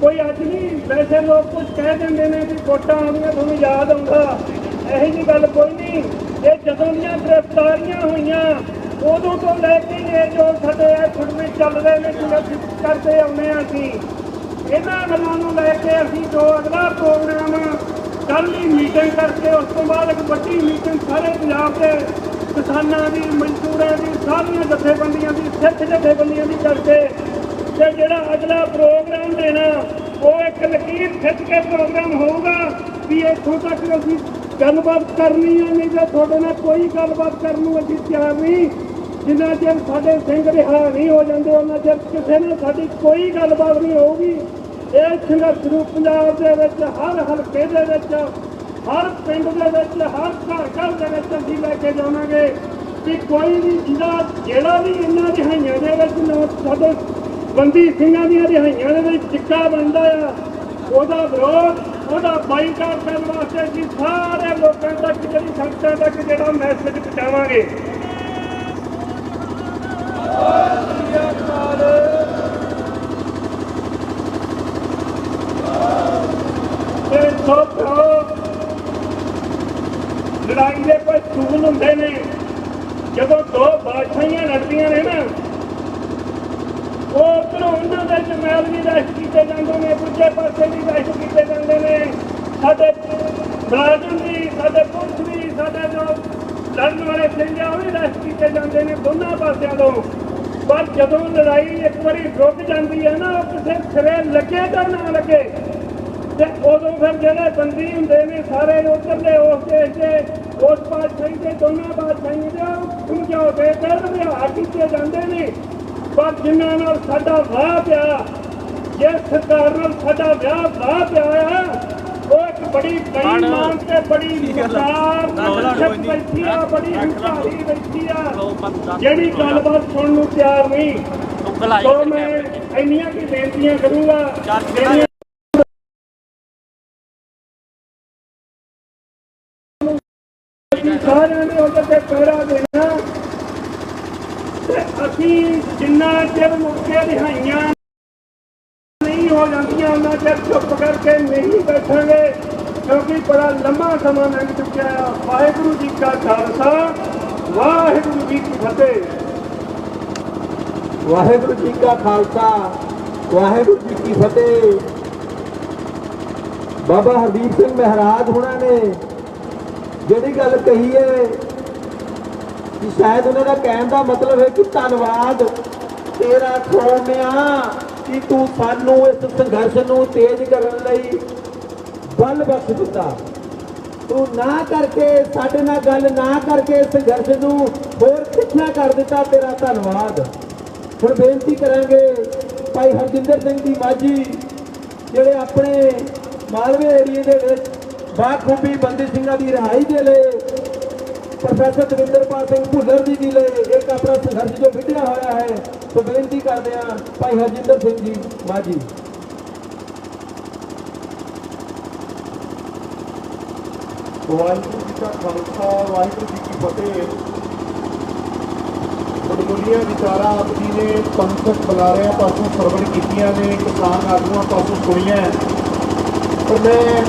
कोई अज नहीं, वैसे लोग कुछ कह देंगे ने कि वोटां आउंदियां तुहानूं याद आउंदा, ਇਹੋ जी गल कोई नहीं। ये जदों दीयां गिरफ्तारियां होईयां उदों तो लैके ये जो साडे खुड़वे चल रहे ने संघर्ष करते आउंदे आ असीं इन्हां गल्लां नूं लैके असीं जो अगला प्रोग्राम कल ही मीटिंग करके उस तो बाद एक वड्डी मीटिंग सारे पंजाब के किसानां दी, मजदूरां दी, सारियां जथेबंदियां दी, सिख जथेबंदियां दी करके ते जिहड़ा अगला प्रोग्राम देना वो एक लकीर खिच के प्रोग्राम होगा भी इत्थों तक असीं गलबात करनी है, नहीं तो तुहाडे नाल कोई गलबात करन नूं असीं तैयार नहीं। जिन्ना चਿਰ साडे सिंह रिहा नहीं हो जाते उन्ना चਿਰ किसी ने साडी कोई गलबात नहीं होगी। इह संघर्ष नूं पंजाब दे विच हर हलके दे विच, हर पिंड दे विच, हर घर दे विच असीं लैके जावांगे कि कोई भी जिहड़ा भी इन्हां रिहाइयां दे विच साडे बंदी ਸਿੰਘਾਂ ਦੀਆਂ ਰਿਹਾਈਆਂ ਦੇ ਵਿੱਚ ਟਿੱਕਾ ਬਣਦਾ ਆ, ਉਹਦਾ ਵਿਰੋਧ, ਉਹਦਾ ਬਾਈਕਾਟ ਕਰਨ ਵਾਸਤੇ ਅਸੀਂ ਸਾਰੇ ਲੋਕਾਂ ਤੱਕ, ਜਿਹੜੀ ਸੰਗਤਾਂ ਤੱਕ ਜਿਹੜਾ ਮੈਸੇਜ ਪਹੁੰਚਾਵਾਂਗੇ। ਤੇ ਸੋਚੋ ਲੜਾਈ ਦੇ ਕੋਈ ਸੂਲ ਹੁੰਦੇ ਨੇ, ਜਦੋਂ ਦੋ ਬਾਦਸ਼ਾਹੀਆਂ ਲੜਦੀਆਂ ਨੇ ਨਾ उधरों उन्होंने जरनैल भी रैस्ट किए जाते हैं, दूजे पासे भी रैस्ट किए जाते हैं, साडे मुलाजम भी, साडे पुलिस भी, साडे जो लड़न वाले सिंह आ भी रैस्ट किए जाते हैं दोनों पासों तो। पर जदों लड़ाई एक बारी रुक जाती है ना, किसी सिरे लगे तो ना लगे तो उदों फिर जोड़े बंदी होंगे ने सारे उधरले उस देश के उस पातशाही के दोनों पातशाही के समझौते कर रिहा किए जाते हैं। पर जिन्हां नाल साडा वाह पिया, जिस सरकार नाल साडा वाह पिया है वो एक बड़ी बेईमान ते बड़ी मकार बैठी आ, बड़ी हंकारी बैठी आ, जिहड़ी गलबात सुनन नूं तैयार नहीं। तो मैं इन्नियां की बेनतियां करूंगा। ਅਸੀਂ ਸਾਰਿਆਂ ਨੇ ਉਹਦੇ ਤੇ ਪਹਿਰਾ ਦੇਣਾ ਤੇ ਅਸੀਂ ਜਿੰਨਾ ਚਿਰ ਮੁੱਕੇ ਰਿਹਾਈਆਂ ਨਹੀਂ ਹੋ ਜਾਂਦੀਆਂ ਉਹਨਾਂ ਚਿਰ ਚੁੱਪ ਕਰਕੇ ਨਹੀਂ ਬੈਠਾਂਗੇ ਕਿਉਂਕਿ ਬੜਾ ਲੰਮਾ ਸਮਾਂ ਲੰਘ ਚੁੱਕਿਆ ਆ। ਵਾਹਿਗੁਰੂ ਜੀ ਕਾ ਖਾਲਸਾ ਵਾਹਿਗੁਰੂ ਜੀ ਕੀ ਫਤਿਹ। ਵਾਹਿਗੁਰੂ ਜੀ ਕਾ ਖਾਲਸਾ ਵਾਹਿਗੁਰੂ ਜੀ ਕੀ ਫਤਿਹ। ਬਾਬਾ ਹਰਦੀਪ ਸਿੰਘ ਮਹਾਰਾਜ ਹੁਣਾਂ ਨੇ ਜਿਹੜੀ ਗੱਲ ਕਹੀ ਹੈ ਕਿ ਸ਼ਾਇਦ ਉਹਨਾਂ ਦਾ ਕਹਿਣ ਦਾ ਮਤਲਬ ਹੈ ਕਿ ਧੰਨਵਾਦ ਤੇਰਾ ਸੋਮਿਆ ਕਿ ਤੂੰ ਸਾਨੂੰ ਇਸ ਸੰਘਰਸ਼ ਨੂੰ ਤੇਜ਼ ਕਰਨ ਲਈ ਬਲ ਬਖਸ਼ ਦਿੱਤਾ। ਤੂੰ ਨਾ ਕਰਕੇ ਸਾਡੇ ਨਾਲ ਗੱਲ ਨਾ ਕਰਕੇ ਸੰਘਰਸ਼ ਨੂੰ ਹੋਰ ਤਿੱਖਾ ਕਰ ਦਿੱਤਾ, ਤੇਰਾ ਧੰਨਵਾਦ। ਹੁਣ ਬੇਨਤੀ ਕਰਾਂਗੇ ਭਾਈ ਹਰਜਿੰਦਰ ਸਿੰਘ ਦੀ ਮਾਝੀ ਜਿਹੜੇ ਆਪਣੇ ਮਾਲਵੇ ਏਰੀਏ ਦੇ ਵਿੱਚ ਬਾਖੂਬੀ ਬੰਦੀ ਸਿੰਘਾਂ ਦੀ ਰਿਹਾਈ ਦੇ ਲਈ ਪ੍ਰੋਫੈਸਰ ਦਵਿੰਦਰਪਾਲ ਸਿੰਘ ਭੁੱਲਰ ਜੀ ਦੇ ਲਈ ਇੱਕ ਆਪਣਾ ਸੰਘਰਸ਼ ਜੋ ਵਿੱਢਿਆ ਹੋਇਆ ਹੈ, ਸੋ ਬੇਨਤੀ ਕਰਦੇ ਹਾਂ ਭਾਈ ਹਰਜਿੰਦਰ ਸਿੰਘ ਜੀ ਮਾਝੀ। ਵਾਹਿਗੁਰੂ ਜੀ ਕਾ ਖਾਲਸਾ ਵਾਹਿਗੁਰੂ ਜੀ ਕੀ ਫਤਿਹ। ਬੜਬੋਲੀਆਂ ਵਿਚਾਰਾਂ ਆਪ ਜੀ ਨੇ ਪੰਥਕ ਬੁਲਾਰਿਆਂ ਪਾਸੋਂ ਸਰਵਣ ਕੀਤੀਆਂ ਨੇ, ਕਿਸਾਨ ਆਗੂਆਂ ਪਾਸੋਂ ਸੁਣੀਆਂ, ਪਰ ਮੈਂ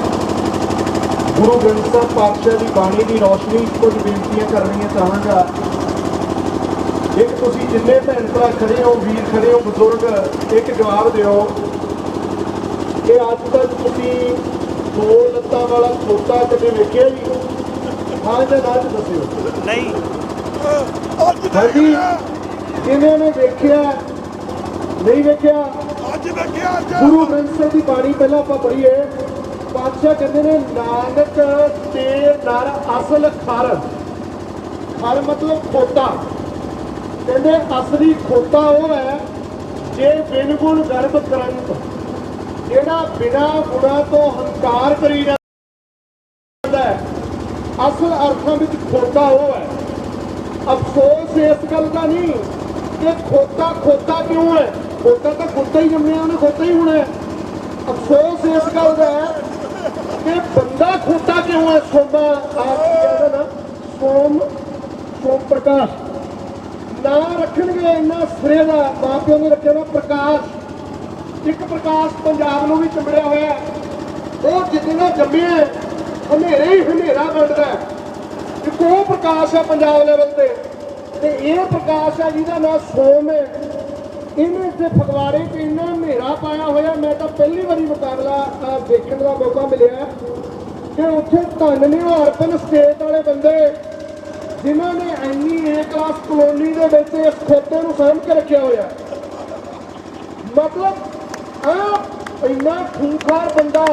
ਗੁਰੂ ਗ੍ਰੰਥ ਸਾਹਿਬ ਪਾਤਸ਼ਾਹ ਦੀ ਬਾਣੀ ਦੀ ਰੌਸ਼ਨੀ ਕੁਝ ਬੇਨਤੀਆਂ ਕਰਨੀਆਂ ਚਾਹਾਂਗਾ। ਇੱਕ ਤੁਸੀਂ ਜਿੰਨੇ ਭੈਣ ਭਰਾ ਖੜੇ ਹੋ, ਵੀਰ ਖੜੇ ਹੋ, ਬਜ਼ੁਰਗ, ਇੱਕ ਜਵਾਬ ਦਿਓ ਕਿ ਅੱਜ ਤੱਕ ਤੁਸੀਂ ਦੋ ਲੱਤਾਂ ਵਾਲਾ ਖੋਤਾ ਕਦੇ ਵੇਖਿਆ ਜੀ? ਹਾਂ ਜਾਂ ਨਾ ਦੱਸਿਓ। ਨਹੀਂ ਹਾਂਜੀ, ਕਿਹਨੇ ਨੇ ਵੇਖਿਆ? ਨਹੀਂ ਵੇਖਿਆ? ਅੱਜ ਵੇਖਿਆ ਗੁਰੂ ਗ੍ਰੰਥ ਸਾਹਿਬ ਦੀ ਬਾਣੀ ਪਹਿਲਾਂ ਆਪਾਂ ਪੜ੍ਹੀਏ। ਪਾਤਸ਼ਾਹ ਕਹਿੰਦੇ ਨੇ ਨਾਨਕ ਤੇ ਨਰ ਅਸਲ ਖਰ, ਖਰ ਮਤਲਬ ਖੋਤਾ। ਕਹਿੰਦੇ ਅਸਲੀ ਖੋਤਾ ਉਹ ਹੈ ਜੇ ਬਿਨ ਗੁਣ ਗਰਭ ਕਰੰਤ, ਜਿਹੜਾ ਬਿਨਾਂ ਗੁਣਾਂ ਤੋਂ ਹੰਕਾਰ ਕਰੀ ਜਾਂਦਾ ਹੈ, ਅਸਲ ਅਰਥਾਂ ਵਿੱਚ ਖੋਤਾ ਉਹ ਹੈ। ਅਫਸੋਸ ਇਸ ਗੱਲ ਦਾ ਨਹੀਂ ਕਿ ਖੋਤਾ ਖੋਤਾ ਕਿਉਂ ਹੈ, ਖੋਤਾ ਤਾਂ ਖੋਤਾ ਹੀ ਜੰਮਿਆ, ਉਹਨੇ ਖੋਤਾ ਹੀ ਹੋਣਾ ਹੈ। ਅਫਸੋਸ ਇਸ ਗੱਲ ਦਾ ਹੈ ਕਿ ਬੰਦਾ ਖੋਤਾ ਕਿਉਂ ਹੈ। ਸੋਮਾ ਆਪ ਕਹਿੰਦਾ ਨਾ ਸੋਮ ਪ੍ਰਕਾਸ਼ ਨਾ ਰੱਖਣਗੇ ਇੰਨਾ ਸਿਰੇ ਦਾ, ਮਾਂ ਪਿਓ ਨੇ ਰੱਖਿਆ ਨਾ ਪ੍ਰਕਾਸ਼। ਇੱਕ ਪ੍ਰਕਾਸ਼ ਪੰਜਾਬ ਨੂੰ ਵੀ ਚੰਬੜਿਆ ਹੋਇਆ, ਉਹ ਜਿੰਨਾ ਜੰਮਿਆ ਹਨੇਰੇ ਹੀ ਹਨੇਰਾ ਬਣਦਾ। ਇੱਕ ਉਹ ਪ੍ਰਕਾਸ਼ ਹੈ ਪੰਜਾਬ ਲੈਵਲ ਤੇ ਇਹ ਪ੍ਰਕਾਸ਼ ਹੈ ਜਿਹਦਾ ਨਾਮ ਸੋਮ ਹੈ। ਇਹਨੇ ਇੱਥੇ ਫਗਵਾੜੇ 'ਚ ਇੰਨਾ ਹਨੇਰਾ ਪਾਇਆ ਹੋਇਆ। ਮੈਂ ਤਾਂ ਪਹਿਲੀ ਵਾਰੀ ਮੁਕਾਬਲਾ ਦੇਖਣ ਦਾ ਮੌਕਾ ਮਿਲਿਆ ਕਿ ਉੱਥੇ ਧੰਨ ਨੇ ਉਹ ਅਰਬਨ ਸਟੇਟ ਵਾਲੇ ਬੰਦੇ ਜਿਨ੍ਹਾਂ ਨੇ ਇੰਨੀ ਏ ਕਲਾਸ ਕਲੋਨੀ ਦੇ ਵਿੱਚ ਇਸ ਖੋਤੇ ਨੂੰ ਸਾਂਭ ਕੇ ਰੱਖਿਆ ਹੋਇਆ। ਮਤਲਬ ਆ ਇੰਨਾ ਖੂੰਖਾਰ ਬੰਦਾ,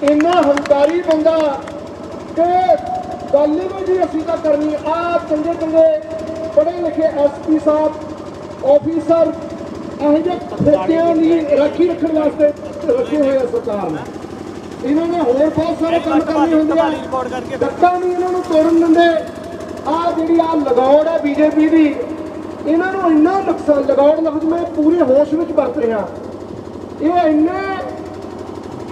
ਇੰਨਾ ਹੰਕਾਰੀ ਬੰਦਾ ਕਿ ਗੱਲ ਹੀ ਨਹੀਂ ਜੀ ਅਸੀਂ ਤਾਂ ਕਰਨੀ। ਆ ਚੰਗੇ ਚੰਗੇ ਪੜ੍ਹੇ ਲਿਖੇ SP ਸਾਹਿਬ, ਆਫੀਸਰ ਇਹੋ ਜਿਹੇ ਖੋਤਿਆਂ ਦੀ ਰਾਖੀ ਰੱਖਣ ਵਾਸਤੇ ਰੱਖੇ ਹੋਏ ਆ ਸਰਕਾਰ ਨੇ। ਇਹਨਾਂ ਨੇ ਹੋਰ ਬਹੁਤ ਸਾਰੇ ਕੰਮ ਕਰਨੇ ਹੁੰਦੇ ਆ, ਡੱਕਾ ਨਹੀਂ ਇਹਨਾਂ ਨੂੰ ਤੋੜਨ ਦਿੰਦੇ। ਆ ਜਿਹੜੀ ਆ ਲਗਾਉੜ ਹੈ BJP ਦੀ, ਇਹਨਾਂ ਨੂੰ ਇੰਨਾ ਨੁਕਸਾਨ, ਲਗਾਉੜ ਲਫ਼ਜ਼ ਮੈਂ ਪੂਰੇ ਹੋਸ਼ ਵਿੱਚ ਵਰਤ ਰਿਹਾ, ਇਹ ਇੰਨੇ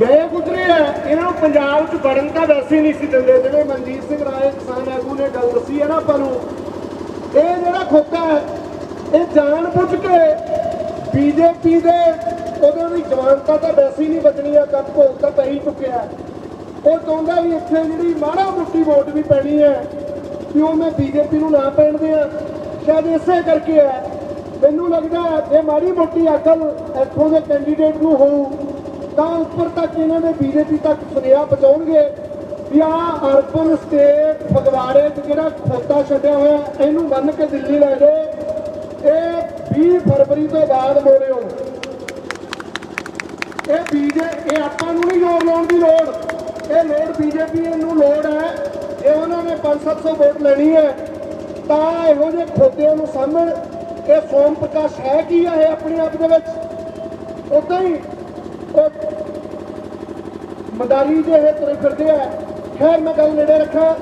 ਗਏ ਗੁਜ਼ਰੇ ਆ, ਇਹਨਾਂ ਨੂੰ ਪੰਜਾਬ 'ਚ ਵੜਨ ਤਾਂ ਵੈਸੇ ਨਹੀਂ ਸੀ ਦਿੰਦੇ। ਜਿਵੇਂ ਮਨਜੀਤ ਸਿੰਘ ਰਾਏ ਕਿਸਾਨ ਆਗੂ ਨੇ ਗੱਲ ਦੱਸੀ ਹੈ ਨਾ ਆਪਾਂ ਨੂੰ, ਇਹ ਜਿਹੜਾ ਖੋਤਾ ਹੈ ਇਹ ਜਾਣ ਬੁੱਝ ਕੇ BJP ਦੇ ਉਹਦੇ ਦੀ ਜ਼ਮਾਨਤਾਂ ਤਾਂ ਵੈਸੇ ਹੀ ਨਹੀਂ ਬਚਣੀ ਆ, ਕੱਪ ਭੋਗ ਤਾਂ ਪੈ ਹੀ ਚੁੱਕਿਆ। ਉਹ ਚਾਹੁੰਦਾ ਵੀ ਇੱਥੇ ਜਿਹੜੀ ਮਾੜਾ ਮੋਟੀ ਵੋਟ ਵੀ ਪੈਣੀ ਹੈ ਕਿ ਉਹ ਮੈਂ BJP ਨੂੰ ਨਾ ਪੈਣ ਦਿਆਂ। ਸ਼ਾਇਦ ਇਸੇ ਕਰਕੇ ਹੈ, ਮੈਨੂੰ ਲੱਗਦਾ ਜੇ ਮਾੜੀ ਮੋਟੀ ਅਕਲ ਇੱਥੋਂ ਦੇ ਕੈਂਡੀਡੇਟ ਨੂੰ ਹੋਊ ਤਾਂ ਉੱਪਰ ਤੱਕ ਇਹਨਾਂ ਦੇ BJP ਤੱਕ ਸੁਨੇਹਾ ਪਹੁੰਚਾਉਣਗੇ ਵੀ ਆਹ ਅਰਬਨ ਸਟੇਟ ਫਗਵਾੜੇ 'ਚ ਜਿਹੜਾ ਖੋਤਾ ਛੱਡਿਆ ਹੋਇਆ ਇਹਨੂੰ ਬੰਨ ਕੇ ਦਿੱਲੀ ਲੈ ਜਾਓ। ਇਹ 20 ਫਰਵਰੀ ਤੋਂ ਬਾਅਦ ਮੋੜਿਓ। ਇਹ ਆਪਾਂ ਨੂੰ ਨਹੀਂ ਜ਼ੋਰ ਲਾਉਣ ਦੀ ਲੋੜ, ਇਹ ਲੋੜ BJP ਨੂੰ ਲੋੜ ਹੈ। ਜੇ ਉਹਨਾਂ ਨੇ 500-700 ਵੋਟ ਲੈਣੀ ਹੈ ਤਾਂ ਇਹੋ ਜਿਹੇ ਖੋਤਿਆਂ ਨੂੰ ਸਾਹਮਣ। ਇਹ ਸੋਮ ਪ੍ਰਕਾਸ਼ ਹੈ ਕੀ ਹੈ ਆਪਣੇ ਆਪ ਦੇ ਵਿੱਚ, ਉੱਦਾਂ ਹੀ ਮਦਾਰੀ ਜਿਹੇ ਤੁਰੇ ਫਿਰਦੇ ਆ। ਖੈਰ ਮੈਂ ਗੱਲ ਨੇੜੇ ਰੱਖਾਂ,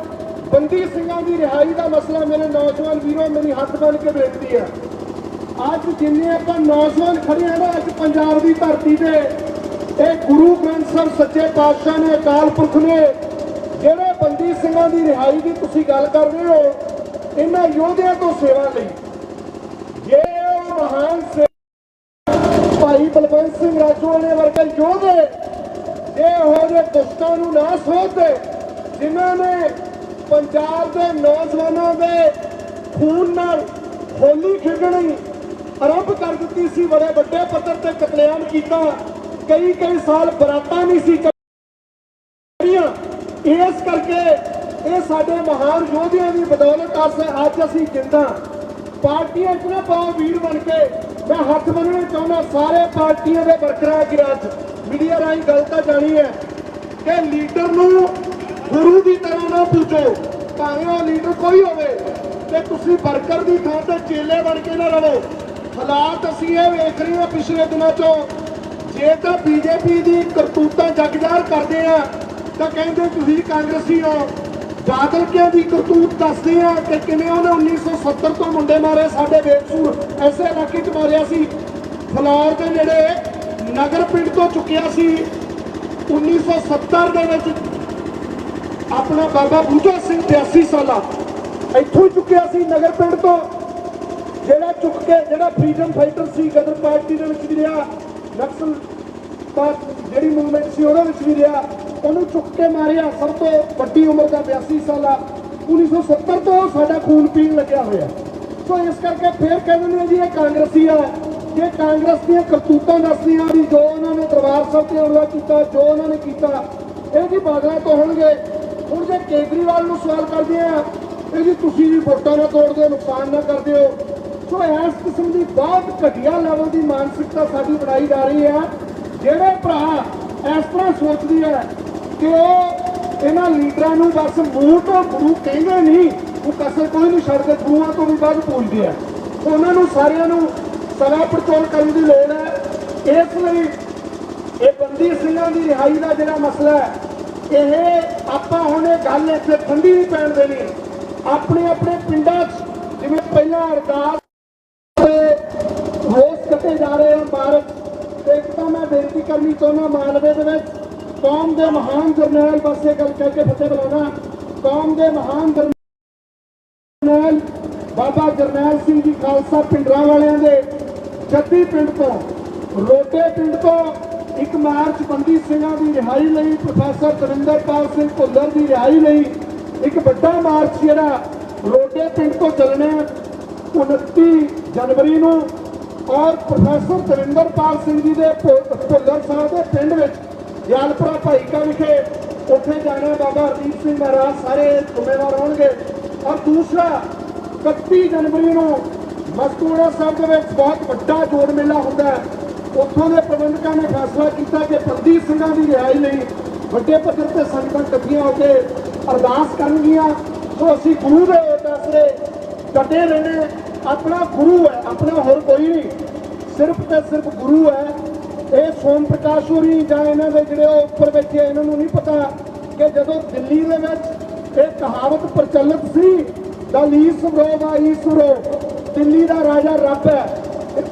ਬੰਦੀ ਸਿੰਘਾਂ ਦੀ ਰਿਹਾਈ ਦਾ ਮਸਲਾ ਮੇਰੇ ਨੌਜਵਾਨ ਵੀਰੋ ਮੇਰੀ ਹੱਥ ਬੰਨ੍ਹ ਕੇ ਬੇਨਤੀ ਹੈ। ਅੱਜ ਜਿੰਨੇ ਆਪਾਂ ਨੌਜਵਾਨ ਖੜੇ ਆ ਨਾ ਅੱਜ ਪੰਜਾਬ ਦੀ ਧਰਤੀ ਤੇ, ਇਹ ਗੁਰੂ ਗ੍ਰੰਥ ਸਾਹਿਬ ਸੱਚੇ ਪਾਤਸ਼ਾਹ ਨੇ, ਅਕਾਲ ਪੁਰਖ ਨੇ ਜਿਹੜੇ ਬੰਦੀ ਬੰਦੀ ਸਿੰਘਾਂ ਦੀ ਰਿਹਾਈ ਦੀ ਤੁਸੀਂ ਗੱਲ ਕਰ ਰਹੇ ਹੋ, ਇਹਨਾਂ ਯੋਧਿਆਂ ਤੋਂ ਸੇਵਾ ਲਈ ਜੇ ਉਹ ਮਹਾਨ ਭਾਈ ਬਲਵੰਤ ਸਿੰਘ ਰਾਜੋਆਣੇ ਵਰਗੇ ਯੋਧੇ ਜੇ ਉਹ ਜਿਹੇ ਦੁਸ਼ਟਾਂ ਨੂੰ ਨਾ ਸੋਧਦੇ ਜਿਨ੍ਹਾਂ ਨੇ ਪੰਜਾਬ ਦੇ ਨੌਜਵਾਨਾਂ ਦੇ ਖੂਨ ਨਾਲ ਹੋਲੀ ਖੇਡਣੀ ਆਰੰਭ ਕਰ ਦਿੱਤੀ ਸੀ, ਬੜੇ ਵੱਡੇ ਪੱਧਰ ਤੇ ਕਤਲੇਆਮ ਕੀਤਾ, ਕਈ ਸਾਲ ਬਰਾਤਾਂ ਨਹੀਂ ਸੀ ਕਰੀਆਂ। ਇਸ ਕਰਕੇ ਇਹ ਸਾਡੇ ਮਹਾਨ ਯੋਧਿਆਂ ਦੀ ਬਦੌਲਤ ਅੱਜ ਅਸੀਂ ਜਿੰਦਾ। ਪਾਰਟੀਆਂ 'ਚ ਨਾ ਪਾਓ ਵੀਰ ਬਣ ਕੇ, ਮੈਂ ਹੱਥ ਬੰਨ੍ਹਣਾ ਚਾਹੁੰਦਾ ਸਾਰੇ ਪਾਰਟੀਆਂ ਦੇ ਵਰਕਰਾਂ ਅੱਗੇ ਅੱਜ ਮੀਡੀਆ ਰਾਹੀਂ ਗੱਲ ਤਾਂ ਜਾਣੀ ਹੈ ਕਿ ਲੀਡਰ ਨੂੰ ਗੁਰੂ ਦੀ ਤਰ੍ਹਾਂ ਨਾ ਪੂਜੋ, ਭਾਵੇਂ ਉਹ ਲੀਡਰ ਕੋਈ ਹੋਵੇ, ਤੇ ਤੁਸੀਂ ਵਰਕਰ ਦੀ ਥਾਂ ਤੇ ਚੇਲੇ ਬਣ ਕੇ ਨਾ ਰਹੋ। ਹਾਲਾਤ ਅਸੀਂ ਇਹ ਵੇਖ ਰਹੇ ਹਾਂ ਪਿਛਲੇ ਦਿਨਾਂ 'ਚੋਂ, ਜੇ ਤਾਂ ਬੀਜੇਪੀ ਦੀ ਕਰਤੂਤਾਂ ਜਗ ਜ਼ਾਹਰ ਕਰਦੇ ਆ ਤਾਂ ਕਹਿੰਦੇ ਤੁਸੀਂ ਕਾਂਗਰਸੀ ਹੋ। ਬਾਦਲ ਕਿਆਂ ਦੀ ਕਰਤੂਤ ਦੱਸਦੇ ਆ ਕਿ ਕਿਵੇਂ ਉਹਨੇ 1970 ਤੋਂ ਮੁੰਡੇ ਮਾਰੇ, ਸਾਡੇ ਬੇਕਸੂਰ ਐਸੇ ਇਲਾਕੇ 'ਚ ਮਾਰਿਆ ਸੀ। ਫਲੌਰ ਦੇ ਨੇੜੇ ਨਗਰ ਪਿੰਡ ਤੋਂ ਚੁੱਕਿਆ ਸੀ 1970 ਦੇ ਵਿੱਚ ਆਪਣਾ ਬਾਬਾ ਬੂਝਾ ਸਿੰਘ 82 ਸਾਲਾ ਇੱਥੋਂ ਚੁੱਕਿਆ ਸੀ ਨਗਰ ਪਿੰਡ ਤੋਂ, ਜਿਹੜਾ ਚੁੱਕ ਕੇ ਜਿਹੜਾ ਫਰੀडम ਫਾਈਟਰ ਸੀ, ਗਦਰ ਪਾਰਟੀ ਦੇ ਵਿੱਚ ਵੀ ਰਿਹਾ, ਨਕਸਲ ਜਿਹੜੀ ਮੂਵਮੈਂਟ ਸੀ ਉਹਦੇ ਵਿੱਚ ਵੀ ਰਿਹਾ, ਉਹਨੂੰ ਚੁੱਕ ਕੇ ਮਾਰਿਆ। ਸਭ ਤੋਂ ਵੱਡੀ ਉਮਰ ਦਾ 82 ਸਾਲਾ 1970 ਤੋਂ ਸਾਡਾ ਖੂਨ ਪੀਣ ਲੱਗਿਆ ਹੋਇਆ। ਸੋ ਇਸ ਕਰਕੇ ਫਿਰ ਕਹਿੰਦੇ ਨੇ ਜੀ ਇਹ ਕਾਂਗਰਸੀ ਆ। ਜੇ ਕਾਂਗਰਸ ਦੀਆਂ ਕਰਤੂਤਾਂ ਦੱਸਦੀਆਂ ਵੀ ਜੋ ਉਹਨਾਂ ਨੇ ਦਰਬਾਰ ਸਾਹਿਬ ਤੇ ਹਮਲਾ ਕੀਤਾ, ਜੋ ਉਹਨਾਂ ਨੇ ਕੀਤਾ, ਇਹ ਜੀ ਬਾਦਲਾਂ ਤੋਂ ਹੋਣਗੇ। ਹੁਣ ਜੇ ਕੇਜਰੀਵਾਲ ਨੂੰ ਸਵਾਲ ਕਰਦੇ ਆ ਇਹ ਜੀ ਤੁਸੀਂ ਵੀ ਵੋਟਾਂ ਨਾ ਤੋੜਦੇ ਹੋ, ਨੁਕਸਾਨ ਨਾ ਕਰਦੇ ਹੋ। ਸੋ ਇਸ ਕਿਸਮ ਦੀ ਬਹੁਤ ਘਟੀਆ ਲੈਵਲ ਦੀ ਮਾਨਸਿਕਤਾ ਸਾਡੀ ਬਣਾਈ ਜਾ ਰਹੀ ਹੈ। ਜਿਹੜੇ ਭਰਾ ਇਸ ਤਰ੍ਹਾਂ ਸੋਚਦੀ ਹੈ ਕਿ ਉਹ ਇਹਨਾਂ ਲੀਡਰਾਂ ਨੂੰ ਬਸ ਮੂੰਹ ਤੋਂ ਗੁਰੂ ਕਹਿੰਦੇ ਨਹੀਂ, ਉਹ ਕਸਰ ਕੋਈ ਨਹੀਂ ਛੱਡਦੇ, ਗੁਰੂਆਂ ਤੋਂ ਵੀ ਵੱਧ ਪੂਜਦੇ ਆ। ਉਹਨਾਂ ਨੂੰ ਸਾਰਿਆਂ ਨੂੰ ਸਵਾ ਪੜਚੋਲ ਕਰਨ ਦੀ ਲੋੜ ਹੈ। ਇਸ ਲਈ ਇਹ ਬੰਦੀ ਸਿੰਘਾਂ ਦੀ ਰਿਹਾਈ ਦਾ ਜਿਹੜਾ ਮਸਲਾ ਹੈ, ਇਹ ਆਪਾਂ ਹੁਣ ਇਹ ਗੱਲ ਇੱਥੇ ਠੰਡੀ ਨਹੀਂ ਪੈਣ ਦੇਣੀ। ਆਪਣੇ ਆਪਣੇ ਪਿੰਡਾਂ 'ਚ ਜਿਵੇਂ ਪਹਿਲਾਂ ਅਰਦਾਸ ਰੋਸ ਕੱਟੇ ਜਾ ਰਹੇ ਹਨ ਮਾਰਚ, ਤੇ ਇੱਕ ਤਾਂ ਮੈਂ ਬੇਨਤੀ ਕਰਨੀ ਚਾਹੁੰਦਾ ਮਾਲਵੇ ਦੇ ਵਿੱਚ ਕੌਮ ਦੇ ਮਹਾਨ ਜਰਨੈਲ, ਬਸ ਇਹ ਗੱਲ ਕਹਿ ਕੇ ਫਤਿਹ ਬੁਲਾਉਣਾ, ਕੌਮ ਦੇ ਮਹਾਨ ਜਰਨੈਲ ਬਾਬਾ ਜਰਨੈਲ ਸਿੰਘ ਜੀ ਖਾਲਸਾ ਪਿੰਡਰਾਂ ਵਾਲਿਆਂ ਦੇ ਜੱਦੀ ਪਿੰਡ ਤੋਂ, ਰੋਡੇ ਪਿੰਡ ਤੋਂ ਇੱਕ ਮਾਰਚ ਬੰਦੀ ਸਿੰਘਾਂ ਦੀ ਰਿਹਾਈ ਲਈ, ਪ੍ਰੋਫੈਸਰ ਦਵਿੰਦਰਪਾਲ ਸਿੰਘ ਭੁੱਲਰ ਦੀ ਰਿਹਾਈ ਲਈ ਇੱਕ ਵੱਡਾ ਮਾਰਚ ਜਿਹੜਾ ਰੋਡੇ ਪਿੰਡ ਤੋਂ ਚੱਲਣਾ 29 ਜਨਵਰੀ ਨੂੰ। ਔਰ ਪ੍ਰੋਫੈਸਰ ਦਵਿੰਦਰਪਾਲ ਸਿੰਘ ਜੀ ਦੇ ਭੁੱਲਰ ਸਾਹਿਬ ਦੇ ਪਿੰਡ ਵਿੱਚ ਦਿਆਲਪੁਰਾ ਭਾਈਕਾ ਵਿਖੇ ਉੱਥੇ ਜਾਣਾ, ਬਾਬਾ ਹਰਦੀਪ ਸਿੰਘ ਮਹਾਰਾਜ ਸਾਰੇ ਜ਼ਿੰਮੇਵਾਰ ਹੋਣਗੇ। ਔਰ ਦੂਸਰਾ 31 ਜਨਵਰੀ ਨੂੰ ਮਸਤੂੜਾ ਸਾਹਿਬ ਦੇ ਵਿੱਚ ਬਹੁਤ ਵੱਡਾ ਜੋੜ ਮੇਲਾ ਹੁੰਦਾ ਹੈ। ਉੱਥੋਂ ਦੇ ਪ੍ਰਬੰਧਕਾਂ ਨੇ ਫੈਸਲਾ ਕੀਤਾ ਕਿ ਬੰਦੀ ਸਿੰਘਾਂ ਦੀ ਰਿਹਾਈ ਲਈ ਵੱਡੇ ਪੱਧਰ ਤੇ ਸੰਗਤਾਂ ਇਕੱਠੀਆਂ ਹੋ ਕੇ ਅਰਦਾਸ ਕਰਨਗੀਆਂ। ਸੋ ਅਸੀਂ ਗੁਰੂ ਦੇ ਫੈਸਲੇ ਡਟੇ ਰਹਿਣੇ। ਆਪਣਾ ਗੁਰੂ ਹੈ, ਆਪਣਾ ਹੋਰ ਕੋਈ ਨਹੀਂ, ਸਿਰਫ ਤੇ ਸਿਰਫ ਗੁਰੂ ਹੈ। ਇਹ ਸੋਮ ਪ੍ਰਕਾਸ਼ ਹੋਰੀ ਜਾਂ ਇਹਨਾਂ ਦੇ ਜਿਹੜੇ ਉਹ ਉੱਪਰ ਬੈਠੇ ਇਹਨਾਂ ਨੂੰ ਨਹੀਂ ਪਤਾ ਕਿ ਜਦੋਂ ਦਿੱਲੀ ਦੇ ਵਿੱਚ ਇਹ ਕਹਾਵਤ ਪ੍ਰਚਲਿਤ ਸੀ, ਦਲੀਸਵਰੋ ਵਾ ਈਸਵਰੋ, ਦਿੱਲੀ ਦਾ ਰਾਜਾ ਰੱਬ ਹੈ।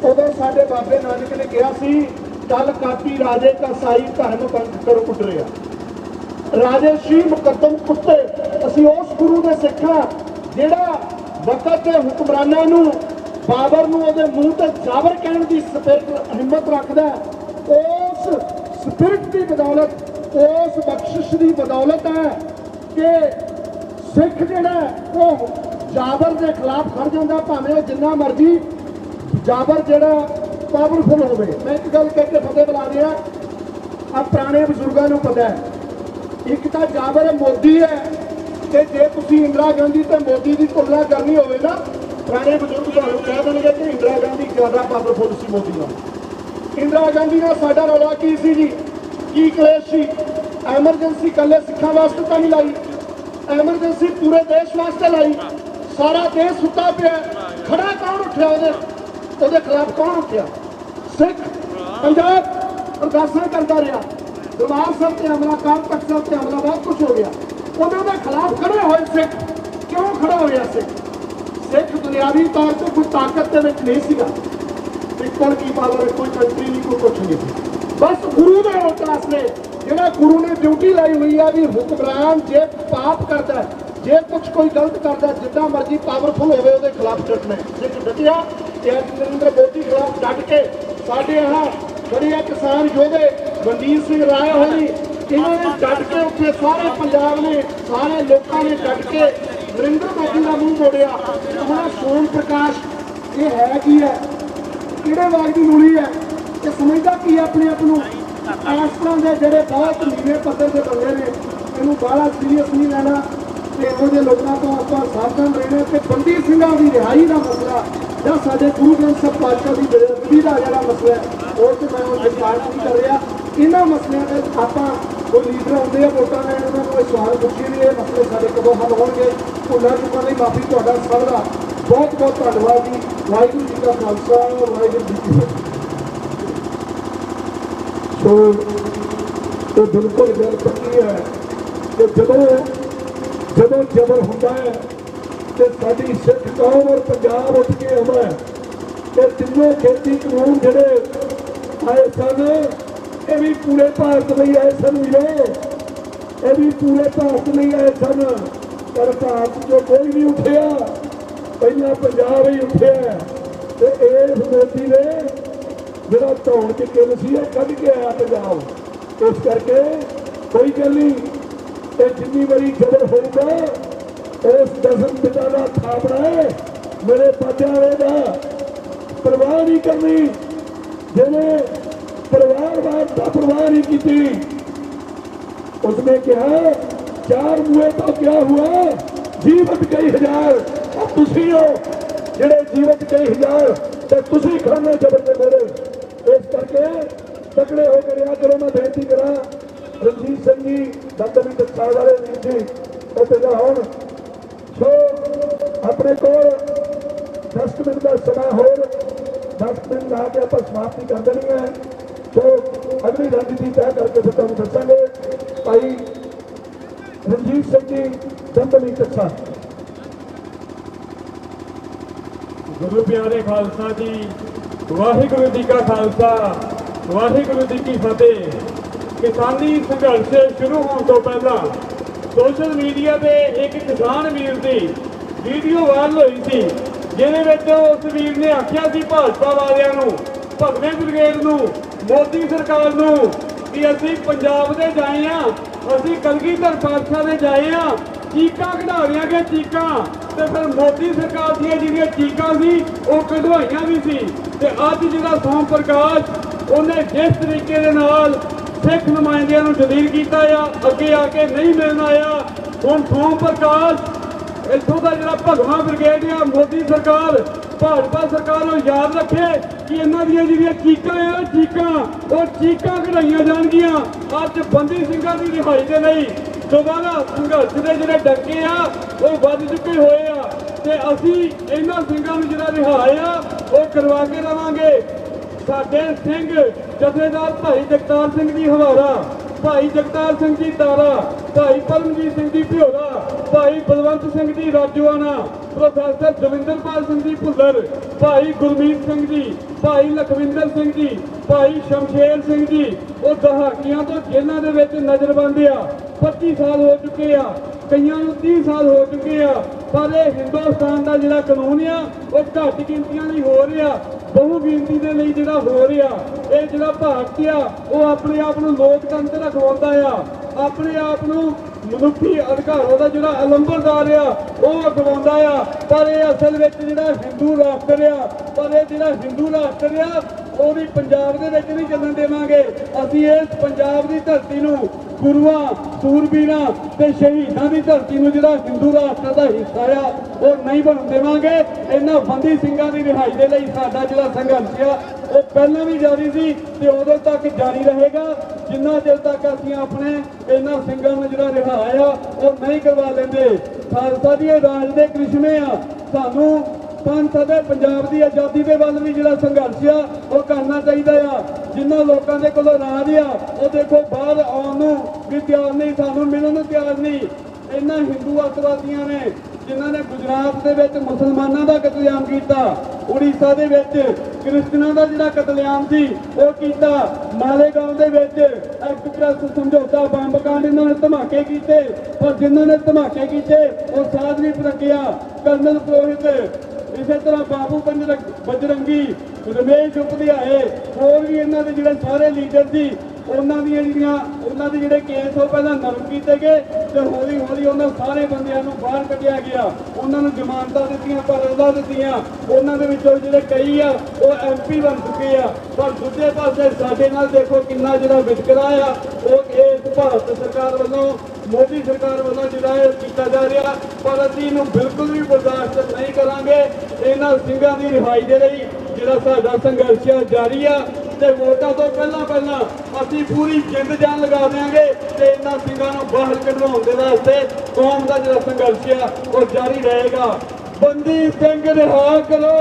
ਉਦੋਂ ਸਾਡੇ ਬਾਬੇ ਨਾਨਕ ਨੇ ਕਿਹਾ ਸੀ ਕੱਲ ਕਾਤੀ ਰਾਜੇ ਕਾ ਸਾਈ ਧਰਮ ਬੰਦ ਕਰ ਉੱਡ ਰਿਹਾ, ਰਾਜੇ ਸ਼ੀ ਮੁਕੱਦਮ ਕੁੱਤੇ। ਅਸੀਂ ਉਸ ਗੁਰੂ ਦੇ ਸਿੱਖਾਂ ਜਿਹੜਾ ਵਕਤ ਦੇ ਹੁਕਮਰਾਨਾਂ ਨੂੰ, ਬਾਬਰ ਨੂੰ ਉਹਦੇ ਮੂੰਹ ਤੇ ਜਾਬਰ ਕਹਿਣ ਦੀ ਹਿੰਮਤ ਰੱਖਦਾ। ਉਸ ਸਪਿਰਿਟ ਦੀ ਬਦੌਲਤ, ਉਸ ਬਖਸ਼ਿਸ਼ ਦੀ ਬਦੌਲਤ ਹੈ ਕਿ ਸਿੱਖ ਜਿਹੜਾ ਉਹ ਜਾਬਰ ਦੇ ਖਿਲਾਫ ਖੜ ਜਾਂਦਾ, ਭਾਵੇਂ ਉਹ ਜਿੰਨਾ ਮਰਜ਼ੀ ਜਾਬਰ ਜਿਹੜਾ ਪਾਵਰਫੁਲ ਹੋਵੇ। ਮੈਂ ਇੱਕ ਗੱਲ ਕਹਿ ਕੇ ਫਤਿਹ ਬੁਲਾ ਰਿਹਾ, ਆ ਪੁਰਾਣੇ ਬਜ਼ੁਰਗਾਂ ਨੂੰ ਪਤਾ ਹੈ, ਇੱਕ ਤਾਂ ਜਾਬਰ ਮੋਦੀ ਹੈ, ਤੇ ਜੇ ਤੁਸੀਂ ਇੰਦਰਾ ਗਾਂਧੀ ਤੇ ਮੋਦੀ ਦੀ ਤੁਲਨਾ ਕਰਨੀ ਹੋਵੇ ਨਾ, ਪੁਰਾਣੇ ਬਜ਼ੁਰਗ ਤੁਹਾਨੂੰ ਕਹਿ ਦੇਣਗੇ ਕਿ ਇੰਦਰਾ ਗਾਂਧੀ ਜ਼ਿਆਦਾ ਪਾਵਰਫੁਲ ਸੀ ਮੋਦੀ ਨਾਲ। ਇੰਦਰਾ ਗਾਂਧੀ ਨਾਲ ਸਾਡਾ ਰੌਲਾ ਕੀ ਸੀ ਜੀ, ਕੀ ਕਲੇਸ਼ ਸੀ? ਐਮਰਜੈਂਸੀ ਕੱਲੇ ਸਿੱਖਾਂ ਵਾਸਤੇ ਤਾਂ ਨਹੀਂ ਲਾਈ, ਐਮਰਜੈਂਸੀ ਪੂਰੇ ਦੇਸ਼ ਵਾਸਤੇ ਲਾਈ। ਸਾਰਾ ਦੇਸ਼ ਸੁੱਤਾ ਪਿਆ, ਖੜਾ ਕੌਣ ਉੱਠਿਆ? ਉਹਦੇ ਖਿਲਾਫ ਕੌਣ ਉੱਠਿਆ? ਸਿੱਖ। ਪੰਜਾਬ ਅਰਦਾਸਾਂ ਕਰਦਾ ਰਿਹਾ, ਦਰਬਾਰ ਸਾਹਿਬ ਤੇ ਹਮਲਾ, ਕਾਲ ਤਖਤ ਸਾਹਿਬ ਤੇ ਹਮਲਾ, ਬਹੁਤ ਕੁਝ ਹੋ ਗਿਆ। ਉਹਦੇ ਖਿਲਾਫ ਖੜੇ ਹੋਏ ਸਿੱਖ। ਕਿਉਂ ਖੜਾ ਹੋਇਆ ਸਿੱਖ? ਸਿੱਖ ਦੁਨਿਆਵੀ ਤੌਰ ਤੇ ਕੋਈ ਤਾਕਤ ਦੇ ਵਿੱਚ ਨਹੀਂ ਸੀਗਾ, ਸਿੱਖ ਕੋਲ ਕੀ ਪਾਵਰ, ਕੋਈ ਕੰਟਰੀ ਨਹੀਂ, ਕੋਈ ਕੁਛ ਨਹੀਂ ਸੀ। ਬਸ ਗੁਰੂ ਦੇ ਵਾਸਤੇ ਜਿਹੜਾ ਗੁਰੂ ਨੇ ਡਿਊਟੀ ਲਾਈ ਹੋਈ ਆ ਵੀ ਹੁਕਮਰਾਨ ਜੇ ਪਾਪ ਕਰਦਾ, ਜੇ ਕੁਛ ਕੋਈ ਗਲਤ ਕਰਦਾ, ਜਿੱਦਾਂ ਮਰਜ਼ੀ ਪਾਵਰਫੁਲ ਹੋਵੇ ਉਹਦੇ ਖਿਲਾਫ ਡਟਣਾ। ਜੇ ਡਟਿਆ ਤੇ ਅੱਜ ਨਰਿੰਦਰ ਮੋਦੀ ਖਿਲਾਫ ਡਟ ਕੇ ਸਾਡੇ ਬੜੇ ਆ ਕਿਸਾਨ ਯੋਧੇ ਮਨਜੀਤ ਸਿੰਘ ਰਾਏ ਹੋਣੀ, ਇਹਨਾਂ ਨੇ ਡਟ ਕੇ ਉੱਥੇ ਸਾਰੇ ਪੰਜਾਬ ਨੇ, ਸਾਰੇ ਲੋਕਾਂ ਨੇ ਡਟ ਕੇ ਨਰਿੰਦਰ ਮੋਦੀ ਦਾ ਮੂੰਹ ਮੋੜਿਆ। ਹੁਣ ਸੋਮ ਪ੍ਰਕਾਸ਼ ਇਹ ਹੈ ਕੀ ਹੈ, ਕਿਹੜੇ ਵਾਂਗ ਦੀ ਗੋਲੀ ਹੈ, ਇਹ ਸਮਝਦਾ ਕੀ ਹੈ ਆਪਣੇ ਆਪ ਨੂੰ। ਇਸ ਤਰ੍ਹਾਂ ਦੇ ਜਿਹੜੇ ਬਹੁਤ ਨੀਵੇਂ ਪੱਧਰ ਦੇ ਬੰਦੇ ਨੇ, ਇਹਨੂੰ ਬਾਹਲਾ ਸੀਰੀਅਸ ਨਹੀਂ ਲੈਣਾ ਤੇ ਇਹੋ ਜਿਹੇ ਲੋਕਾਂ ਤੋਂ ਆਪਾਂ ਸਾਵਧਾਨ ਰਹਿਣਾ। ਤੇ ਬੰਦੀ ਸਿੰਘਾਂ ਦੀ ਰਿਹਾਈ ਦਾ ਮਸਲਾ ਜਾਂ ਸਾਡੇ ਗੁਰੂ ਗ੍ਰੰਥ ਸਾਹਿਬ ਪਾਤਸ਼ਾਹ ਦੀ ਬੇਅਦਬੀ ਦਾ ਜਿਹੜਾ ਮਸਲਾ ਹੈ, ਉਹ ਤੇ ਮੈਂ ਉਹ ਵਿਚਾਰ ਨਹੀਂ ਕਰ ਰਿਹਾ। ਇਹਨਾਂ ਮਸਲਿਆਂ ਦੇ ਆਪਾਂ ਕੋਈ ਲੀਡਰ ਆਉਂਦੇ ਆ ਵੋਟਾਂ ਲੈਣ, ਉਹਨਾਂ ਨੂੰ ਸਵਾਲ ਪੁੱਛੀਏ ਵੀ ਇਹ ਮਸਲੇ ਸਾਡੇ ਕਦੋਂ ਹੱਲ ਹੋਣਗੇ। ਭੁੱਲਾਂ ਚੁੱਕਣ ਲਈ ਮਾਫੀ, ਤੁਹਾਡਾ ਸਭ ਦਾ ਬਹੁਤ ਬਹੁਤ ਧੰਨਵਾਦ ਜੀ। ਵਾਹਿਗੁਰੂ ਜੀ ਕਾ ਖਾਲਸਾ, ਵਾਹਿਗੁਰੂ ਜੀ ਕੀ ਫਤਿਹ। ਸੋ ਇਹ ਬਿਲਕੁਲ ਗੱਲ ਪੱਕੀ ਹੈ ਕਿ ਜਦੋਂ ਜ਼ਬਰ ਹੁੰਦਾ ਹੈ ਤੇ ਸਾਡੀ ਸਿੱਖ ਕੌਮ ਔਰ ਪੰਜਾਬ ਉੱਠ ਕੇ ਆਉਂਦਾ ਹੈ ਤੇ ਤਿੰਨੋਂ ਖੇਤੀ ਕਾਨੂੰਨ ਜਿਹੜੇ ਆਏ ਸਨ, ਇਹ ਵੀ ਪੂਰੇ ਭਾਰਤ ਲਈ ਆਏ ਸਨ ਵੀਰੋ, ਇਹ ਵੀ ਪੂਰੇ ਭਾਰਤ ਲਈ ਆਏ ਸਨ। ਪਰ ਭਾਰਤ 'ਚੋਂ ਕੋਈ ਨਹੀਂ ਉੱਠਿਆ, ਪਹਿਲਾਂ ਪੰਜਾਬ ਹੀ ਉੱਠਿਆ ਤੇ ਇਸ ਮੋਦੀ ਨੇ ਜਿਹੜਾ ਧੌਣ 'ਚ ਕਿੱਲ ਸੀ ਇਹ ਕੱਢ ਕੇ ਆਇਆ ਪੰਜਾਬ। ਇਸ ਕਰਕੇ ਕੋਈ ਗੱਲ ਨਹੀਂ, ਇਹ ਜਿੰਨੀ ਵਾਰੀ ਜ਼ਬਰ ਹੋਊਗਾ ਇਸ ਦਸਮ ਪਿਤਾ ਦਾ ਥਾਪੜਾ ਹੈ, ਮੇਰੇ ਬਾਦਿਆਂ ਵਾਲੇ ਦਾ ਪਰਵਾਹ ਨਹੀਂ ਕਰਨੀ। ਜਿਹਨੇ ਪਰਿਵਾਰਵਾਦ ਦਾ ਪਰਵਾਹ नहीं की थी, उसने कहा 4 मुए तो क्या हुआ, जीवत कई हजार, अब तुसी हो जेड़े जीवत कई हजार ते तुसी खाने जबरदे मेरे। इस करके तकड़े होकर आ करो। मैं बेनती करा रणजीत सिंह जी दंदमी टकसाल वाले वीर जी ਉਹ ਪਹਿਲਾਂ ਹੁਣ ਸੋ ਆਪਣੇ ਕੋਲ 10 ਮਿੰਟ ਦਾ ਸਮਾਂ ਹੋਰ 10 ਮਿੰਟ ਲਾ ਕੇ ਆਪਾਂ ਸਮਾਪਤੀ ਕਰ ਦੇਣੀ ਹੈ। तो अगली रणनीति तय करके फिर तुम दसांगे। भाई रणजीत सिंह जी दंदमी टकसा। गुरु प्यारे खालसा जी, वाहिगुरु जी का खालसा, वाहिगुरु जी की फतेह। किसानी संघर्ष शुरू होने तो पहला सोशल मीडिया पे एक किसान वीर की वीडियो वायरल हुई थी, जिहदे विच उस वीर ने आख्या सी भाजपा वालियां नूं, भगवे ब्रिगेड नूं, मोदी सरकार नूं कि असीं पंजाब दे जाए हाँ, असीं कलगीधर पातशाह दे जाए हाँ, चीकां कढा दियां चीकां। ते फिर मोदी सरकार दी जिहड़ियां चीकां सी वो कढवाइयां भी सी। ते अज जिहड़ा सोम प्रकाश उन्हें जिस तरीके दे नाल सिख नुमाइंदियां नूं जलील कीता आ, अगे आके नहीं मिलना आया। हुण सोम प्रकाश इत्थों दा जिहड़ा भगवा ब्रिगेड आ, मोदी सरकार भाजपा सरकार ਨੂੰ याद रखे कि इन्हां ਦੀਆਂ ਜਿਹੜੀਆਂ ਚੀਕਾਂ ਆ ਚੀਕਾਂ ਉਹ ਚੀਕਾਂ ਕਢਾਈਆਂ ਜਾਣਗੀਆਂ। ਅੱਜ ਬੰਦੀ ਸਿੰਘਾਂ ਦੀ ਰਿਹਾਈ ਦੇ ਲਈ ਦੁਬਾਰਾ ਸੰਘਰਸ਼ ਦੇ ਜਿਹੜੇ ਡੱਕੇ ਆ ਉਹ ਵੱਧ ਚੁੱਕੇ ਹੋਏ ਆ ਤੇ ਅਸੀਂ ਇਹਨਾਂ ਸਿੰਘਾਂ ਨੂੰ ਜਿਹੜਾ ਰਿਹਾ ਆ ਉਹ ਕਰਵਾ ਕੇ ਰਵਾਂਗੇ। ਸਾਡੇ ਸਿੰਘ ਜਥੇਦਾਰ ਭਾਈ ਜਗਤਾਰ ਸਿੰਘ ਜੀ ਹਵਾਰਾ, ਭਾਈ ਜਗਤਾਰ ਸਿੰਘ ਜੀ ਤਾਰਾ, ਭਾਈ ਪਰਮਜੀਤ ਸਿੰਘ ਜੀ ਭਿਓਰਾ, ਭਾਈ ਬਲਵੰਤ ਸਿੰਘ ਜੀ ਰਾਜੋਆਣਾ, ਪ੍ਰੋਫੈਸਰ ਦਵਿੰਦਰਪਾਲ ਸਿੰਘ ਜੀ ਭੁੱਲਰ, ਭਾਈ ਗੁਰਮੀਤ ਸਿੰਘ ਜੀ, ਭਾਈ ਲਖਵਿੰਦਰ ਸਿੰਘ ਜੀ, ਭਾਈ ਸ਼ਮਸ਼ੇਰ ਸਿੰਘ ਜੀ ਉਹ ਦਹਾਕਿਆਂ ਤੋਂ ਜੇਲ੍ਹਾਂ ਦੇ ਵਿੱਚ ਨਜ਼ਰਬੰਦ ਆ। 25 ਸਾਲ ਹੋ ਚੁੱਕੇ ਆ, ਕਈਆਂ ਨੂੰ 30 ਸਾਲ ਹੋ ਚੁੱਕੇ ਆ। ਪਰ ਇਹ ਹਿੰਦੁਸਤਾਨ ਦਾ ਜਿਹੜਾ ਕਾਨੂੰਨ ਆ ਉਹ ਘੱਟ ਗਿਣਤੀਆਂ ਲਈ ਹੋ ਰਿਹਾ, ਬਹੁ ਗਿਣਤੀ ਦੇ ਲਈ ਜਿਹੜਾ ਹੋ ਰਿਹਾ। ਇਹ ਜਿਹੜਾ ਭਾਰਤ ਆ ਉਹ ਆਪਣੇ ਆਪ ਨੂੰ ਲੋਕਤੰਤਰ ਅਖਵਾਉਂਦਾ ਆ, ਆਪਣੇ ਆਪ ਨੂੰ ਮਨੁੱਖੀ ਅਧਿਕਾਰਾਂ ਦਾ ਜਿਹੜਾ ਅਲੰਬਰਦਾਰ ਆ ਉਹ ਅਖਵਾਉਂਦਾ ਆ। ਪਰ ਇਹ ਅਸਲ ਵਿੱਚ ਜਿਹੜਾ ਹਿੰਦੂ ਰਾਸ਼ਟਰ ਆ, ਪਰ ਇਹ ਜਿਹੜਾ ਹਿੰਦੂ ਰਾਸ਼ਟਰ ਆ ਉਹ ਵੀ ਪੰਜਾਬ ਦੇ ਵਿੱਚ ਨਹੀਂ ਚੱਲਣ ਦੇਵਾਂਗੇ। ਅਸੀਂ ਇਸ ਪੰਜਾਬ ਦੀ ਧਰਤੀ ਨੂੰ ਗੁਰੂਆਂ, ਸੂਰਬੀਰਾਂ ਤੇ ਸ਼ਹੀਦਾਂ ਦੀ ਧਰਤੀ ਨੂੰ ਜਿਹੜਾ ਹਿੰਦੂ ਰਾਸ਼ਟਰ ਦਾ ਹਿੱਸਾ ਆ ਉਹ ਨਹੀਂ ਬਣਨ ਦੇਵਾਂਗੇ। ਇਹਨਾਂ ਬੰਦੀ ਸਿੰਘਾਂ ਦੀ ਰਿਹਾਈ ਦੇ ਲਈ ਸਾਡਾ ਜਿਹੜਾ ਸੰਘਰਸ਼ ਆ ਉਹ ਪਹਿਲਾਂ ਵੀ ਜਾਰੀ ਸੀ ਤੇ ਉਦੋਂ ਤੱਕ ਜਾਰੀ ਰਹੇਗਾ, ਜਿੰਨਾ ਚਿਰ ਤੱਕ ਅਸੀਂ ਆਪਣੇ ਇਹਨਾਂ ਸਿੰਘਾਂ ਨੂੰ ਜਿਹੜਾ ਰਿਹਾ ਆ ਉਹ ਨਹੀਂ ਕਰਵਾ ਲੈਂਦੇ। ਖਾਲਸਾ ਜੀ ਇਹ ਰਾਜ ਦੇ ਕ੍ਰਿਸ਼ਮੇ ਆ, ਸਾਨੂੰ ਪੰਥ ਅਤੇ ਪੰਜਾਬ ਦੀ ਆਜ਼ਾਦੀ ਦੇ ਵੱਲ ਵੀ ਜਿਹੜਾ ਸੰਘਰਸ਼ ਆ ਉਹ ਕਰਨਾ ਚਾਹੀਦਾ ਆ। ਜਿਨ੍ਹਾਂ ਲੋਕਾਂ ਦੇ ਕੋਲੋਂ ਰਾਜ ਆ ਉਹ ਦੇਖੋ ਬਾਹਰ ਆਉਣ ਨੂੰ ਵੀ ਤਿਆਰ ਨਹੀਂ, ਸਾਨੂੰ ਮਿਲਣ ਨੂੰ ਤਿਆਰ ਨਹੀਂ। ਇਹਨਾਂ ਹਿੰਦੂ ਅੱਤਵਾਦੀਆਂ ਨੇ ਜਿਨ੍ਹਾਂ ਨੇ ਗੁਜਰਾਤ ਦੇ ਵਿੱਚ ਮੁਸਲਮਾਨਾਂ ਦਾ ਕਤਲੇਆਮ ਕੀਤਾ, ਉੜੀਸਾ ਦੇ ਵਿੱਚ ਕ੍ਰਿਸਚਨਾਂ ਦਾ ਜਿਹੜਾ ਕਤਲੇਆਮ ਸੀ ਉਹ ਕੀਤਾ। ਮਾਲੇਗਾਂਵ ਦੇ ਵਿੱਚ ਐਕਟਪ੍ਰੈਸ ਸਮਝੌਤਾ ਬੰਬ ਕਾਂਡ ਇਹਨਾਂ ਨੇ ਧਮਾਕੇ ਕੀਤੇ, ਪਰ ਜਿਨ੍ਹਾਂ ਨੇ ਧਮਾਕੇ ਕੀਤੇ ਉਹ ਸਾਧਵੀ ਪ੍ਰਗਿਆ, ਕਰਨਲ ਪੁਰੋਹਿਤ, ਇਸੇ ਤਰ੍ਹਾਂ ਬਾਬੂ ਬਜਰੰਗੀ, ਰਮੇਸ਼ ਉਪਧਿਆਏ, ਹੋਰ ਵੀ ਇਹਨਾਂ ਦੇ ਜਿਹੜੇ ਸਾਰੇ ਲੀਡਰ ਸੀ ਉਹਨਾਂ ਦੇ ਜਿਹੜੇ ਕੇਸ ਉਹ ਪਹਿਲਾਂ ਨਰਮ ਕੀਤੇ ਗਏ ਤੇ ਹੌਲੀ ਹੌਲੀ ਉਹਨਾਂ ਸਾਰੇ ਬੰਦਿਆਂ ਨੂੰ ਬਾਹਰ ਕੱਢਿਆ ਗਿਆ। ਉਹਨਾਂ ਨੂੰ ਜ਼ਮਾਨਤਾਂ ਦਿੱਤੀਆਂ, ਪਰਦਾ ਦਿੱਤੀਆਂ। ਉਹਨਾਂ ਦੇ ਵਿੱਚੋਂ ਜਿਹੜੇ ਕਈ ਆ ਉਹ ਐਮਪੀ ਬਣ ਚੁੱਕੇ ਆ। ਪਰ ਦੂਜੇ ਪਾਸੇ ਸਾਡੇ ਨਾਲ ਦੇਖੋ ਕਿੰਨਾ ਜਿਹੜਾ ਵਿਤਕਰਾ ਆ ਉਹ ਇਸ ਭਾਰਤ ਸਰਕਾਰ ਵੱਲੋਂ, ਮੋਦੀ ਸਰਕਾਰ ਵੱਲੋਂ ਜਿਹੜਾ ਇਹ ਕੀਤਾ ਜਾ ਰਿਹਾ। ਪਰ ਅਸੀਂ ਇਹਨੂੰ ਬਿਲਕੁਲ ਵੀ ਬਰਦਾਸ਼ਤ ਨਹੀਂ ਕਰਾਂਗੇ। ਇਹਨਾਂ ਸਿੰਘਾਂ ਦੀ ਰਿਹਾਈ ਦੇ ਲਈ ਜਿਹੜਾ ਸਾਡਾ ਸੰਘਰਸ਼ ਜਾਰੀ ਆ ਤੇ ਵੋਟਾਂ ਤੋਂ ਪਹਿਲਾਂ ਅਸੀਂ ਪੂਰੀ ਜਿੰਦ ਜਾਨ ਲਗਾ ਦੇਵਾਂਗੇ ਤੇ ਇਹਨਾਂ ਸਿੰਘਾਂ ਨੂੰ ਬਾਹਰ ਕਢਵਾਉਣ ਦੇ ਵਾਸਤੇ ਕੌਮ ਦਾ ਜਿਹੜਾ ਸੰਘਰਸ਼ ਆ ਉਹ ਜਾਰੀ ਰਹੇਗਾ। ਬੰਦੀ ਸਿੰਘ ਰਿਹਾ ਕਰੋ,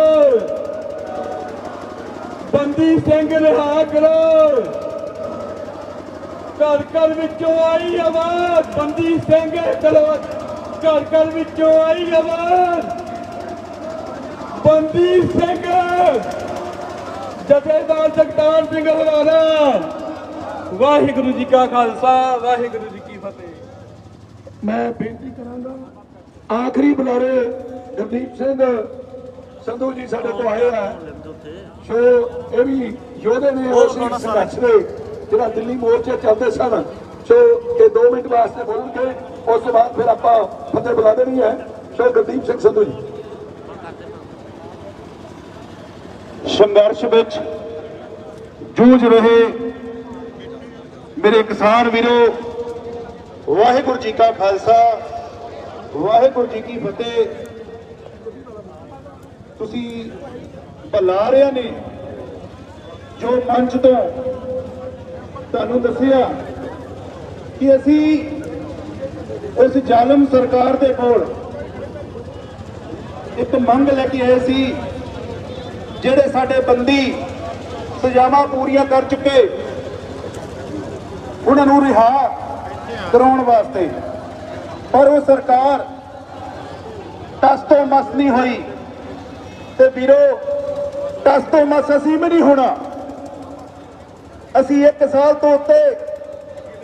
ਬੰਦੀ ਸਿੰਘ ਰਿਹਾ ਕਰੋ। ਘਰ ਘਰ ਵਿੱਚੋਂ ਆਈ ਆਵਾਜ਼, ਬੰਦੀ ਸਿੰਘ ਕਰੋ, ਘਰ ਘਰ ਵਿੱਚੋਂ ਆਈ ਆਵਾਜ਼, ਬੰਦੀ ਸਿੰਘ। ਜਥੇਦਾਰ ਜਗਤਾਰ ਸਿੰਘ ਹਵਾਰਾ। ਵਾਹਿਗੁਰੂ ਜੀ ਕਾ ਖਾਲਸਾ, ਵਾਹਿਗੁਰੂ ਜੀ ਕੀ ਫਤਿਹ। ਮੈਂ ਬੇਨਤੀ ਕਰਾਂਗਾ, ਆਖਰੀ ਬੁਲਾਰੇ ਗੁਰਦੀਪ ਸਿੰਘ ਸੰਧੂ ਜੀ ਸਾਡੇ ਤੋਂ ਆਏ ਆ, ਸੋ ਇਹ ਵੀ ਯੋਧੇ ਨੇ ਉਸ ਸੰਘਰਸ਼ ਦੇ ਜਿਹੜਾ ਦਿੱਲੀ ਮੋਰਚੇ ਚੱਲਦੇ ਸਨ। ਸੋ ਇਹ 2 ਮਿੰਟ ਵਾਸਤੇ ਬੋਲਣਗੇ, ਉਸ ਤੋਂ ਬਾਅਦ ਫਿਰ ਆਪਾਂ ਫਤਿਹ ਬੁਲਾ ਦੇਣੀ ਹੈ। ਸੋ ਗੁਰਦੀਪ ਸਿੰਘ ਸੰਧੂ ਜੀ। ਸੰਘਰਸ਼ ਵਿੱਚ ਜੂਝ ਰਹੇ ਮੇਰੇ ਕਿਸਾਨ ਵੀਰੋ, ਵਾਹਿਗੁਰੂ ਜੀ ਕਾ ਖਾਲਸਾ, ਵਾਹਿਗੁਰੂ ਜੀ ਕੀ ਫਤਿਹ। ਤੁਸੀਂ ਬੁਲਾਰਿਆਂ ਨੇ ਜੋ ਮੰਚ ਤੋਂ ਤੁਹਾਨੂੰ ਦੱਸਿਆ ਕਿ ਅਸੀਂ ਉਸ ਜ਼ਾਲਮ ਸਰਕਾਰ ਦੇ ਕੋਲ ਇੱਕ ਮੰਗ ਲੈ ਕੇ ਆਏ ਸੀ, ਜਿਹੜੇ ਸਾਡੇ ਬੰਦੀ ਸਜ਼ਾਵਾਂ ਪੂਰੀਆਂ ਕਰ ਚੁੱਕੇ ਉਹਨਾਂ ਨੂੰ ਰਿਹਾ ਕਰਾਉਣ ਵਾਸਤੇ। ਪਰ ਉਹ ਸਰਕਾਰ ਟਸ ਤੋਂ ਮਸ ਨਹੀਂ ਹੋਈ ਤੇ ਵੀਰੋ, ਟਸ ਤੋਂ ਮਸ ਅਸੀਂ ਵੀ ਨਹੀਂ ਹੋਣਾ। ਅਸੀਂ 1 ਸਾਲ ਤੋਂ ਉੱਤੇ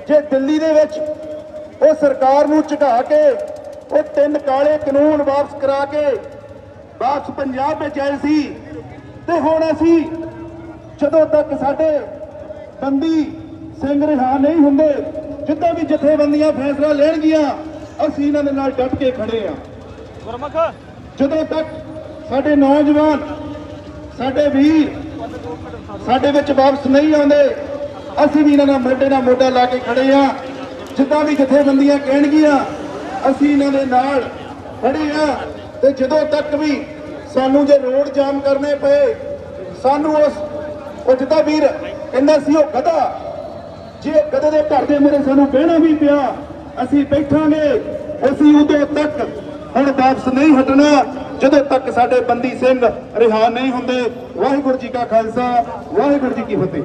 ਜੇ ਦਿੱਲੀ ਦੇ ਵਿੱਚ ਉਹ ਸਰਕਾਰ ਨੂੰ ਝੁਕਾ ਕੇ ਉਹ 3 ਕਾਲੇ ਕਾਨੂੰਨ ਵਾਪਸ ਕਰਾ ਕੇ ਵਾਪਸ ਪੰਜਾਬ ਵਿੱਚ ਆਏ ਸੀ, ਤੇ ਹੁਣ ਅਸੀਂ ਜਦੋਂ ਤੱਕ ਸਾਡੇ ਬੰਦੀ ਸਿੰਘ ਰਿਹਾ ਨਹੀਂ ਹੁੰਦੇ, ਜਿੱਦਾਂ ਵੀ ਜਥੇਬੰਦੀਆਂ ਫੈਸਲਾ ਲੈਣਗੀਆਂ, ਅਸੀਂ ਇਹਨਾਂ ਦੇ ਨਾਲ ਡਟ ਕੇ ਖੜੇ ਆ। ਜਦੋਂ ਤੱਕ ਸਾਡੇ ਨੌਜਵਾਨ, ਸਾਡੇ ਵੀਰ ਸਾਡੇ ਵਿੱਚ ਵਾਪਸ ਨਹੀਂ ਆਉਂਦੇ, ਅਸੀਂ ਵੀ ਇਹਨਾਂ ਨਾਲ ਮੋਢੇ ਨਾਲ ਮੋਢਾ ਲਾ ਕੇ ਖੜੇ ਆ। ਜਿੱਦਾਂ ਵੀ ਜਥੇਬੰਦੀਆਂ ਕਹਿਣਗੀਆਂ ਅਸੀਂ ਇਹਨਾਂ ਦੇ ਨਾਲ ਖੜੇ ਆ। ਤੇ ਜਦੋਂ ਤੱਕ ਵੀ ਸਾਨੂੰ ਜੇ ਰੋਡ ਜਾਮ ਕਰਨੇ ਪਏ, ਸਾਨੂੰ ਉਹ ਜਿੱਦਾਂ ਵੀਰ ਕਹਿੰਦਾ ਸੀ ਉਹ ਗਧਾ, ਜੇ ਗਧੇ ਦੇ ਘਰ ਦੇ ਮੂਹਰੇ ਸਾਨੂੰ ਬਹਿਣਾ ਵੀ ਪਿਆ ਅਸੀਂ ਬੈਠਾਂਗੇ। ਅਸੀਂ ਉਦੋਂ ਤੱਕ ਹੁਣ ਵਾਪਸ ਨਹੀਂ ਹਟਣਾ ਜਦੋਂ ਤੱਕ ਸਾਡੇ ਬੰਦੀ ਸਿੰਘ ਰਿਹਾ ਨਹੀਂ ਹੁੰਦੇ। ਵਾਹਿਗੁਰੂ ਜੀ ਕਾ ਖਾਲਸਾ, ਵਾਹਿਗੁਰੂ ਜੀ ਕੀ ਫਤਿਹ।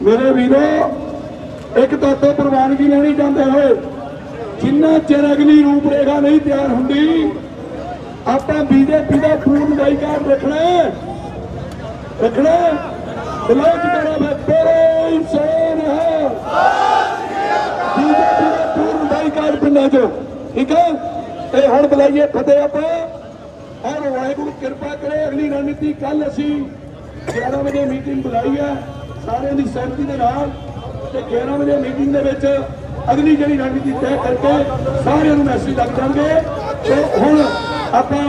ਮੇਰੇ ਵੀਰੋ, ਇੱਕ ਤੋਂ ਪ੍ਰਵਾਨਗੀ ਲੈਣੀ ਚਾਹੁੰਦੇ ਹੋਏ, ਜਿੰਨਾ ਚਿਰ ਅਗਲੀ ਰੂਪ ਰੇਖਾ ਨਹੀਂ ਤਿਆਰ ਹੁੰਦੀ, ਆਪਾਂ ਬੀਜੇਪੀ ਦਾ ਪੂਰਨ ਬਾਈਕਾਟ ਰੱਖਣਾ। ਬਲੋਚ ਕਰਾ ਤੇਰੇ ਇਨਸਾਨ ਹੈ, ਬੀਜੇਪੀ ਦਾ ਪੂਰਨ ਬਾਈਕਾਟ ਪਿੰਡਾਂ 'ਚ, ਠੀਕ ਹੈ। ਇਹ ਹੁਣ ਬੁਲਾਈਏ ਫਤਿਹ ਆਪਾਂ, ਔਰ ਵਾਹਿਗੁਰੂ ਕਿਰਪਾ ਕਰੇ। ਅਗਲੀ ਰਣਨੀਤੀ ਕੱਲ ਅਸੀਂ 11 ਵਜੇ ਮੀਟਿੰਗ ਬੁਲਾਈ ਹੈ ਸਾਰਿਆਂ ਦੀ ਸਹਿਮਤੀ ਦੇ ਨਾਲ, ਤੇ 11 ਵਜੇ ਮੀਟਿੰਗ ਦੇ ਵਿੱਚ ਅਗਲੀ ਜਿਹੜੀ ਰਣਨੀਤੀ ਤੈਅ ਕਰਕੇ ਸਾਰਿਆਂ ਨੂੰ ਮੈਸੇਜ ਲੱਗ ਜਾਣਗੇ। ਤੇ ਹੁਣ ਆਪਾਂ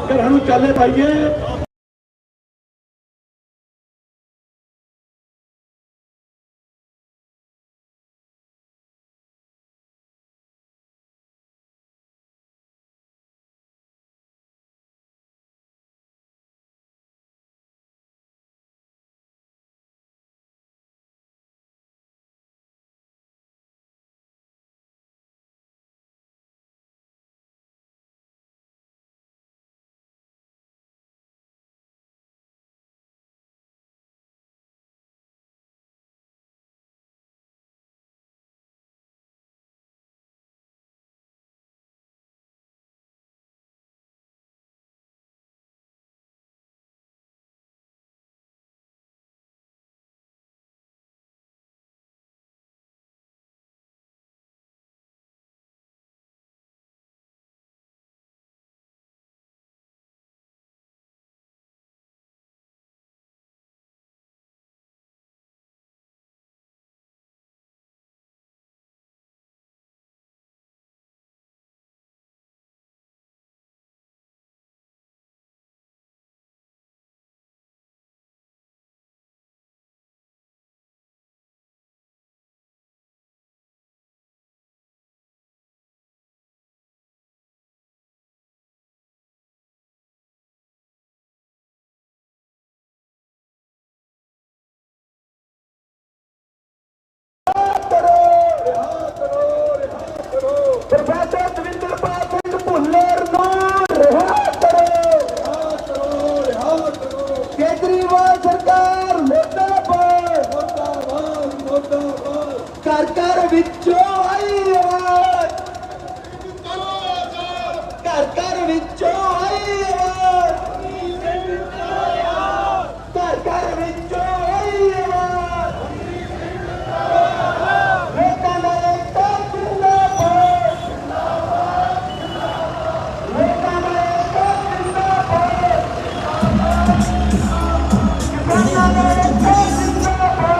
ਘਰਾਂ ਨੂੰ ਚਾਲੇ ਪਾਈਏ। ਕਰੋ ਰਿਹਾ ਕਰੋ ਪ੍ਰੋਫੈਸਰ ਦਵਿੰਦਰਪਾਲ ਸਿੰਘ ਭੁੱਲਰ ਨੂੰ ਰਿਹਾ ਕਰੋ ਰਿਹਾ ਕਰੋ ਕੇਜਰੀਵਾਲ ਸਰਕਾਰ ਮੁਰਦਾਬਾਦ ਘਰ ਘਰ ਵਿੱਚੋਂ ਆਈ ਆਵਾਜ਼ ਘਰ ਘਰ ਵਿੱਚੋਂ ਆਈ ਆਵਾਜ਼ ਘਰ ਘਰ ਵਿੱਚੋਂ ਆਈ ਆਵਾਜ਼ ਲੋਕਾਂ ਦਾ ਏਕਤਾ ਜ਼ਿੰਦਾਬਾਦ ਲੋਕਾਂ ਦਾ ਏਕਤਾ ਜ਼ਿੰਦਾਬਾਦ ਕਿਸਾਨਾਂ ਦਾ ਏਕਤਾ ਜ਼ਿੰਦਾਬਾਦ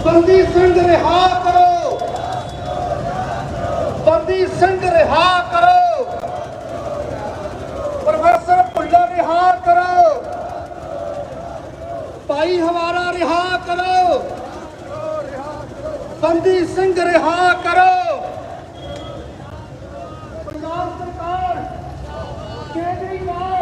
ਬੰਦੀ ਸਿੰਘ ਰਿਹਾ ਕਰੋ ਬੰਦੀ ਸਿੰਘ ਰਿਹਾ ਕਰੋ ਪ੍ਰੋਫੈਸਰ ਭੁੱਲਰ ਰਿਹਾ ਕਰੋ ਭਾਈ ਹਵਾਰਾ ਰਿਹਾ ਕਰੋ ਬੰਦੀ ਸਿੰਘ ਰਿਹਾ ਕਰੋ ਪੰਜਾਬ ਸਰਕਾਰ ਕੇਜਰੀਵਾਲ